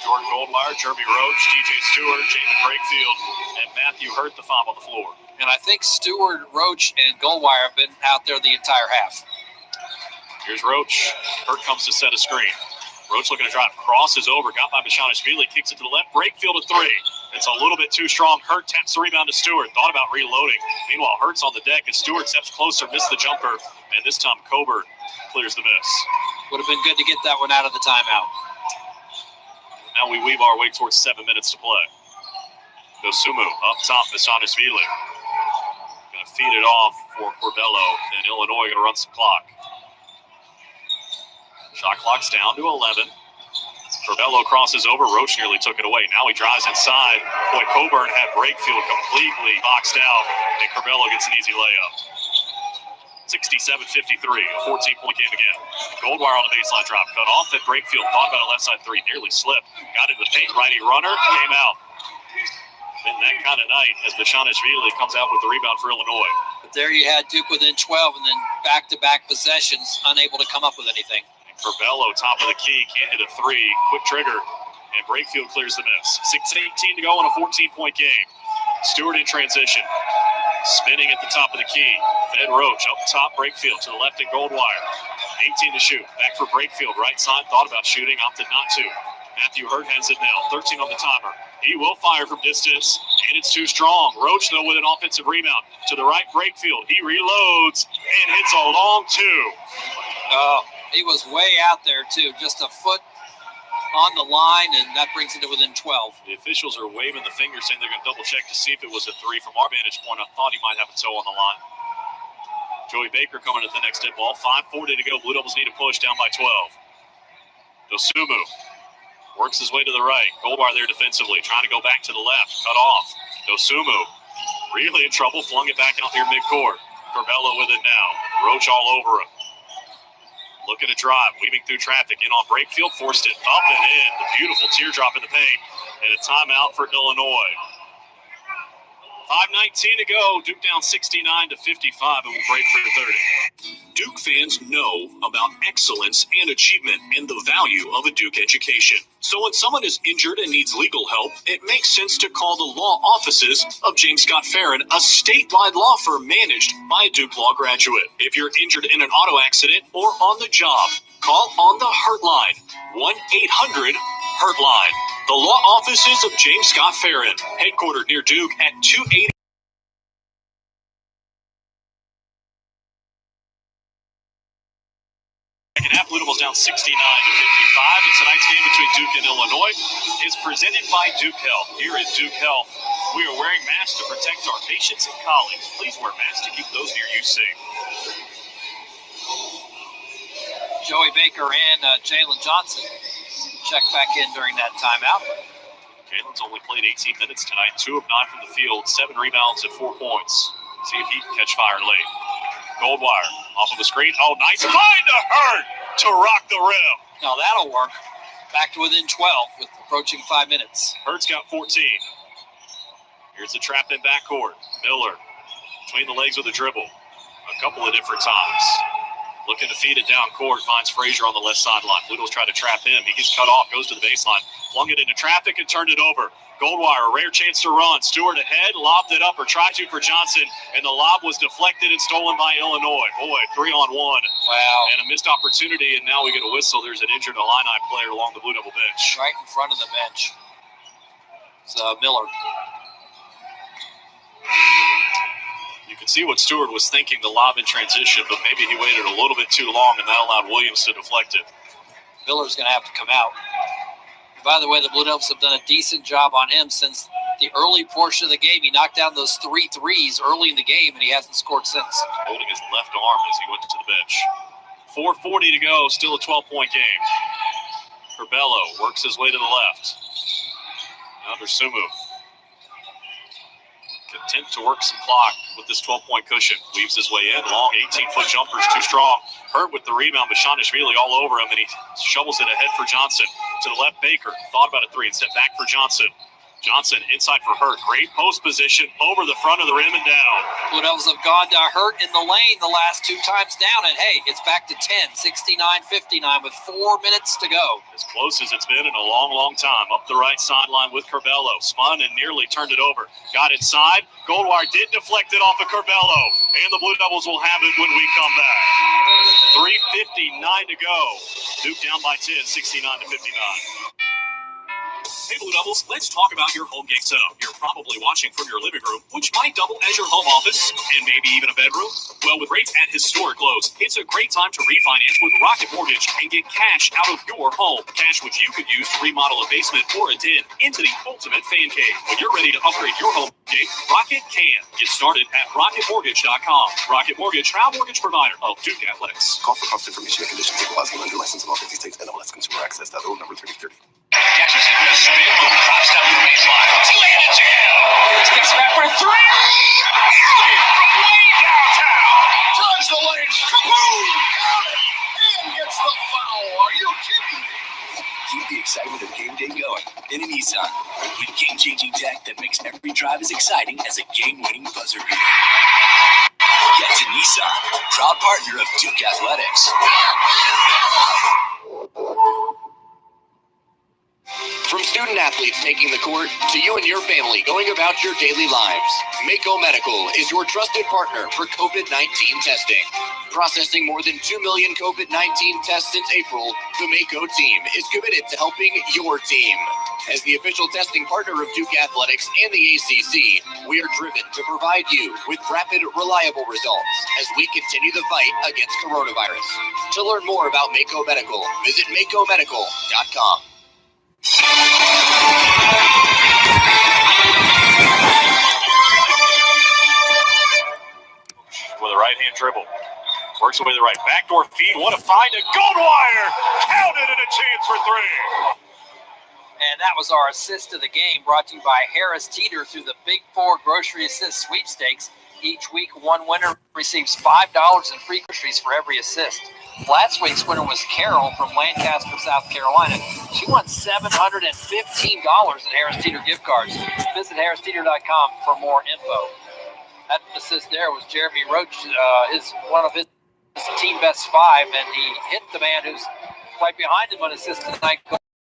Jordan Goldmeyer, Jeremy Roach, DJ Stewart, Jamin Brakefield, and Matthew Hurt, the foul on the floor. And I think Stewart, Roach, and Goldmeyer have been out there the entire half. Here's Roach. Hurt comes to set a screen. Roach looking to drive, crosses over, got by Bashanishvili, kicks it to the left, Brakefield a 3. It's a little bit too strong. Hurt taps the rebound to Stewart. Thought about reloading. Meanwhile, Hurt's on the deck as Stewart steps closer, missed the jumper, and this time Coburn clears the miss. Would have been good to get that one out of the timeout. Now we weave our way towards 7 minutes to play. Dosumu up top, Bashanishvili. Going to feed it off for Corbello, and Illinois going to run some clock. Shot clock's down to 11. Corbello crosses over. Roach nearly took it away. Now he drives inside. Boy, Coburn had Brakefield completely boxed out, and Corbello gets an easy layup. 67-53, a 14-point game again. Goldwire on the baseline drop. Cut off at Brakefield. Thought about a left side 3. Nearly slipped. Got into the paint. Righty runner. Came out. Been that kind of night as Bashanishvili comes out with the rebound for Illinois. But there you had Duke within 12, and then back-to-back possessions, unable to come up with anything. Corbello, top of the key, can't hit a 3. Quick trigger, and Brakefield clears the miss. 6:18 to go in a 14-point game. Stewart in transition. Spinning at the top of the key. Fed Roach up top, Brakefield to the left and Goldwire. 18 to shoot. Back for Brakefield. Right side, thought about shooting, opted not to. Matthew Hurt has it now. 13 on the timer. He will fire from distance, and it's too strong. Roach, though, with an offensive rebound. To the right, Brakefield. He reloads and hits a long 2. He was way out there, too. Just a foot on the line, and that brings it to within 12. The officials are waving the finger, saying they're going to double-check to see if it was a 3. From our vantage point, I thought he might have a toe on the line. Joey Baker coming at the next tip ball. 5:40 to go. Blue Devils need a push, down by 12. Dosumu works his way to the right. Goldbar there defensively, trying to go back to the left. Cut off. Dosumu really in trouble, flung it back out near midcourt. Corbello with it now. Roach all over him. Looking to drive, weaving through traffic, in on Brakefield, forced it up and in. The beautiful teardrop in the paint, and a timeout for Illinois. 5:19 to go. Duke down 69-55, and we'll break for 30. Duke fans know about excellence and achievement and the value of a Duke education. So when someone is injured and needs legal help, it makes sense to call the law offices of James Scott Farron, a statewide law firm managed by a Duke Law graduate. If you're injured in an auto accident or on the job, call on the Hurt Line, 1-800-HURT-LINE. The law offices of James Scott Farron, headquartered near Duke at 280. Second half, Blue Devils down 69-55. And tonight's game between Duke and Illinois is presented by Duke Health. Here at Duke Health, We are wearing masks to protect our patients and colleagues. Please wear masks to keep those near you safe. Joey Baker and Jalen Johnson check back in during that timeout. Jalen's only played 18 minutes tonight, 2 of 9 from the field, 7 rebounds and 4 points. See if he can catch fire late. Goldwire off of the screen. Oh, nice find to Hurt to rock the rim. Now that'll work. Back to within 12 with approaching 5 minutes. Hurt's got 14. Here's the trap in backcourt. Miller between the legs with a dribble a couple of different times. Looking to feed it down court, finds Frazier on the left sideline. Blue Devils try to trap him. He gets cut off, goes to the baseline, flung it into traffic and turned it over. Goldwire, a rare chance to run. Stewart ahead, lobbed it up or tried to for Johnson, and the lob was deflected and stolen by Illinois. Boy, 3-on-1. Wow. And a missed opportunity, and now we get a whistle. There's an injured Illini player along the Blue Devil bench. Right in front of the bench. It's Miller. You can see what Stewart was thinking, the lob in transition, but maybe he waited a little bit too long, and that allowed Williams to deflect it. Miller's going to have to come out. By the way, the Blue Devils have done a decent job on him since the early portion of the game. He knocked down those 3 threes early in the game, and he hasn't scored since. Holding his left arm as he went to the bench. 4:40 to go, still a 12-point game. Curbelo works his way to the left. Now Sumu. Content to work some clock with this 12-point cushion. Weaves his way in. Long 18-foot jumper's too strong. Hurt with the rebound, but Shanishvili all over him, and he shovels it ahead for Johnson. To the left, Baker. Thought about a 3 and stepped back for Johnson. Johnson inside for Hurt. Great post position over the front of the rim and down. Blue Devils have gone to Hurt in the lane the last 2 times down, and hey, it's back to 10, 69-59 with 4 minutes to go. As close as it's been in a long, long time. Up the right sideline with Curbelo. Spun and nearly turned it over. Got inside. Goldwire did deflect it off of Curbelo, and the Blue Devils will have it when we come back. 3:59 to go. Duke down by 10, 69-59. Hey Blue Devils, let's talk about your home gate setup. You're probably watching from your living room, which might double as your home office, and maybe even a bedroom. Well, with rates at historic lows, it's a great time to refinance with Rocket Mortgage and get cash out of your home. Cash which you could use to remodel a basement or a den into the ultimate fan cave. When you're ready to upgrade your home gate, Rocket can. Get started at rocketmortgage.com. Rocket Mortgage, proud mortgage provider of Duke Athletics. Call for cost information and conditions. Equal housing lender license in all 50 states. NMLS Consumer Access.org number 3030. Catches it in a spin move, drops down to the baseline. Two-handed jam. Steps back for 3. Got it from way downtown. Turns the lane. Kaboom! Got it. And gets the foul. Are you kidding me? Keep the excitement of game day going in a Nissan with game-changing tech that makes every drive as exciting as a game-winning buzzer beater. Get to Nissan, proud partner of Duke Athletics. From student athletes taking the court to you and your family going about your daily lives, Mako Medical is your trusted partner for COVID-19 testing. Processing more than 2 million COVID-19 tests since April, the Mako team is committed to helping your team. As the official testing partner of Duke Athletics and the ACC, we are driven to provide you with rapid, reliable results as we continue the fight against coronavirus. To learn more about Mako Medical, visit MakoMedical.com. With a right-hand dribble. Works away the right. Backdoor feed. What a find. A Goldwire. Counted and a chance for 3. And that was our assist of the game, brought to you by Harris Teeter through the Big 4 Grocery Assist Sweepstakes. Each week, one winner receives $5 in free groceries for every assist. Last week's winner was Carol from Lancaster, South Carolina. She won $715 in Harris Teeter gift cards. Visit harristeeter.com for more info. That assist there was Jeremy Roach, one of his team best 5, and he hit the man who's right behind him on assist tonight,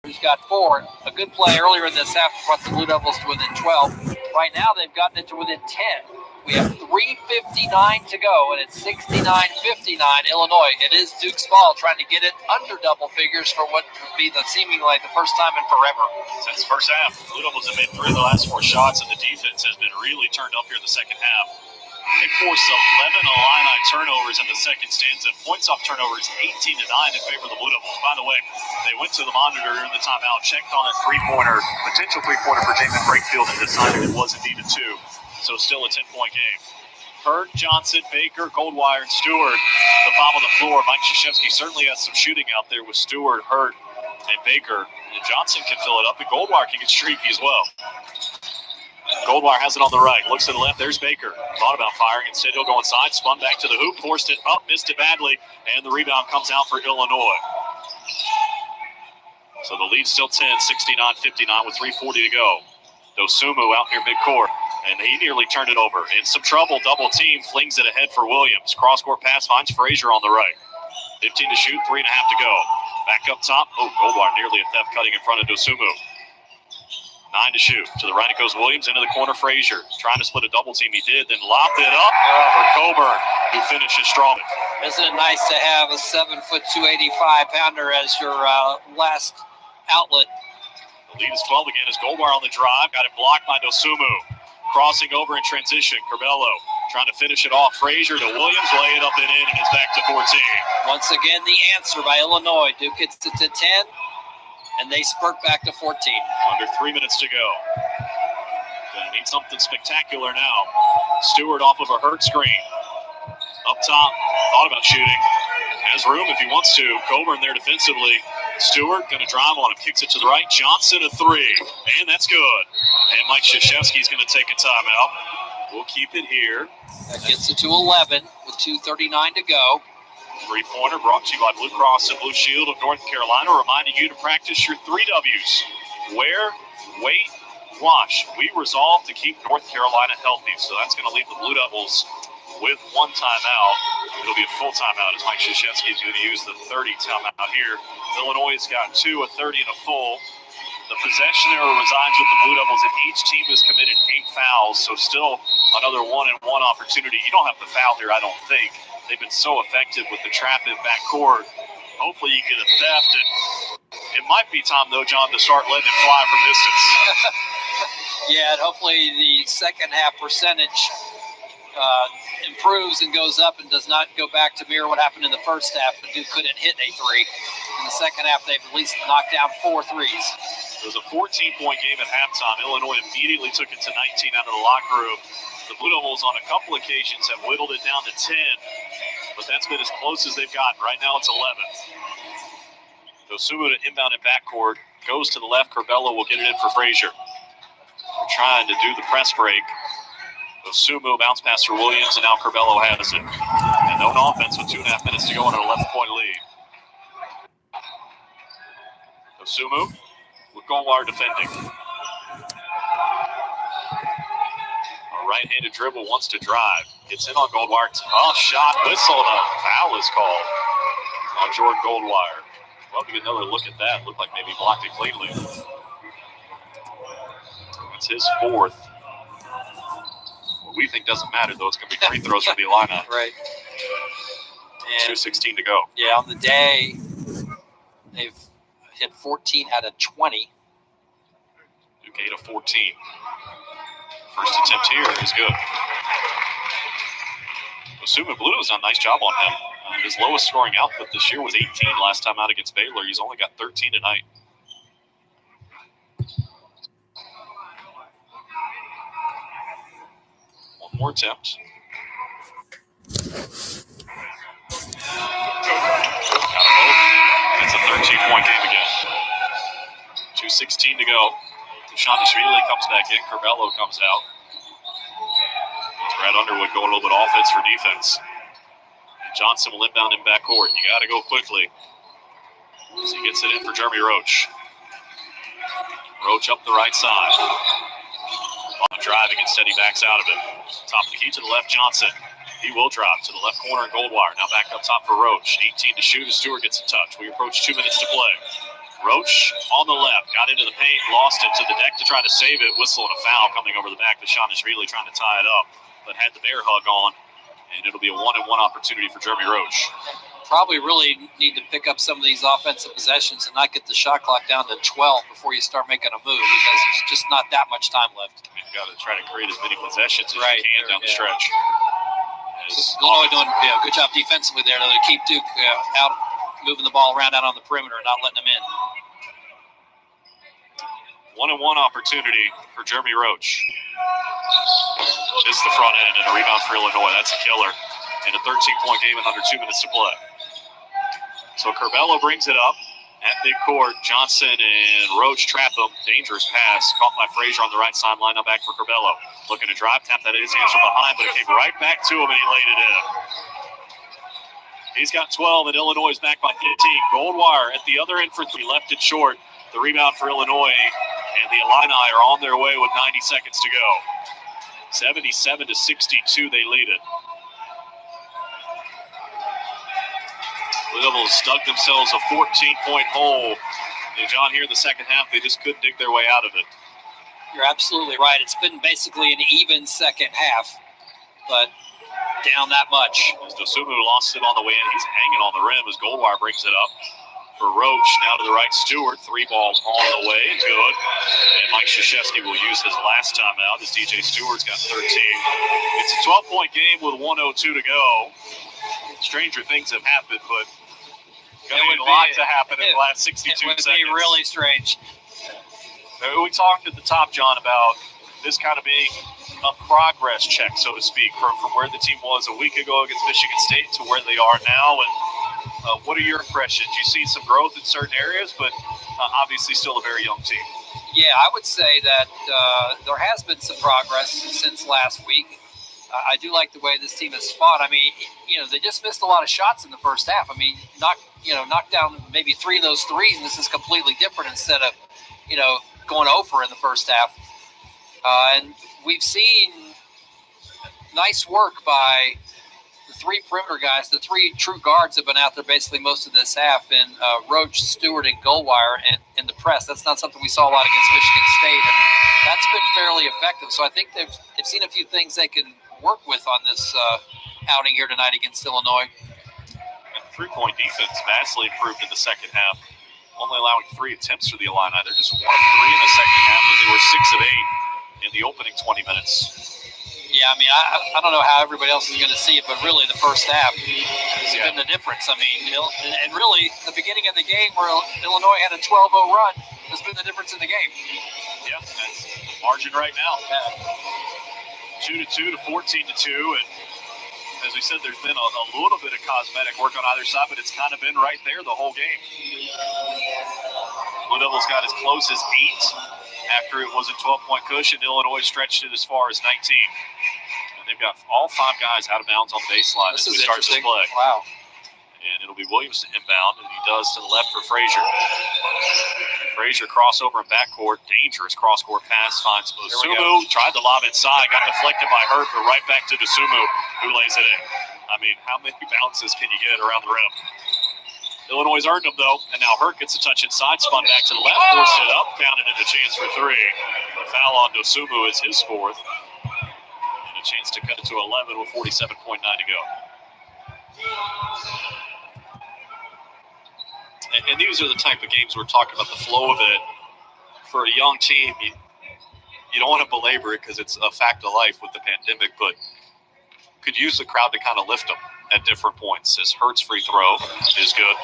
who's got 4. A good play earlier in this half brought the Blue Devils to within 12. Right now, they've gotten it to within 10. We have 3:59 to go, and it's 69-59 Illinois. It is Duke's ball, trying to get it under double figures for what would be seemingly like the first time in forever. Since first half, Blue Devils have made 3 of the last 4 shots, and the defense has been really turned up here in the second half. They forced 11 Illini turnovers in the second stanza. Points off turnovers 18-9 in favor of the Blue Devils. By the way, they went to the monitor in the timeout, checked on a potential three-pointer for Jamin Brakefield, and decided it was indeed a 2. So still a 10-point game. Hurd, Johnson, Baker, Goldwire, and Stewart. The foul on the floor. Mike Krzyzewski certainly has some shooting out there with Stewart, Hurd, and Baker. And Johnson can fill it up, and Goldwire can get streaky as well. Goldwire has it on the right. Looks to the left. There's Baker. Thought about firing. Instead, he'll go inside. Spun back to the hoop. Forced it up. Missed it badly. And the rebound comes out for Illinois. So the lead's still 10, 69-59 with 3:40 to go. Dosumu out near midcourt. And he nearly turned it over. In some trouble. Double team. Flings it ahead for Williams. Cross-court pass finds Frazier on the right. 15 to shoot. 3.5 to go. Back up top. Oh, Goldwire nearly a theft cutting in front of Dosumu. 9 to shoot. To the right it goes Williams. Into the corner Frazier. Trying to split a double team. He did. Then lobbed it up for Coburn, who finishes strong. Isn't it nice to have a 7'2", 285-pounder as your last outlet? The lead is 12 again as Goldwire on the drive. Got it blocked by Dosumu. Crossing over in transition. Corbello trying to finish it off. Frazier to Williams. Lay it up and in, and it's back to 14. Once again, the answer by Illinois. Duke gets it to 10. And they spurt back to 14. Under 3 minutes to go. Gonna need something spectacular now. Stewart off of a Hurt screen. Up top, thought about shooting. Has room if he wants to. Coburn there defensively. Stewart gonna drive on him. Kicks it to the right. Johnson a 3. And that's good. And Mike Krzyzewski's gonna take a timeout. We'll keep it here. That gets it to 11 with 2:39 to go. Three-pointer brought to you by Blue Cross and Blue Shield of North Carolina, reminding you to practice your 3 W's. Wear, wait, wash. We resolve to keep North Carolina healthy, so that's going to leave the Blue Devils with 1 timeout. It'll be a full timeout as Mike Krzyzewski is going to use the 30 timeout here. Illinois has got 2, a 30, and a full. The possession error resides with the Blue Devils, and each team has committed 8 fouls, so still another 1-and-1 opportunity. You don't have to foul here, I don't think. They've been so effective with the trap in backcourt. Hopefully you get a theft, and it might be time, though, John, to start letting it fly from distance. Yeah, and hopefully the second half percentage improves and goes up and does not go back to mirror what happened in the first half, but Duke couldn't hit a 3. In the second half, they've at least knocked down 4 threes. It was a 14-point game at halftime. Illinois immediately took it to 19 out of the locker room. The Blue Devils on a couple occasions have whittled it down to 10, but that's been as close as they've gotten. Right now it's 11. Dosumu to inbound in backcourt. Goes to the left. Corbello will get it in for Frazier. They're trying to do the press break. Dosumu bounce pass for Williams, and now Corbello has it. And no offense with 2.5 minutes to go on an 11-point lead. Dosumu with Goldwire defending. Right-handed dribble, wants to drive. Gets in on Goldwire. Tough shot. Whistle, and a foul is called on Jordan Goldwire. Love to get another look at that. Looked like maybe blocked it cleanly. That's his 4th. What we think doesn't matter, though. It's going to be free throws for the Illini. Right. 2:16 to go. Yeah, on the day, they've hit 14 out of 20. Duke 8 of 14. First attempt here is good. Dosumu Blue has done a nice job on him. His lowest scoring output this year was 18 last time out against Baylor. He's only got 13 tonight. One more attempt. It's a 13-point game again. 2:16 to go. Shanishvili comes back in. Corbello comes out. It's Brad Underwood going a little bit offense for defense. Johnson will inbound in backcourt. You got to go quickly. As he gets it in for Jeremy Roach. Roach up the right side. On driving, instead he backs out of it. Top of the key to the left, Johnson. He will drop to the left corner, Goldwire. Now back up top for Roach. 18 to shoot as Stewart gets a touch. We approach 2 minutes to play. Roach on the left, got into the paint, lost it to the deck to try to save it. Whistle and a foul coming over the back to Shanishvili trying to tie it up, but had the bear hug on, and it'll be a 1-and-1 opportunity for Jeremy Roach. Probably really need to pick up some of these offensive possessions and not get the shot clock down to 12 before you start making a move, because there's just not that much time left. You've got to try to create as many possessions as you can down the stretch. Illinois doing a good job defensively there to keep Duke out, moving the ball around out on the perimeter and not letting them in. 1-on-1 opportunity for Jeremy Roach. It's the front end and a rebound for Illinois. That's a killer in a 13-point game in under 2 minutes to play. So Curbelo brings it up at midcourt. Johnson and Roach trap him. Dangerous pass caught by Frazier on the right sideline. Now back for Curbelo. Looking to drive, tap that in his hands from behind, but it came right back to him and he laid it in. He's got 12 and Illinois is back by 15. Goldwire at the other end for 3. Left it short. The rebound for Illinois, and the Illini are on their way with 90 seconds to go. 77-62, they lead it. Blue Devils dug themselves a 14-point hole. And John, here in the second half, they just couldn't dig their way out of it. You're absolutely right. It's been basically an even second half, but down that much. Dosumu lost it on the way in. He's hanging on the rim as Goldwire brings it up. For Roach, now to the right, Stewart. 3 balls on the way, good. And Mike Krzyzewski will use his last time out as DJ Stewart's got 13. It's a 12-point game with 1:02 to go. Stranger things have happened, but going to need a lot to happen in the last 62 seconds. It would be really strange. We talked at the top, John, about this kind of being a progress check, so to speak, from where the team was a week ago against Michigan State to where they are now. And what are your impressions? You see some growth in certain areas, but obviously still a very young team. Yeah, I would say that there has been some progress since last week. I do like the way this team has fought. I mean, they just missed a lot of shots in the first half. I mean, knocked down maybe 3 of those threes, and this is completely different instead of, going over in the first half. And we've seen nice work by the 3 perimeter guys. The 3 true guards have been out there basically most of this half, and Roach, Stewart, and Goldwire in the press. That's not something we saw a lot against Michigan State, and that's been fairly effective. So I think they've seen a few things they can work with on this outing here tonight against Illinois. And 3-point defense vastly improved in the second half, only allowing 3 attempts for the Illini. They're just 1 of 3 in the second half, but they were 6 of 8 in the opening 20 minutes. Yeah, I mean, I don't know how everybody else is going to see it, but really the first half has been the difference. I mean, and really the beginning of the game where Illinois had a 12-0 run has been the difference in the game. Yeah, that's margin right now. 2-2 to 14-2, and as we said, there's been a little bit of cosmetic work on either side, but it's kind of been right there the whole game. Blue Devils got as close as 8 after it was a 12-point cushion. Illinois stretched it as far as 19. And they've got all 5 guys out of bounds on the baseline as we start this play. Wow. And it'll be Williams to inbound, and he does to the left for Frazier. Frazier crossover in backcourt. Dangerous cross-court pass finds Dosumu. Tried to lob inside, got deflected by Hurt, but right back to Dosumu, who lays it in. I mean, how many bounces can you get around the rim? Illinois earned them, though, and now Hurt gets a touch inside, spun back to the left, forced it up, counted it a chance for 3. The foul on Dosumu is his 4th. And a chance to cut it to 11 with 47.9 to go. And these are the type of games we're talking about, the flow of it. For a young team, you don't want to belabor it because it's a fact of life with the pandemic, but could use the crowd to kind of lift them at different points. As Hurt's free throw is good.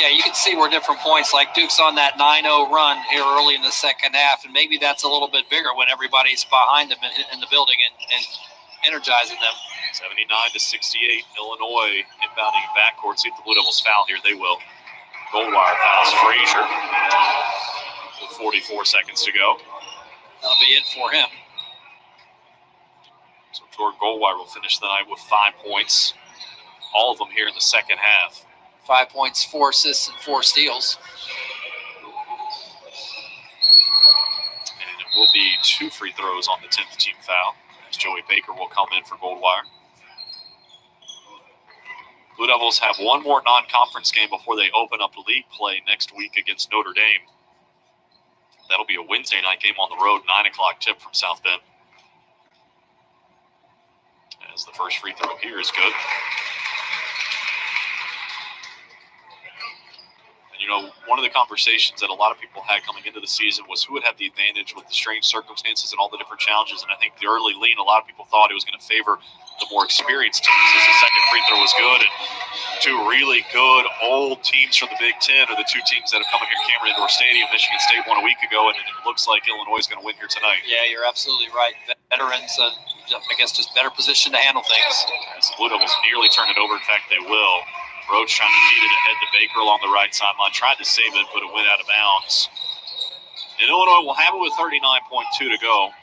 Yeah, you can see where different points, like Duke's on that 9-0 run here early in the second half, and maybe that's a little bit bigger when everybody's behind them in the building and energizing them. 79-68, Illinois inbounding backcourt. See if the Blue Devils foul here. They will. Goldwire fouls Frazier with 44 seconds to go. That'll be it for him. So Jordan Goldwire will finish the night with 5 points. All of them here in the second half. 5 points, 4 assists, and 4 steals. And it will be 2 free throws on the 10th team foul, as Joey Baker will come in for Goldwire. Blue Devils have 1 more non-conference game before they open up league play next week against Notre Dame. That'll be a Wednesday night game on the road, 9 o'clock tip from South Bend. As the first free throw here is good. And one of the conversations that a lot of people had coming into the season was who would have the advantage with the strange circumstances and all the different challenges. And I think the early lean, a lot of people thought it was going to favor the more experienced teams, as the second free throw was good. And two really good old teams from the Big Ten are the two teams that have come here to Cameron Indoor Stadium. Michigan State won a week ago, and it looks like Illinois is going to win here tonight. Yeah, you're absolutely right. Veterans, I guess, just better positioned to handle things. As the Blue Devils nearly turn it over. In fact, they will. Roach trying to feed it ahead to Baker along the right sideline. Tried to save it, but it went out of bounds. And Illinois will have it with 39.2 to go,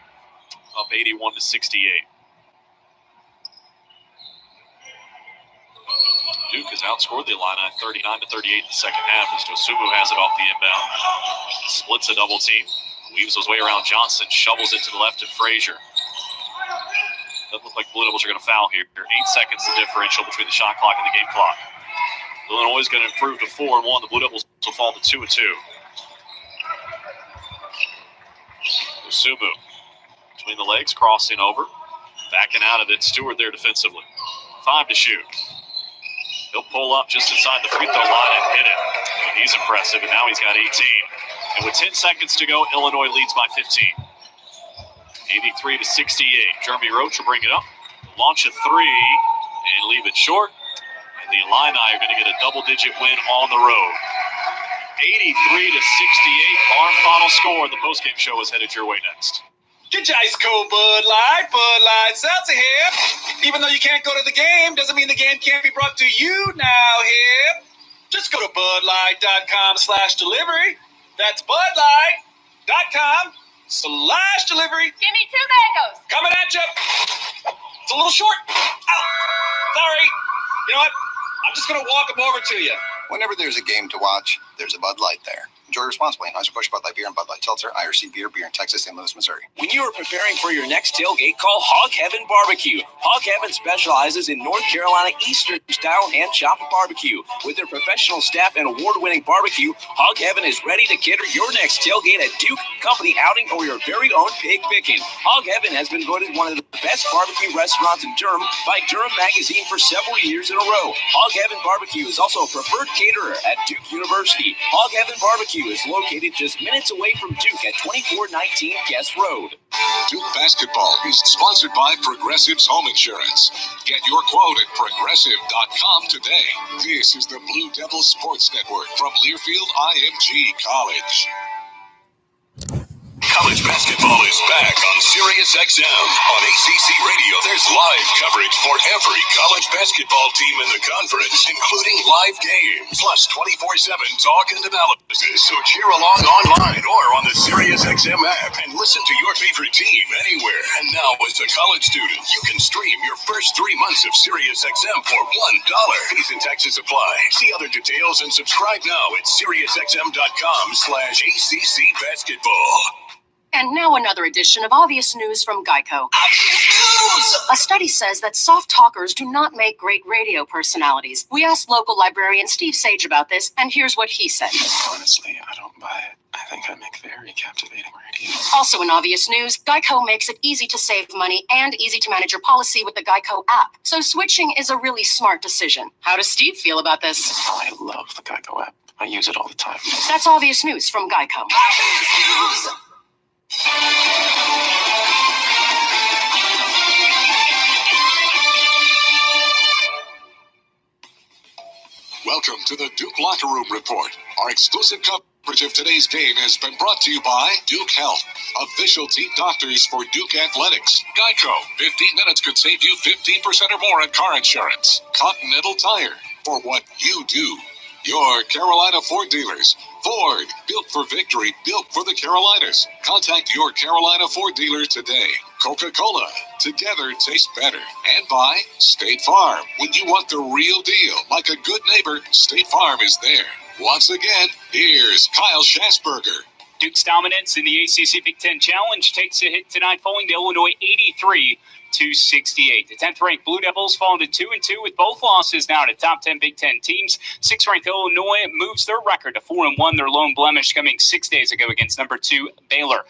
up 81-68. Duke has outscored the Illini 39-38 in the second half as Dosumu has it off the inbound. Splits a double team. Weaves his way around Johnson. Shovels it to the left of Frazier. Doesn't look like Blue Devils are going to foul here. 8 seconds the differential between the shot clock and the game clock. Illinois is going to improve to 4-1. The Blue Devils will fall to 2-2. Dosumu between the legs, crossing over. Backing out of it. Stewart there defensively. 5 to shoot. He'll pull up just inside the free throw line and hit it. He's impressive, and now he's got 18. And with 10 seconds to go, Illinois leads by 15. 83-68. Jeremy Roach will bring it up, launch a three, and leave it short. And the Illini are going to get a double-digit win on the road. 83-68, our final score. The postgame show is headed your way next. Get your ice cold Bud Light. Bud Light Seltzer here. Even though you can't go to the game, doesn't mean the game can't be brought to you now here. Just go to budlight.com/delivery. That's budlight.com/delivery. Give me 2 mangoes. Coming at you. It's a little short. Ow. Sorry. You know what? I'm just going to walk them over to you. Whenever there's a game to watch, there's a Bud Light there. Enjoy responsibly. Anheuser-Busch Bud Light Beer and Bud Light Seltzer, IRC Beer in Texas, St. Louis, Missouri. When you are preparing for your next tailgate, call Hog Heaven Barbecue. Hog Heaven specializes in North Carolina Eastern-style hand chop barbecue. With their professional staff and award-winning barbecue, Hog Heaven is ready to cater your next tailgate at Duke, company outing, or your very own pig picking. Hog Heaven has been voted one of the best barbecue restaurants in Durham by Durham Magazine for several years in a row. Hog Heaven Barbecue is also a preferred caterer at Duke University. Hog Heaven Barbecue is located just minutes away from Duke at 2419 Guest Road. Duke basketball is sponsored by Progressive's Home Insurance. Get your quote at progressive.com today. This is the Blue Devil Sports Network from Learfield IMG College. College basketball is back on SiriusXM. On ACC Radio, there's live coverage for every college basketball team in the conference, including live games, plus 24/7 talk and analysis. So cheer along online or on the SiriusXM app and listen to your favorite team anywhere. And now, as a college student, you can stream your first 3 months of SiriusXM for $1. Fees and taxes apply. See other details and subscribe now at SiriusXM.com/ACC basketball. And now another edition of Obvious News from Geico. A study says that soft talkers do not make great radio personalities. We asked local librarian Steve Sage about this, and here's what he said. Honestly, I don't buy it. I think I make very captivating radio. Also in Obvious News, Geico makes it easy to save money and easy to manage your policy with the Geico app. So switching is a really smart decision. How does Steve feel about this? I love the Geico app. I use it all the time. That's Obvious News from Geico. Obvious News. Welcome to the Duke Locker Room Report. Our exclusive coverage of today's game has been brought to you by Duke Health, official team doctors for Duke Athletics. Geico, 15 minutes could save you 15% or more on car insurance. Continental Tire, for what you do. Your Carolina Ford dealers. Ford, built for victory, built for the Carolinas. Contact your Carolina Ford dealer today. Coca-Cola, together taste better. And by State Farm. When you want the real deal, like a good neighbor, State Farm is there. Once again, here's Kyle Schassberger. Duke's dominance in the ACC Big Ten Challenge takes a hit tonight, falling to Illinois 83-68. The 10th-ranked Blue Devils fall to 2-2 with both losses now to top 10 Big Ten teams. 6th-ranked Illinois moves their record to 4-1, their lone blemish coming 6 days ago against number 2 Baylor.